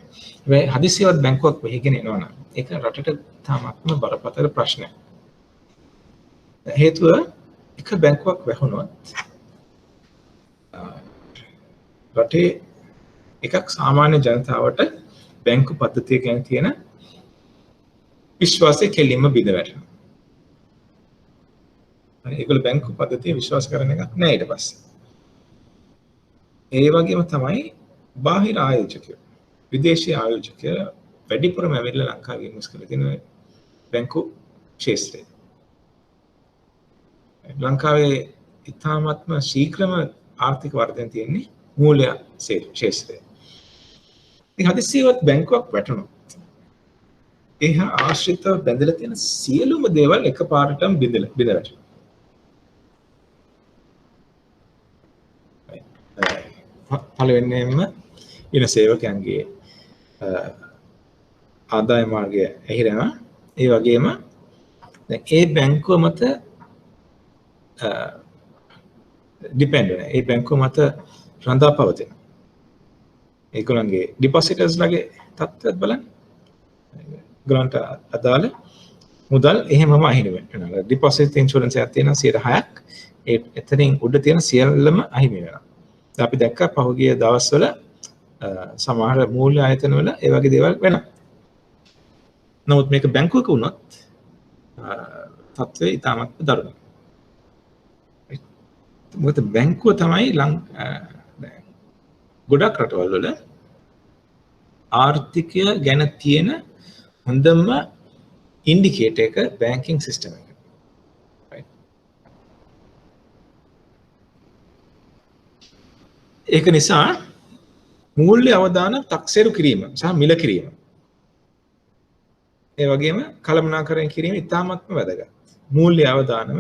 හැබැයි හදිසියවත් බැංකුවක් වෙහිගෙන එනවා නම් ඒක රටට තාමත්ම බරපතල ප්‍රශ්නයක්. හේතුව එක බැංකුවක් වැහුණොත් රටේ එකක් සාමාන්‍ය ජනතාවට බැංකු පද්ධතිය ගැන තියෙන විශ්වාසය කෙලින්ම බිඳ වැටෙනවා. ඒගොල්ලෝ බැංකු පද්ධතිය විශ්වාස කරන එකක් නෑ ඊට පස්සේ. ඒ වගේම තමයි බාහිර ආයෝජකයෝ විදේශීය ආයෝජකයෝ වැඩිපුරම ඇවිල්ලා ලංකාවේ ඉන්වෙස්ට් කරලා තියෙන බැංකු ක්ෂේත්‍රය. ලංකාවේ ඉතාමත්ම ශීඝ්‍රම ආර්ථික වර්ධනය තියෙන්නේ මූල්‍ය ක්ෂේත්‍රයේ. ඉතින් හදිස්සියවත් බැංකුවක් වැටුණොත් එහා ආශ්‍රිතව බැඳලා තියෙන සියලුම දේවල් එකපාරටම බිඳ වැටෙනවා. පළවෙනියෙන්ම ඉන සේවකයන්ගේ ආදාය මාර්ගය ඇහිරෙනවා. ඒ වගේම දැන් ඒ බැංකුව මත ඩිපෙන්ඩ් වෙන. ඒ බැංකුව මත රඳා පවතින. ඒගොල්ලන්ගේ ඩිපොසිටර්ස්ලාගේ තත්ත්වයක් බලන්න. ඒගොල්ලන්ට අදාළ මුදල් එහෙමම අහිමි වෙනවා. ඩිපොසිට් ඉන්ෂුරන්ස් එකක් තියෙනවා 6%ක්. ඒ එතනින් උඩ තියෙන සියල්ලම අහිමි වෙනවා. අපි දැක්ක පහුගිය දවස්වල සමහර මූල්‍ය ආයතන වල ඒ වගේ දේවල් වෙනවා. නමුත් මේක බැංකුවක වුණොත් තත්ත්වය ඉතාමත් දරුණුයි. මොකද බැංකුව තමයි ගොඩක් රටවල් වල ආර්ථිකය ගැන තියෙන හොඳම ඉන්ඩිකේටර් එක බැංකින් සිස්ටම් එක. ඒක නිසා මූල්‍ය අවදාන තක්සේරු කිරීම සහ මිල කිරීම ඒ වගේම කළමනාකරණය කිරීම ඉතාමත්ම වැදගත්. මූල්‍ය අවදානම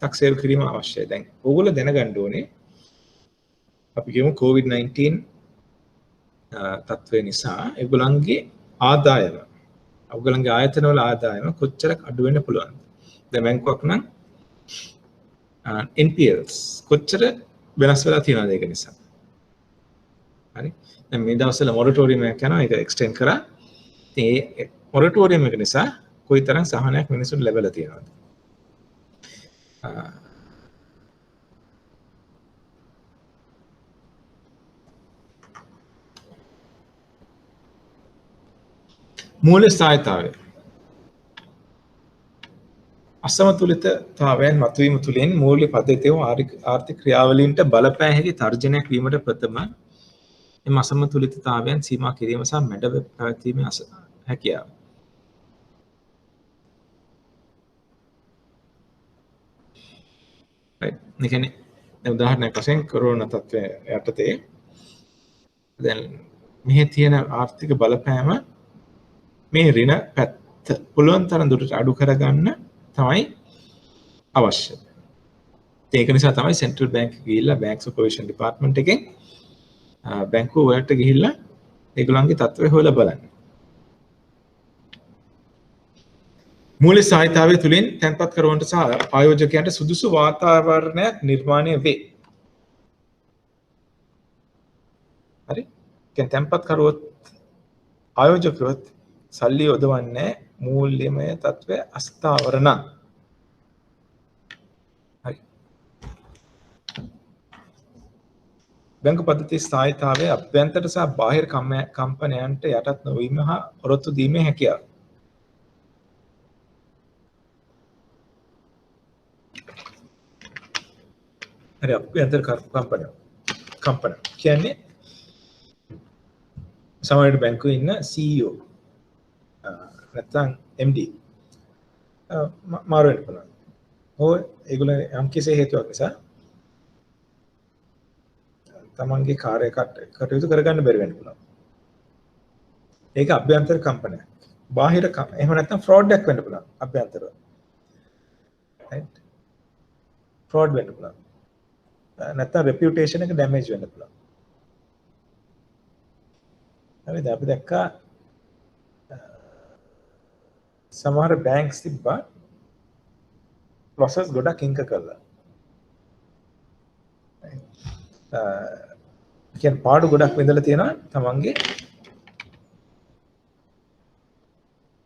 තක්සේරු කිරීම අවශ්‍යයි. දැන් ඕගොල්ලෝ දැනගන්න ඕනේ අපි කියමු COVID-19 තත්ත්වය නිසා ඒගොල්ලන්ගේ ආදායම ඔයගොල්ලන්ගේ ආයතනවල ආදායම කොච්චරක් අඩු වෙන්න පුළුවන්ද? දැන් බැංකුවක් නම් NPLs කොච්චර වෙනස් වෙලා තියෙනවද ඒක නිසා? හරි. දැන් මේ දවස්වල මොරටෝරියම් එකක් යනවා ඒක එක්ස්ටෙන්ඩ් කරා. ඉතින් ඒ මොරටෝරියම් එක නිසා කොයිතරම් සහනයක් මිනිසුන්ට ලැබලා තියෙනවද? මූල්‍ය ස්ථායීතාවය අසමතුලිතතාවයන් මතුවීම තුළින් මූල්‍ය පද්ධතිය ආර්ථික ක්‍රියාවලීන්ට බලපෑ හැකි තර්ජනයක් වීමට ප්‍රථම එම අසමතුලිතතාවයන් සීමා කිරීම සහ මැඩ පැවැත්වීමේ හැකියාව. ඒ කියන්නේ උදාහරණයක් වශයෙන් කොරෝනා තත්ත්වය යටතේ දැන් මෙහි තියෙන ආර්ථික බලපෑම මේ ඍණ පැත්ත පුළුවන් තරම් දුරට අඩු කරගන්න තමයි අවශ්‍ය. ඒක නිසා තමයි සෙන්ට්‍රල් බැංක් ගිහිල්ලා බැංක් සුපර්විෂන් ඩිපාර්ට්මන්ට් එකෙන් බැංකුව වලට ගිහිල්ලා ඒගොල්ලන්ගේ තත්ත්වය හොයලා බලන්නේ. මූල්‍ය සාහිත්‍යය තුළින් තැන්පත් කරවන්නට සහ ආයෝජකයන්ට සුදුසු වාතාවරණයක් නිර්මාණය වේ. හරි? දැන් තැන්පත් කරුවොත් ආයෝජකයොත් සල්ලි යොදවන්නේ මූල්‍යමය තත්ත්වය අස්ථාවර නම්. හරි. බැංකු පද්ධතියේ ස්ථායීතාවය අභ්‍යන්තර සහ බාහිර කම්පනයන්ට යටත් නොවීම හා ඔරොත්තු දීමේ හැකියාව. හරි අභ්‍යන්තර කම්පන කියන්නේ සමහර බැංකුවේ ඉන්න CEO නැත්නම් MD මාරු වෙන්න පුළුවන්. ඔය ඒගොල්ලෝ යම් කිසි හේතුවක් නිසා තමන්ගේ කාර්ය කටයුතු කරගන්න බැරි වෙන්න පුළුවන්. ඒක අභ්‍යන්තර කම්පනයක්. බාහිර එහෙම නැත්නම් ෆ්‍රෝඩ් එකක් වෙන්න පුළුවන් අභ්‍යන්තරව. right? ෆ්‍රෝඩ් වෙන්න පුළුවන්. නැත්නම් රෙපියුටේෂන් එක ඩැමේජ් වෙන්න පුළුවන්. හරිද? අපි දැක්කා සමහර බැංක්ස් තිබ්බා ලොසස් ගොඩක් ඉන්ක කළා. කියන්නේ පාඩු ගොඩක් විඳලා තියෙනවා තමන්ගේ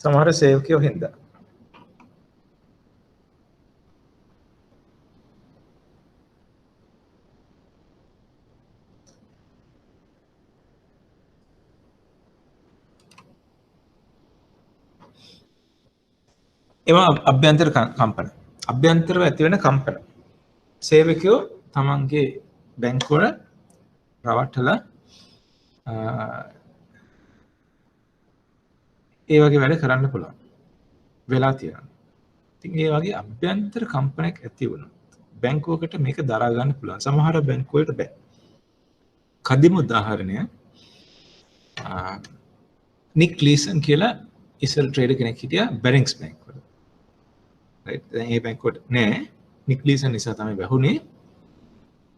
සමහර සේවකයෝ හින්දා. ඒවා අභ්‍යන්තර කම්පන. අභ්‍යන්තරව ඇති වෙන කම්පන. සේවකයෝ තමන්ගේ බැංකුවල රවට්ටලා ඒ වගේ වැඩ කරන්න පුළුවන්. වෙලා තියෙනවා. ඉතින් ඒ වගේ අභ්‍යන්තර කම්පනයක් ඇති වුණොත් බැංකුවකට මේක දරා ගන්න පුළුවන්. සමහර බැංකුවලට බෑ. කදිම උදාහරණය නික් ලීසන් කියලා ඉස්සර ට්‍රේඩර් කෙනෙක් හිටියා බැරින්ග්ස් බැංක් වල. රයිට්. දැන් ඒ බැංකුවට නෑ. නික් ලීසන් නිසා තමයි වැහුනේ.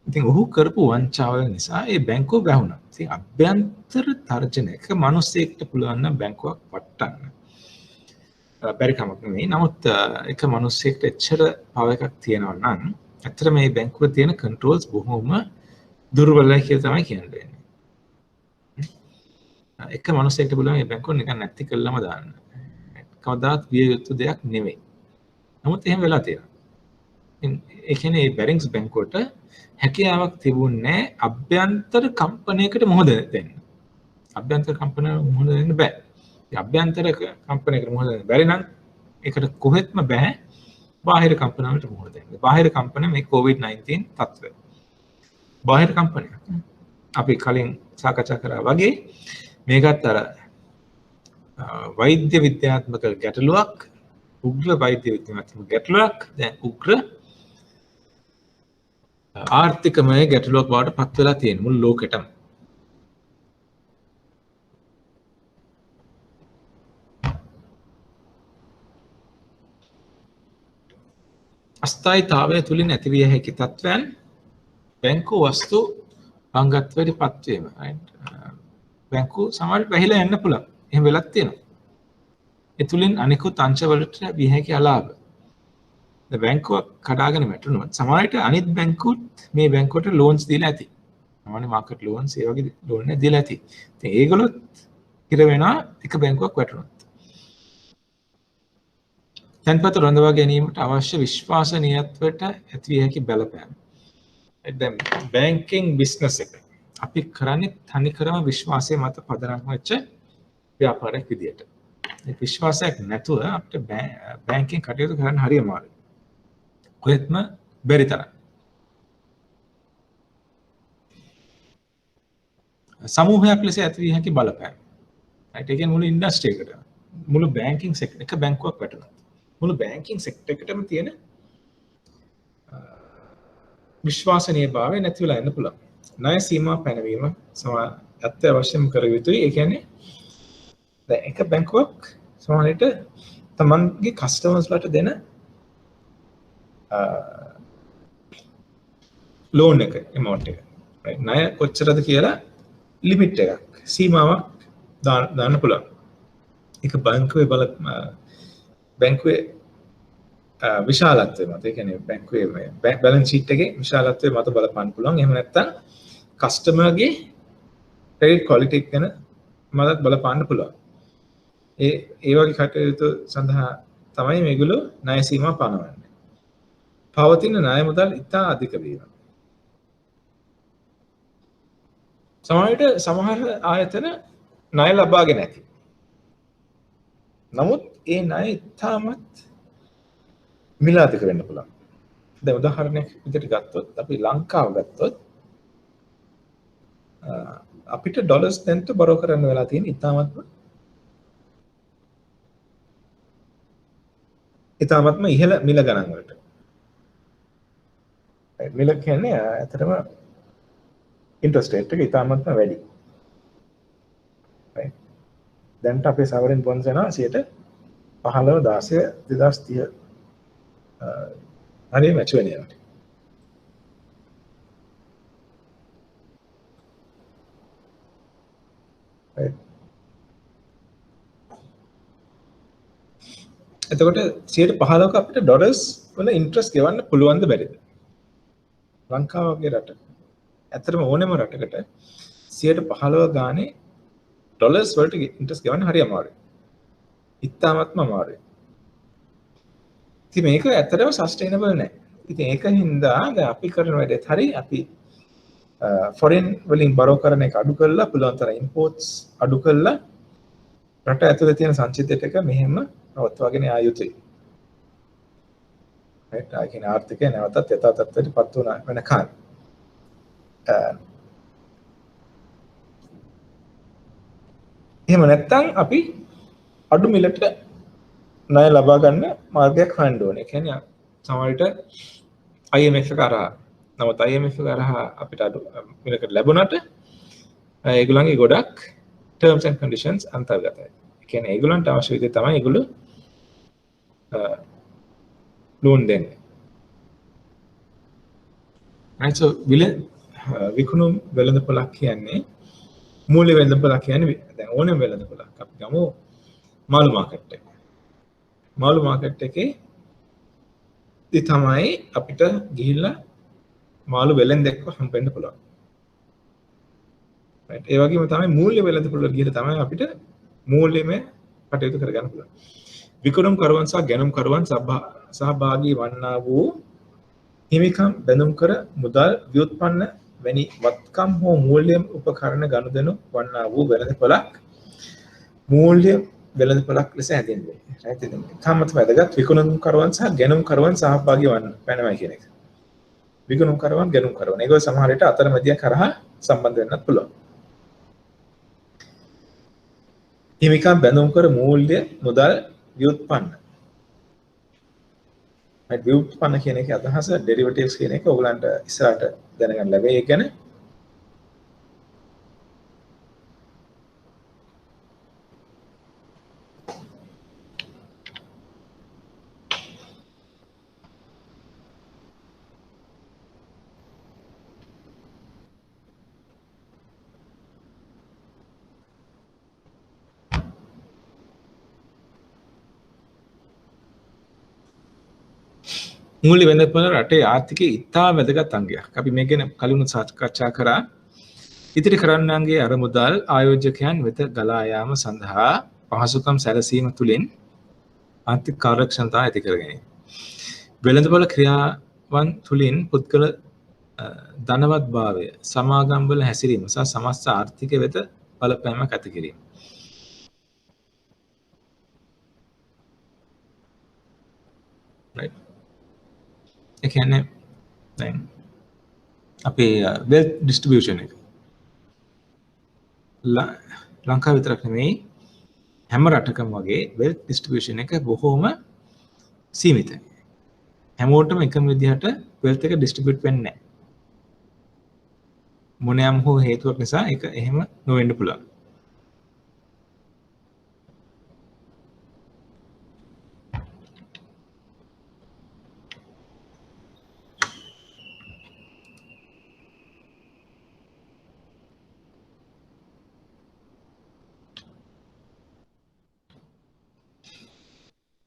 ඉතින් ඔහු කරපු වංචාව නිසා ඒ බැංකුව වැහුණා. ඉතින් අභ්‍යන්තර තර්ජනයක මිනිස්සෙක්ට පුළුවන් නම් බැංකුවක් වටන්න. බැරි කමක් නෙමෙයි. නමුත් එක මිනිස්සෙක්ට එච්චර පව එකක් තියෙනවා නම් ඇත්තට මේ බැංකුවේ තියෙන කන්ට්‍රෝල්ස් බොහොම දුර්වලයි කියලා තමයි කියන්නේ. එක මිනිස්සෙක්ට පුළුවන් මේ බැංකුව නිකන් නැති කළාම දාන්න. කවදාත් විය යුතු දෙයක් නෙමෙයි. නමුත් එහෙම වෙලා තියෙනවා. ඒ කියන්නේ මේ බැරින්ග්ස් බැංකුවට හැකියාවක් තිබුණේ අභ්‍යන්තර කම්පනයකට මොහොත දෙන්න. අභ්‍යන්තර කම්පනයකට මොහොත දෙන්න බෑ. ඒ අභ්‍යන්තර කම්පනයකට මොහොත දෙන්න බැරි නම් ඒකට කොහෙත්ම බෑ බාහිර කම්පනයකට මොහොත දෙන්න. බාහිර කම්පන මේ COVID-19 තත්ත්වය. බාහිර කම්පනයක්. අපි කලින් සාකච්ඡා කරා වගේ මේකත් අර වෛද්‍ය විද්‍යාත්මක ගැටලුවක්, උග්‍ර වෛද්‍ය විද්‍යාත්මක ගැටලුවක්, දැන් උග්‍ර ආර්ථිකමය ගැටලුවක් බවට පත් වෙලා තියෙන මුළු ලෝකෙටම. අස්ථායීතාවය තුලින් ඇතිවිය හැකි තත්ත්වයන් බැංකු වස්තු වංගත්වයට පත්වීම. බැංකු සමහරවිට වැහිලා යන්න පුළුවන්. එහෙම වෙලක් තියෙනවා. ඒ තුලින් අනිකුත් අංශවලට විය හැකි අලාභ. බැංකුවක් කඩාගෙන වැටුණොත් සමහරවිට අනිත් බැංකුත් මේ බැංකුවට ලෝන්ස් දීලා ඇති. සාමාන්‍ය මාකට් ලෝන්ස් ඒ වගේ ලෝන් දීලා ඇති. ඉතින් ඒගොල්ලොත් ඉර වෙනවා එක බැංකුවක් වැටුණොත්. තැන්පත රඳවා ගැනීමට අවශ්‍ය විශ්වාසනීයත්වයට ඇතිවිය හැකි බලපෑම. දැන් බැංකින් බිස්නස් එක අපි කරන්නේ තනිකරම විශ්වාසය මත පදනම් වෙච්ච ව්‍යාපාරයක් විදියට. ඒ විශ්වාසයක් නැතුව අපිට බැංකින් කටයුතු කරන්න හරි අමාරුයි. කොහෙත්ම බැරි තරම්. සමූහයක් ලෙස ඇතිවිය හැකි බලපෑම. ඒ කියන්නේ මුළු ඉන්ඩස්ට්‍රි එකට මුළු බැංකින් සෙක්ටර් එක බැංකුවක් වැටුණා. මුළු බැංකින් සෙක්ටර් එකටම තියෙන විශ්වාසනීයභාවය නැති වෙලා යන්න පුළුවන්. ණය සීමා පැනවීම අත්‍යවශ්‍යම කර යුතුයි. ඒ කියන්නේ දැන් එක බැංකුවක් සමහරවිට තමන්ගේ කස්ටමර්ස්ලාට දෙන ලෝන් එක amount එක ණය කොච්චරද කියලා ලිමිට් එකක් සීමාවක් දාන්න පුළුවන්. ඒක බැංකුවේ විශාලත්වය මත, ඒ කියන්නේ බැංකුවේ බැලන්ස් ෂීට් එකේ විශාලත්වය මත බලපන්න පුළුවන්. එහෙම නැත්නම් කස්ටමර්ගේ ක්‍රෙඩිට් ක්වොලිටි එක ගැන මතත් බලපන්න පුළුවන්. ඒ වගේ කටයුතු සඳහා තමයි මේගොල්ලෝ ණය සීමා පනවන්නේ. පවතින ණය මුදල් ඉතා අධික වීම. සමහර ආයතන ණය ලබාගෙන ඇති. නමුත් ඒ ණය ඉතාමත් මිල අධික වෙන්න පුළුවන්. දැන් උදාහරණයක් විදිහට ගත්තොත් අපි ලංකාව ගත්තොත් අපිට ඩොලර්ස් දැන්ට බරෝ කරන්න වෙලා තියෙන ඉතාමත්ම ඉහළ මිල ගණන් වලට. මිල කියන්නේ ඇත්තටම ඉන්ට්‍රස්ට් රේට් එක ඉතාමත්ම වැඩි. දැන්ට අපේ සවරින් බොන්ඩ්ස් යනවා 15 16 2030 හරිය මැච් වෙන යනවා. එතකොට 15ක අපිට ඩොලර්ස් වල ඉන්ට්‍රස්ට් ගෙවන්න පුළුවන්ද බැරිද? ලංකාව වගේ රටක ඇත්තටම ඕනෙම රටකට 15 ගානේ ඩොලර්ස් වලට ඉන්ට්‍රස්ට් ගෙවන්න හරි අමාරුයි. ඉතාමත්ම අමාරුයි. ඉතින් මේක ඇත්තටම සස්ටේනබල් නැහැ. ඉතින් ඒකින්ද දැන් අපි කරන වැඩේත් හරි අපි ෆොරෙන් වලින් බරෝ කරන එක අඩු කරලා පුළුවන් තරම් ඉම්පෝර්ට්ස් අඩු කරලා රට ඇතුලේ තියෙන සංචිතයට එක මෙහෙම නවත්වාගෙන ආ යුතුයි. රයිට් ආ කියන ආර්ථිකය නැවතත් යථා තත්ත්වයට පත් වෙනකන්. එහෙම නැත්නම් අපි අඩු මිලට ණය ලබා ගන්න මාර්ගයක් හොයන්න ඕනේ. ඒ කියන්නේ සමහරවිට IMF එක කරා. නමුත් IMF එක කරා අපිට අඩු මිලකට ලැබුණාට ඒගොල්ලන්ගේ ගොඩක් terms and conditions අන්තර්ගතයි. ඒ කියන්නේ ඒගොල්ලන්ට අවශ්‍ය විදිහට තමයි ඒගොල්ලෝ ලෝන් දෙන්නේ. right so විකුණුම් වෙළඳපොළක් කියන්නේ මූල්‍ය වෙළඳපොළක් කියන්නේ දැන් ඕනෙම වෙළඳපොළක්. අපි ගමු මාළු මාකට් එක. මාළු මාකට් එකේ ඉතින් තමයි අපිට ගිහිල්ලා මාළු වෙළෙන්දෙක්ව හම්බෙන්න පුළුවන්. right ඒ වගේම තමයි මූල්‍ය වෙළඳපොළ ගිහිල්ලා තමයි අපිට මූල්‍යමය කටයුතු කරගන්න පුළුවන්. විකුණුම් කරුවන් සහ ගැනුම් කරුවන් සහභාගී වන්නා වූ හිමිකම් බැඳුම් කර මුදල් ව්‍යුත්පන්න වැනි වත්කම් හෝ මූල්‍ය උපකරණ ගනුදෙනු වන්නා වූ වෙළඳපොළක් මූල්‍ය වෙළඳපොළක් ලෙස හැඳින්වේ. තාමත් වැදගත් විකුණුම් කරුවන් සහ ගැනුම් කරුවන් සහභාගී වන්න පැනවයි කියන එක. විකුණුම්කරුවන් ගැනුම්කරුවන්. ඒක සමහර විට අතරමැදියන් කරහා සම්බන්ධ වෙන්නත් පුළුවන්. හිමිකම් බැඳුම් කර මූල්‍ය මුදල් ව්‍යුත්පන්න. right ව්‍යුත්පන්න කියන එකේ අදහස ඩෙරිවටිව්ස් කියන එක ඔයගලන්ට ඉස්සරහට දැනගන්න ලැබෙයි. ඒ කියන්නේ මූල්‍ය වෙළඳපොළ රටේ ආර්ථිකයේ ඉතා වැදගත් අංගයක්. අපි මේ ගැන කලින් සාකච්ඡා කරා. ඉතිරි කරන්නන්ගේ අරමුදල් ආයෝජකයන් වෙත ගලා යාම සඳහා පහසුකම් සැලසීම තුළින් ආර්ථික කාර්යක්ෂමතාව ඇති කර ගැනීම. වෙළඳපොළ ක්‍රියාවන් තුළින් පුද්ගල ධනවත්භාවය, සමාගම්වල හැසිරීම සහ සමස්ත ආර්ථිකය වෙත බලපෑමක් ඇති කිරීම. right ඒ කියන්නේ දැන් අපේ wealth distribution එක ලංකාව විතරක් නෙමෙයි හැම රටකම වගේ wealth distribution එක බොහෝම සීමිතයි. හැමෝටම එකම විදිහට wealth එක distribute වෙන්නේ නැහැ. මොනෑම හෝ හේතුවක් නිසා ඒක එහෙම නොවෙන්න පුළුවන්.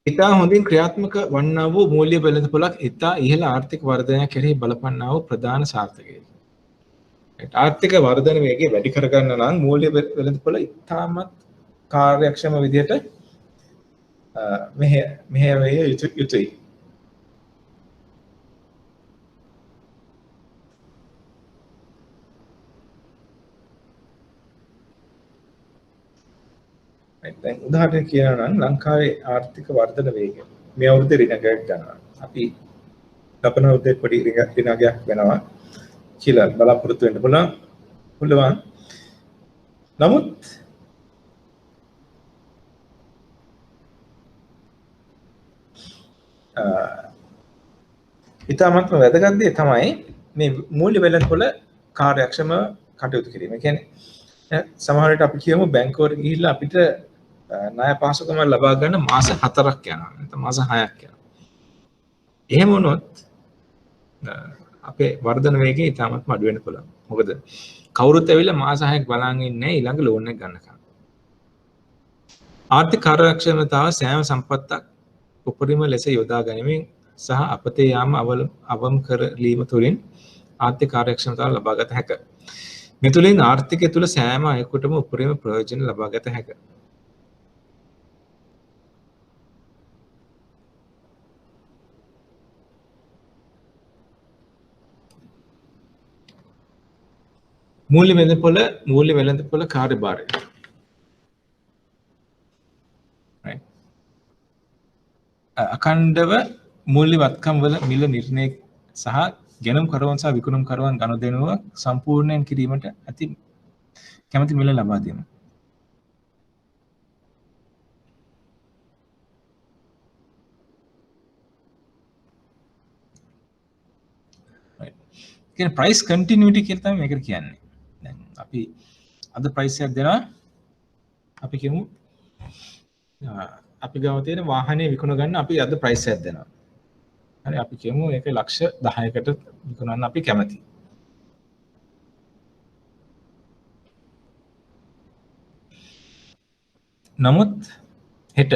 ඉතා හොඳින් ක්‍රියාත්මක වන්නා වූ මූල්‍ය වෙළඳපොළක් ඉතා ඉහළ ආර්ථික වර්ධනයක් කෙරෙහි බලපන්නා වූ ප්‍රධාන සාර්ථකයකි. ආර්ථික වර්ධන වේගය වැඩි කරගන්න නම් මූල්‍ය වෙළඳපොළ ඉතාමත් කාර්යක්ෂම විදිහට මෙහෙය යුතුයි. දැන් උදාහරණයක් කියනවා නම් ලංකාවේ ආර්ථික වර්ධන වේගය මේ අවුරුද්දේ රිනගයක් ගන්නවා. අපි ලබන අවුරුද්දේ පොඩි රිනගයක් වෙනවා කියලා බලාපොරොත්තු වෙන්න පුළුවන්. නමුත් ඉතාමත්ම වැදගත් දේ තමයි මේ මූල්‍ය වෙළඳපොළ කාර්යක්ෂම කටයුතු කිරීම. ඒ කියන්නේ සමහර විට අපි කියමු බැංකුවට ගිහිල්ලා අපිට ණය පහසුකම් ලබා ගන්න මාස 4ක් යනවා. නැත්නම් මාස 6ක් යනවා. එහෙම වුණොත් අපේ වර්ධන වේගය ඉතාමත්ම අඩු වෙන්න පුළුවන්. මොකද කවුරුත් ඇවිල්ලා මාස 6ක් බලන් ඉන්නේ ඊළඟ ලෝන් එක ගන්නකම්. ආර්ථික කාර්යක්ෂමතාව සෑම සම්පත්තක් උපරිම ලෙස යොදා ගැනීමෙන් සහ අපතේ යාම අවම කරලීම තුළින් ආර්ථික කාර්යක්ෂමතාව ලබා ගත හැකිය. මේ තුළින් ආර්ථිකය තුළ සෑම අයෙකුටම උපරිම ප්‍රයෝජන ලබා ගත හැකිය. මූල්‍ය වෙළඳපොළ කාර්යභාරය. අඛණ්ඩව මූල්‍ය වත්කම් වල මිල නිර්ණය සහ ගැනුම් කරවන් සහ විකුණුම් කරවන් ගනුදෙනුව සම්පූර්ණයෙන් කිරීමට ඇති කැමැති මිල ලබා දීම. කියන්නේ price continuity කියලා තමයි මේකට කියන්නේ. දැන් අපි අද price එකක් දෙනවා. අපි කියමු අපි ගාව තියෙන වාහනේ විකුණ ගන්න අපි අද price එකක් දෙනවා. හරි අපි කියමු ඒක ලක්ෂ 10කට විකුණන්න අපි කැමතියි. නමුත් හෙට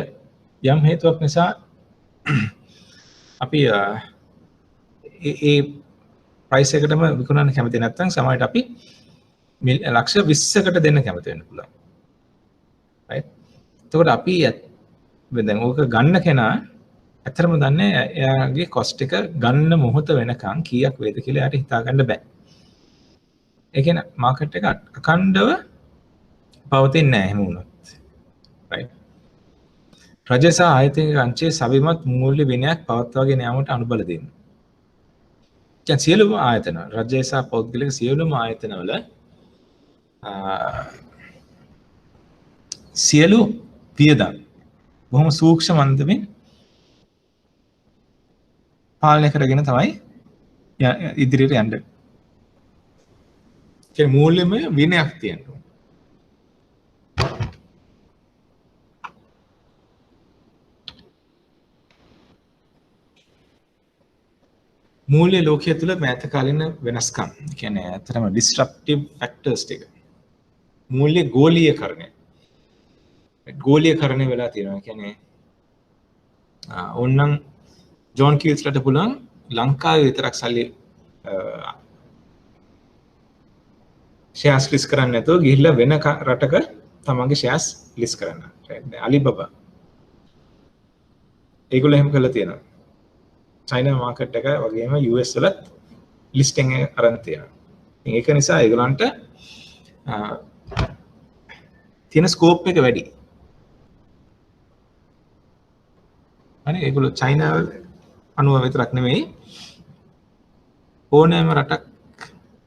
යම් හේතුවක් නිසා අපි ඒ price එකටම විකුණන්න කැමති නැත්නම් සමහරවිට අපි ලක්ෂ 20කට දෙන්න කැමති වෙන්න පුළුවන්. right? එතකොට අපි දැන් ඕක ගන්න කෙනා ඇත්තටම දන්නේ එයාගේ cost එක ගන්න මොහොත වෙනකන් කීයක් වේද කියලා එයාට හිතා ගන්න බෑ. ඒ කියන්නේ market එක අඛණ්ඩව පවතින්නේ නැහැ එහෙම වුණොත්. right? රජය සහ ආයතනික අංශයේ සවිමත් මූල්‍ය විනයක් පවත්වාගෙන යාමට අනුබල දෙන්න. දැන් සියලුම ආයතන රජය සහ පෞද්ගලික සියලුම ආයතනවල සියලු වියදම් බොහොම සූක්ෂම අන්දමින් පාලනය කරගෙන තමයි ඉදිරියට යන්න. ඒ මූල්‍යමය විනයක් තියෙනවා. මූල්‍ය ලෝකයේ තුල මෑත කාලින වෙනස්කම් කියන්නේ ඇත්තටම disruptive factors ටික. මූල්‍ය ගෝලීයකරණය. ගෝලීයකරණය වෙලා තියෙනවා. කියන්නේ ඕන්නම් ජෝන් කීල්ස්ලට පුළුවන් ලංකාවේ විතරක් සල්ලි ෂෙයාර්ස් ලිස්ට් කරන්න නැතුව ගිහිල්ලා වෙන රටක තමන්ගේ ෂෙයාර්ස් ලිස්ට් කරන්න. අලිබබා ඒගොල්ලෝ එහෙම කරලා තියෙනවා. චයිනා මාකට් එක වගේම US වලත් ලිස්ටිං එක අරන් තියෙනවා. ඉතින් ඒක නිසා ඒගොල්ලන්ට තියෙන ස්කෝප් එක වැඩි. හරි ඒගොල්ලෝ චයිනාව අනුව විතරක් නෙමෙයි ඕනෑම රටක්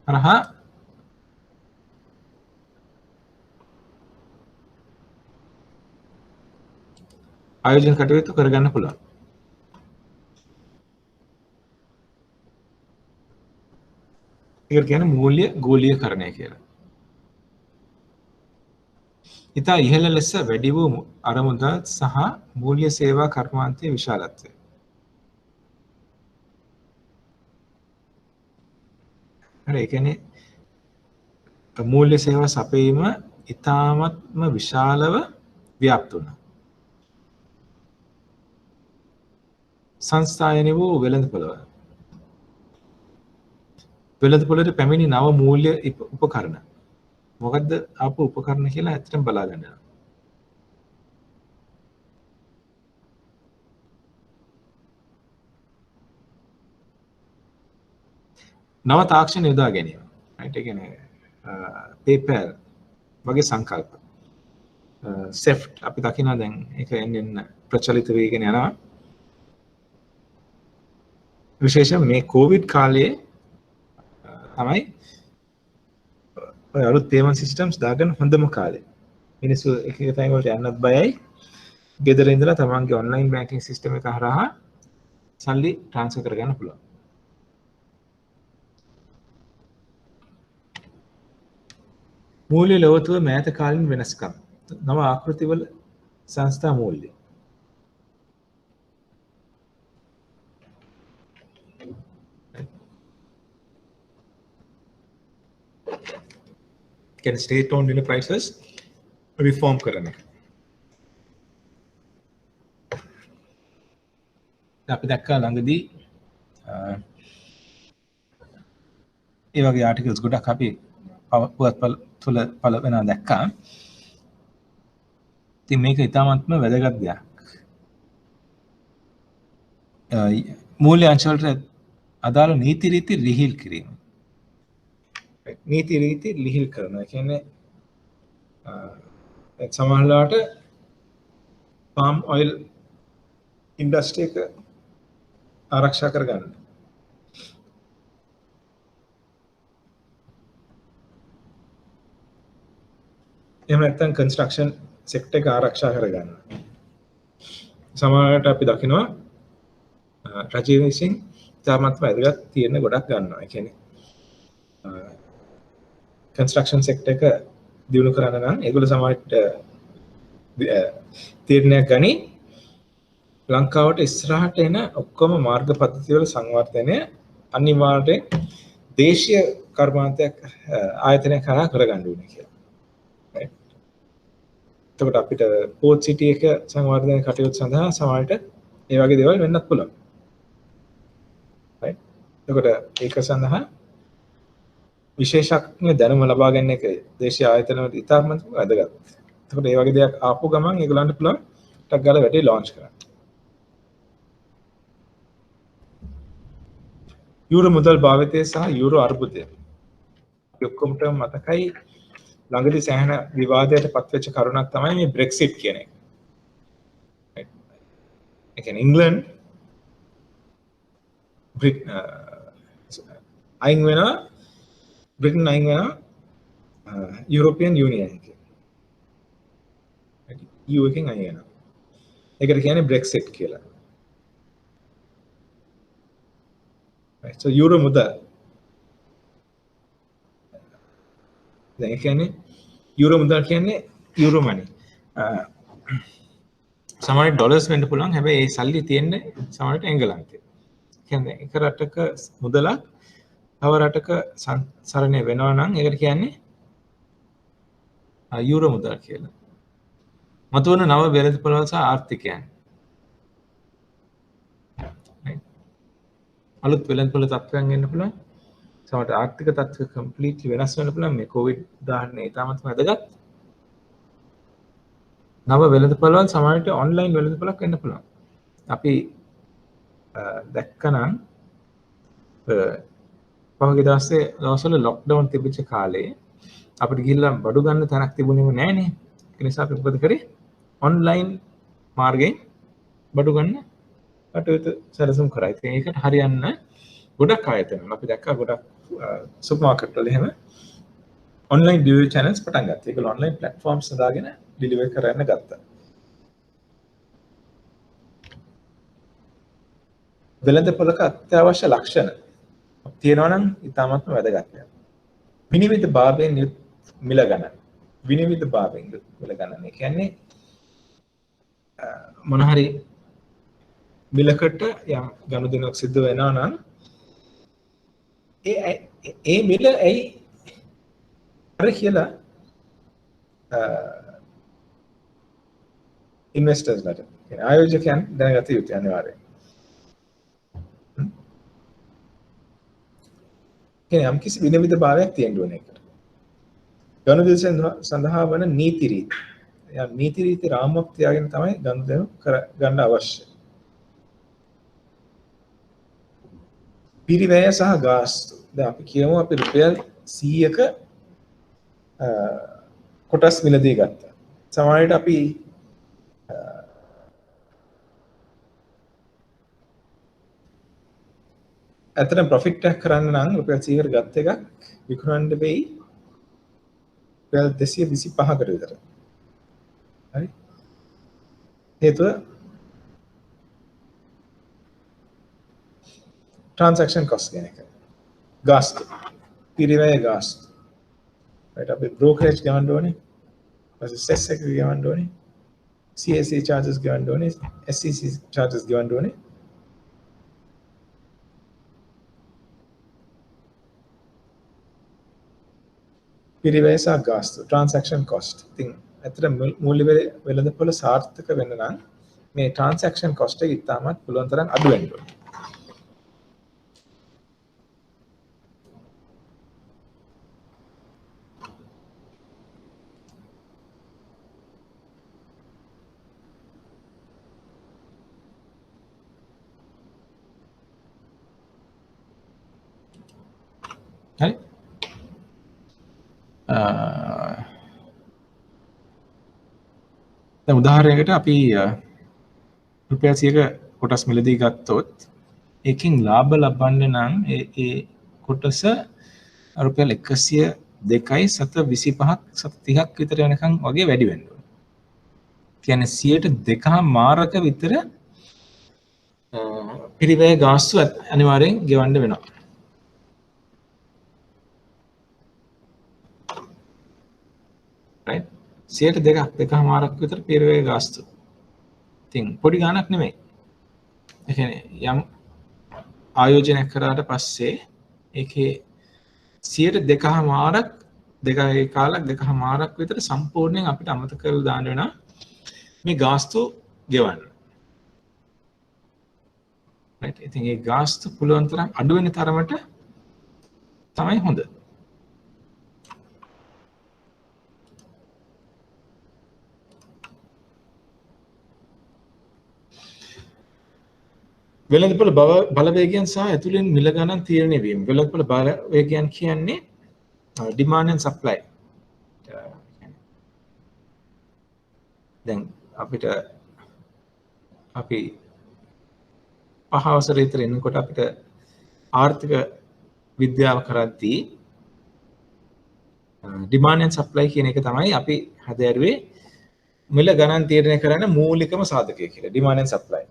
හරහා ආයෝජන කටයුතු කරගන්න පුළුවන්. ඒකට කියන්නේ මූල්‍ය ගෝලීයකරණය කියලා. ඉතා ඉහළ ලෙස වැඩි වූ අරමුදල් සහ මූල්‍ය සේවා කර්මාන්තයේ විශාලත්වය. හරි ඒ කියන්නේ මූල්‍ය සේවා සපයීම ඉතාමත්ම විශාලව ව්‍යාප්ත වුණා. සංස්ථායන වූ වෙළඳපොළවල වෙළඳපොළට පැමිණි නව මූල්‍ය උපකරණ මොකද්ද ආපු උපකරණ කියලා ඇත්තටම බලා ගන්න. නව තාක්ෂණ යොදා ගැනීම. right ඒ කියන්නේ PayPal වගේ සංකල්ප. SEFT අපි දකිනවා දැන් ඒක එන්න ප්‍රචලිත වෙගෙන යනවා. විශේෂයෙන් මේ කොවිඩ් කාලයේ තමයි අලුත් payment systems දාගෙන හොඳම කාලේ. මිනිස්සු එක එක තැන් වලට යන්නත් බයයි. ගෙදර ඉඳලා තමන්ගේ online banking system එක හරහා සල්ලි transfer කරගන්න පුළුවන්. මූල්‍ය ලොවතුව මෑත කාලින වෙනස්කම්. නව ආකෘතිවල සංස්ථා මූල්‍ය. can state owned enterprises reform කරන එක. අපි දැක්කා ළඟදී ඒ වගේ ආටිකල්ස් ගොඩක් අපි පුවත්පත් තුල පළ වෙනවා දැක්කා. ඉතින් මේක ඉතාමත්ම වැදගත් දෙයක්. මූල්‍ය අංශවලට අදාළ නීති රීති ලිහිල් කිරීම. නීති රීති ලිහිල් කරනවා කියන්නේ සමහරවිට palm oil industry එක ආරක්ෂා කරගන්න. එහෙම නැත්නම් construction sector එක ආරක්ෂා කරගන්න. සමහරවිට අපි දකිනවා රජය විසින් තාමත් වැදගත් තීරණ ගොඩක් ගන්නවා. ඒ කියන්නේ construction sector එක දියුණු කරන්න නම් ඒගොල්ලෝ සමහරවිට තීරණයක් ගනි ලංකාවට ඉස්සරහට එන ඔක්කොම මාර්ග පද්ධති වල සංවර්ධනය අනිවාර්යෙන් දේශීය කර්මාන්තයක් ආයතනයක් කරා කරගන්න ඕනේ කියලා. එතකොට අපිට පෝට් සිටි එක සංවර්ධනය කටයුතු සඳහා සමහරවිට ඒ වගේ දේවල් වෙන්නත් පුළුවන්. right? එතකොට ඒක සඳහා විශේෂඥ දැනුම ලබා ගන්න එක දේශීය ආයතන වල ඉතාමත් වැදගත්. එතකොට මේ වගේ දෙයක් ආපු ගමන් ඒගොල්ලන්ට පුළුවන් ටක් ගාලා වැඩි ලොන්ච් කරන්න. යුරෝ මුදල් භාවිතය සහ යුරෝ අර්බුදය. අපි ඔක්කොමට මතකයි ළඟදී සෑහෙන විවාදයට පත්වෙච්ච කරුණක් තමයි මේ Brexit කියන එක. ඒ කියන්නේ ඉංග්ලන්ඩ් අයින් වෙනවා බ්‍රිටන් අයින් වෙනවා යුරෝපියන් යුනියන් එකෙන්. EU එකෙන් අයින් වෙනවා. ඒකට කියන්නේ බ්‍රෙක්සිට් කියලා. right so යුරෝ මුදල් දැන් ඒ කියන්නේ යුරෝ මුදල් කියන්නේ යුරෝ මනි. සමහරවිට ඩොලර්ස් වෙන්න පුළුවන්. හැබැයි ඒ සල්ලි තියෙන්නේ සමහරවිට එංගලන්තේ. කියන්නේ එක රටක මුදලක් තව රටක සංසරණය වෙනවා නම් ඒකට කියන්නේ යුරෝ මුදල් කියලා. මතුවන නව වෙළඳපොළ සහ ආර්ථිකයන්. අලුත් වෙළඳපොළ තත්ත්වයන් එන්න පුළුවන්. සමහරවිට ආර්ථික තත්ත්ව කම්ප්ලීට්ලි වෙනස් වෙන්න පුළුවන්. මේ කොවිඩ් උදාහරණය ඉතාමත් වැදගත්. නව වෙළඳපොළ වල සමහරවිට ඔන්ලයින් වෙළඳපොළක් වෙන්න පුළුවන්. අපි දැක්කනම් පහුගිය දවස්වල ලොක්ඩවුන් තිබිච්ච කාලේ අපිට ගිහිල්ලා බඩු ගන්න තැනක් තිබුණේම නෑනේ. ඒ නිසා අපි මොකද කරේ? ඔන්ලයින් මාර්ගයෙන් බඩු ගන්න කටයුතු සැලසුම් කරා. ඉතින් ඒකට හරියන්න ගොඩක් ආයතන අපි දැක්කා ගොඩක් සුපර් මාකට් වල එහෙම ඔන්ලයින් ඩෙලිවරි channels පටන් ගත්තා. ඒගොල්ලෝ ඔන්ලයින් platforms හදාගෙන ඩෙලිවර් කරන්න ගත්තා. වෙළඳපොළක අත්‍යවශ්‍ය ලක්ෂණ තියෙනවා නම් ඉතාමත්ම වැදගත්. විනිවිද භාවයෙන් මිල ගණන්. විනිවිද භාවයෙන් මිල ගණන්. ඒ කියන්නේ මොන හරි මිලකට යම් ගනුදෙනුවක් සිද්ධ වෙනවා නම් ඒ මිල ඇයි අර කියලා ඉන්වෙස්ටර්ස්ලට ආයෝජකයන් දැනගත යුතුයි අනිවාර්යයෙන්. යම් කිසි විනිවිද භාවයක් තියෙන්න ඕනේ ඒකට. ගනුදෙනු සඳහා වන නීති රීති. යම් නීති රීති රාමුවක් තියාගෙන තමයි ගනුදෙනු ගන්න අවශ්‍ය. පිරිවැය සහ ගාස්තු. දැන් අපි කියමු අපි රුපියල් 100ක කොටස් මිලදී ගත්තා. සමහරවිට අපි ඇත්තටම ප්‍රොෆිට් එකක් කරන්න නම් රුපියල් 100කට ගත්ත එකක් විකුණන්න වෙයි රුපියල් 225කට විතර. හරි? හේතුව transaction cost කියන එක. ගාස්තු. පිරිවැය ගාස්තු. right අපි brokerage ගවන්න ඕනේ. ඊපස්සේ cess එක ගවන්න ඕනේ. CAC charges ගවන්න ඕනේ. SEC charges ගවන්න ඕනේ. පිරිවැය සහ ගාස්තු transaction cost. ඉතින් ඇත්තට මූල්‍ය වෙළඳපොළ සාර්ථක වෙන්න නම් මේ transaction cost එක ඉතාමත් පුළුවන් තරම් අඩු වෙන්න ඕනේ. හරි? දැන් උදාහරණයකට අපි රුපියල් 100ක කොටස් මිලදී ගත්තොත් ඒකෙන් ලාභ ලබන්න නම් ඒ කොටස රුපියල් 102යි 725ක් 730ක් විතර වෙනකන් වගේ වැඩි වෙන්න ඕනේ. කියන්නේ 102.5ක විතර පිරිවැය ගාස්තු අනිවාර්යෙන් ගෙවන්න වෙනවා. right 102.5ක් විතර පිරිවැය ගාස්තු. ඉතින් පොඩි ගාණක් නෙමෙයි. ඒ කියන්නේ යම් ආයෝජනයක් කරාට පස්සේ ඒකේ 102.5ක් දෙකයි කාලක් 2.5ක් විතර සම්පූර්ණයෙන් අපිට අමතක කරලා දාන්න වෙනවා මේ ගාස්තු ගෙවන්න. right ඉතින් ඒ ගාස්තු පුළුවන් තරම් අඩු වෙන තරමට තමයි හොඳ. වෙළඳපොළ බලවේගයන් සහ ඇතුළෙන් මිල ගණන් තීරණය වීම. වෙළඳපොළ බලවේගයන් කියන්නේ demand and supply. දැන් අපි පහ වසර විතර ඉන්නකොට අපිට ආර්ථික විද්‍යාව කරද්දී demand and supply කියන එක තමයි අපි හදාරුවේ මිල ගණන් තීරණය කරන්න මූලිකම සාධකය කියලා. demand and supply.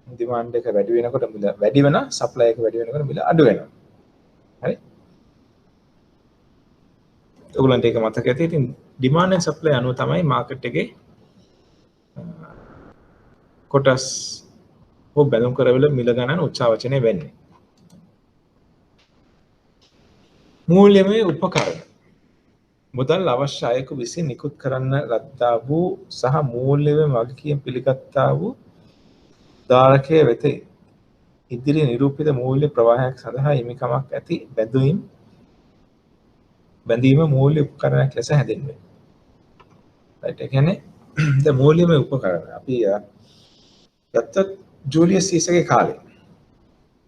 demand එක වැඩි වෙනකොට මිල වැඩි වෙනවා, supply එක වැඩි වෙනකොට මිල අඩු වෙනවා. හරි? ඔයගොල්ලන්ට ඒක මතක ඇති. ඉතින් demand and supply අනුව තමයි මාකට් එකේ කොටස් හෝ බැලුම් කරවල මිල ගණන් උච්චාවචනය වෙන්නේ. මූල්‍යමය උපකරණ මුදල් අවශ්‍ය අයෙකු විසින් නිකුත් කරන්න ලද්දා වූ සහ මූල්‍යමය වගකීම් පිළිගත්තා වූ ධාරකය වෙත ඉදිරි නිරූපිත මූල්‍ය ප්‍රවාහයක් සඳහා හිමිකමක් ඇති බැඳීම මූල්‍ය උපකරණයක් ලෙස හැඳින්වේ. right ඒ කියන්නේ ද මූල්‍යමය උපකරණ අපි ගත්තත් ජූලියස් සීසර්ගේ කාලේ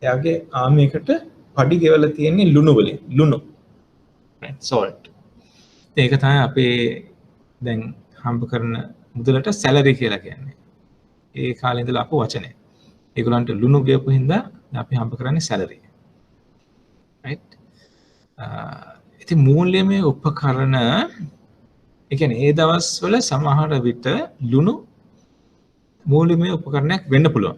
එයාගේ ආමයකට පඩි ගෙවලා තියෙන්නේ ලුණු වලින් ලුණු right salt ඒක තමයි අපේ දැන් හම්බ කරන මුදලට සැලරි කියලා කියන්නේ. ඒ කාලේ ඉඳලා අපු වචනේ. ඒගොල්ලන්ට ලුණු ගෙවපු හින්දා අපි හම්බ කරන්නේ සැලරි. right ඉතින් මූල්‍යමය උපකරණ ඒ කියන්නේ ඒ දවස්වල සමහර විට ලුණු මූල්‍යමය උපකරණයක් වෙන්න පුළුවන්.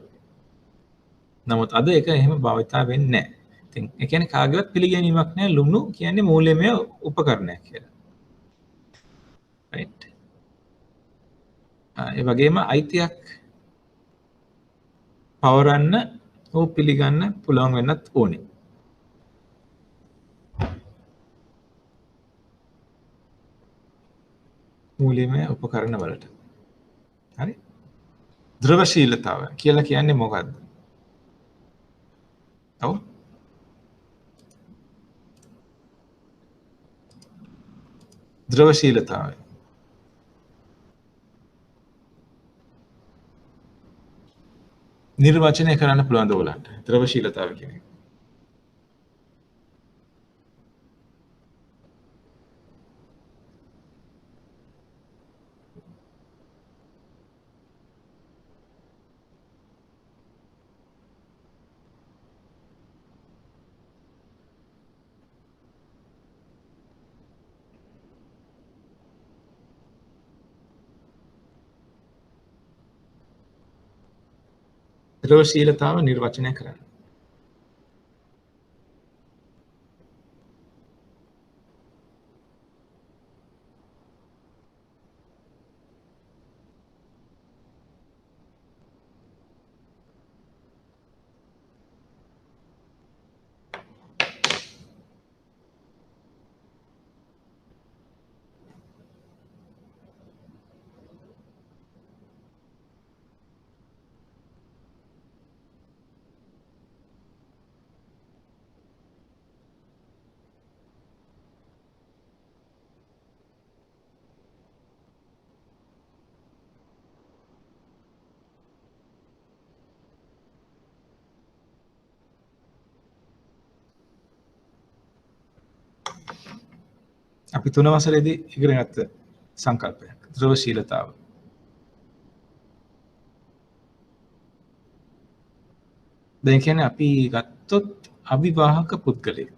නමුත් අද ඒක එහෙම භාවිතා වෙන්නේ නැහැ. ඉතින් ඒ කියන්නේ කාගේවත් පිළිගැනීමක් නැහැ ලුණු කියන්නේ මූල්‍යමය උපකරණයක් කියලා. right ඒ වගේම අයිතියක් පවරන්න ඕ පිළිගන්න පුළුවන් වෙන්නත් ඕනේ. මූල්‍යමය උපකරණ වලට. හරි? ද්‍රවශීලතාව කියලා කියන්නේ මොකක්ද? ඔව්. ද්‍රවශීලතාවය. නිර්වචනය කරන්න පුළුවන් ද ඔයගලන්ට ද්‍රවශීලතාව කියන්නේ? ද්‍රවශීලතාව නිර්වචනය කරන්න. අපි 3 වසරේදී ඉගෙන ගත්ත සංකල්පයක් ද්‍රවශීලතාව. දැන් කියන්නේ අපි ගත්තොත් අවිවාහක පුද්ගලයෙක්.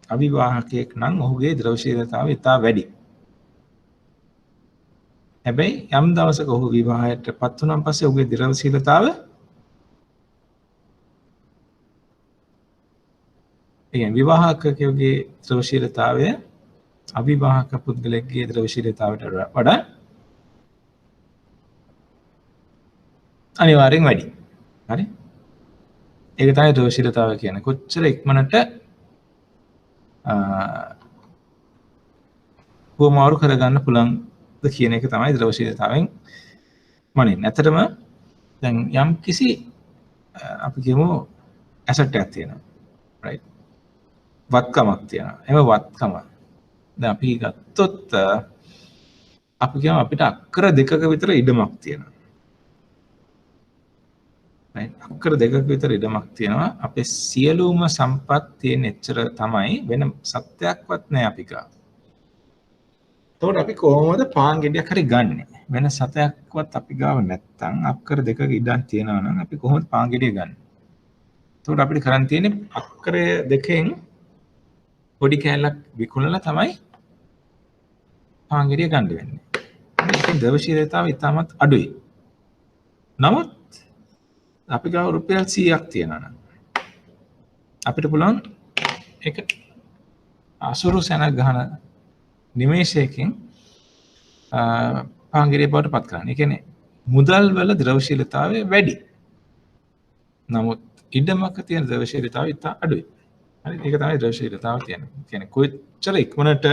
අවිවාහකයෙක් නම් ඔහුගේ ද්‍රවශීලතාව ඉතා වැඩි. හැබැයි යම් දවසක ඔහු විවාහයට පත් වුණාන් පස්සේ ඔහුගේ ද්‍රවශීලතාව විවාහකයෙකුගේ ද්‍රවශීලතාවය අවිවාහක පුද්ගලයෙකුගේ ද්‍රවශීලතාවයට වඩා අනිවාර්යෙන් වැඩි. හරි? ඒක තමයි ද්‍රවශීලතාවය කියන්නේ. කොච්චර ඉක්මනට වමාරු කරගන්න පුළුවන්ද කියන එක තමයි ද්‍රවශීලතාවෙන් මනින්. ඇත්තටම දැන් යම් කිසි අපි කියමු ඇසට් එකක් තියෙනවා. right? වත්කමක් තියෙනවා. එම වත්කම දැන් අපි ගත්තොත් අපි කියමු අපිට අක්කර 2ක විතර ඉඩමක් තියෙනවා. right? අක්කර 2ක විතර ඉඩමක් තියෙනවා. අපේ සියලුම සම්පත් තියෙන එච්චර තමයි වෙන සත්‍යයක්වත් නැහැ අපි ගාව. එතකොට අපි කොහොමද පාන් ගෙඩියක් හරි ගන්නෙ? වෙන සතයක්වත් අපි ගාව නැත්තම් අක්කර 2ක ඉඩම් තියෙනවා නම් අපි කොහොමද පාන් ගෙඩිය ගන්නෙ? එතකොට අපිට කරන් තියෙන්නේ අක්කරය දෙකෙන් පොඩි කෑල්ලක් විකුණලා තමයි පාංගිරිය ගන්න වෙන්නේ. ඒකෙන් ද්‍රවශීලතාව ඉතාමත් අඩුයි. නමුත් අපි ගාව රුපියල් 100ක් තියෙනවා නම් අපිට පුළුවන් ඒක අසුරු සැනක් ගහන නිමේෂයකින් පාංගිරිය බවට පත් කරන්න. ඒ කියන්නේ මුදල් වල ද්‍රවශීලතාවය වැඩි. නමුත් ඉඩමක තියෙන ද්‍රවශීලතාවය ඉතා අඩුයි. හරි ඒක තමයි ද්‍රවශීලතාව කියන්නේ. කියන්නේ කොච්චර ඉක්මනට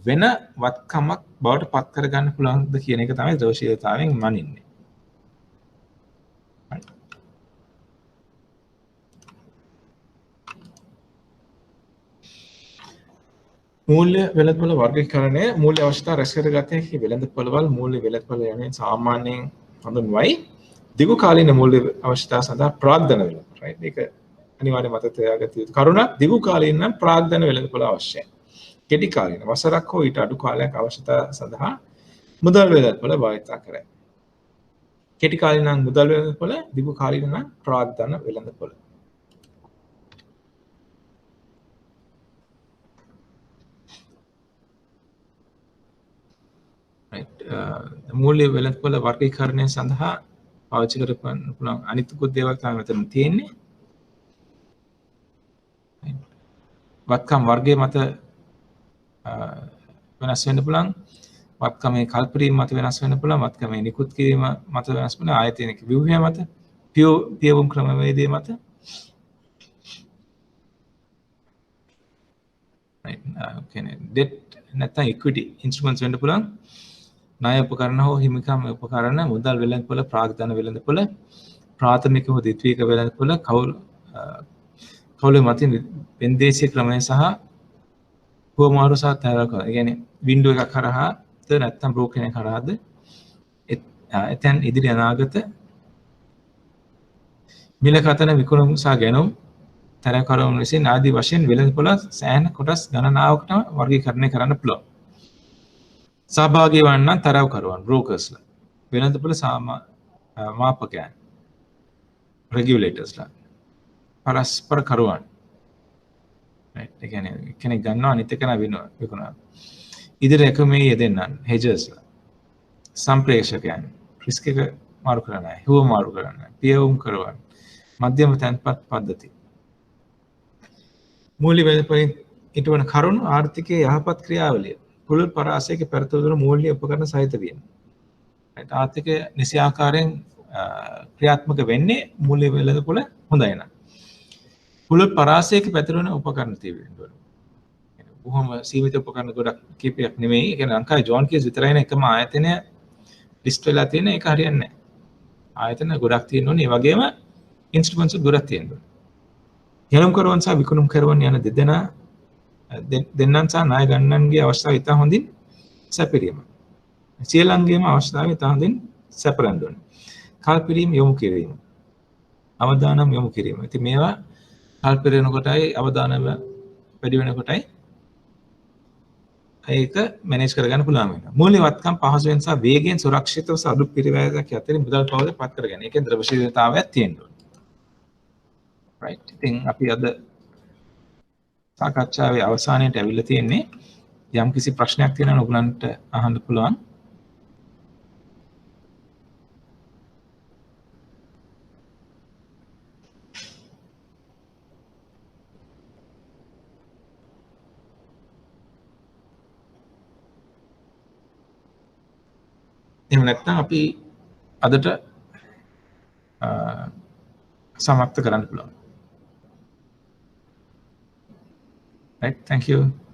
වෙන වත්කමක් බවට පත් කරගන්න පුළුවන්ද කියන එක තමයි ද්‍රවශීලතාවයෙන් මනින්නේ. මූල්‍ය වෙළඳපොළ වර්ගීකරණය මූල්‍ය අවශ්‍යතා රැස් කරගත හැකි වෙළඳපොළවල් මූල්‍ය වෙළඳපොළ යනුවෙන් සාමාන්‍යයෙන් හඳුන්වයි. දිගු කාලීන මූල්‍ය අවශ්‍යතා සඳහා ප්‍රාග්ධන වෙළඳපොළ. right ඒක අනිවාර්යයෙන් මතක තියාගත යුතු කරුණක්. දිගු කාලීන නම් ප්‍රාග්ධන වෙළඳපොළ අවශ්‍යයි. කෙටි කාලීන වසරක් හෝ ඊට අඩු කාලයක් අවශ්‍යතා සඳහා මුදල් වෙළඳපොළ භාවිත කරයි. කෙටි කාලීන නම් මුදල් වෙළඳපොළ, දිගු කාලීන නම් ප්‍රාග්ධන වෙළඳපොළ. මූල්‍ය වෙළඳපොළ වර්ගීකරණය සඳහා පාවිච්චි කරන්න පුළුවන් අනිත්කුත් දේවල් තමයි මෙතන තියෙන්නේ. වත්කම් වර්ගයේ මත වෙනස් වෙන්න පුළුවන්. වත්කමේ කල්පරීම මත වෙනස් වෙන්න පුළුවන්. වත්කමේ නිකුත් කිරීම මත වෙනස් වෙන ආයතනික ව්‍යුහය මත, පියවුම් ක්‍රමවේදය මත. right කියන්නේ debt නැත්නම් equity instruments වෙන්න පුළුවන්. ණය උපකරණ හෝ හිමිකම් උපකරණ මුදල් වෙළඳපොළ ප්‍රාග්ධන වෙළඳපොළ ප්‍රාථමික හෝ ද්විතීයික වෙළඳපොළ කවුල මතින් වෙන්දේසීය ක්‍රමය සහ හුවමාරු සහ තැරක. ඒ කියන්නේ වින්ඩෝ එකක් කරහාද නැත්නම් බ්‍රෝකන් එකක් කරහාද එතෙන් ඉදිරි අනාගත මිල කතන විකුණුම් සහ ගැනුම් තරකරුවන් විසින් ආදී වශයෙන් වෙළඳපොළ සෑහෙන කොටස් ගණනාවකට වර්ගීකරණය කරන්න පුළුවන්. සහභාගී වන්නන් තරවකරුවන් බ්‍රෝකර්ස්ලා වෙළඳපොළ මාපකයන් රෙගියුලේටර්ස්ලා පරස්පර කරුවන් right ඒ කියන්නේ කෙනෙක් ගන්නවා අනිත් කෙනා විකුණනවා. ඉදිරි රැකීමේ යෙදෙන්නන් හෙජර්ස්ලා සම්ප්‍රේෂකයන් රිස්ක් එක මාරු කරන අය හුව මාරු කරන අය පියවුම් කරවන මධ්‍යම තැන්පත් පද්ධති. මූල්‍ය වෙළඳපොළින් ඊටවන කරුණු ආර්ථිකයේ යහපත් ක්‍රියාවලිය පුළුල් පරාසයක පෙරතුරු මූල්‍ය උපකරණ සහිත වීම. right ආර්ථිකය නිසි ආකාරයෙන් ක්‍රියාත්මක වෙන්නේ මූල්‍ය වෙළඳපොළ හොඳයි නම්. පුළුල් පරාසයක පැතිරෙන උපකරණ තියෙන්න ඕන. බොහොම සීමිත උපකරණ ගොඩක් කීපයක් නෙමෙයි. ඒ කියන්නේ ලංකාවේ ජෝන් කීස් විතරයි නේ එකම ආයතනය ලිස්ට් වෙලා තියෙන. ඒක හරියන්නේ නැහැ. ආයතන ගොඩක් තියෙන්න ඕනේ. ඒ වගේම ඉන්ස්ට්‍රුමන්ට්ස් ගොඩක් තියෙන්න ඕනේ. ගැනුම් කරවන් සහ විකුණුම් කරවන් යන දෙදෙනා දෙන්නන් සහ ණය ගන්නන්ගේ අවස්ථාව ඉතා හොඳින් සැපිරීම. සියලුන්ගේම අවස්ථාව ඉතා හොඳින් සැපරන්න ඕනේ. කල්පිරීම යොමු කිරීම. අවදානම් යොමු කිරීම. ඉතින් මේවා කල්පිරෙන කොටයි අවදානම වැඩි වෙන කොටයි ඒක මැනේජ් කරගන්න පුළුවන් වෙනවා. මූල්‍ය වත්කම් පහසුවෙන් සහ වේගයෙන් සුරක්ෂිතව සහ අඩු පිරිවැයක අතරින් මුදල් පවද පත් කරගන්න. ඒකෙන් ද්‍රවශීලතාවයක් තියෙන්න ඕනේ. right ඉතින් අපි අද සාකච්ඡාවේ අවසානයට ඇවිල්ලා තියෙන්නේ. යම් කිසි ප්‍රශ්නයක් තියෙනවා නම් ඔයගලන්ට අහන්න පුළුවන්. එහෙම නැත්නම් අපි අදට සමාප්ත කරන්න පුළුවන්. right thank you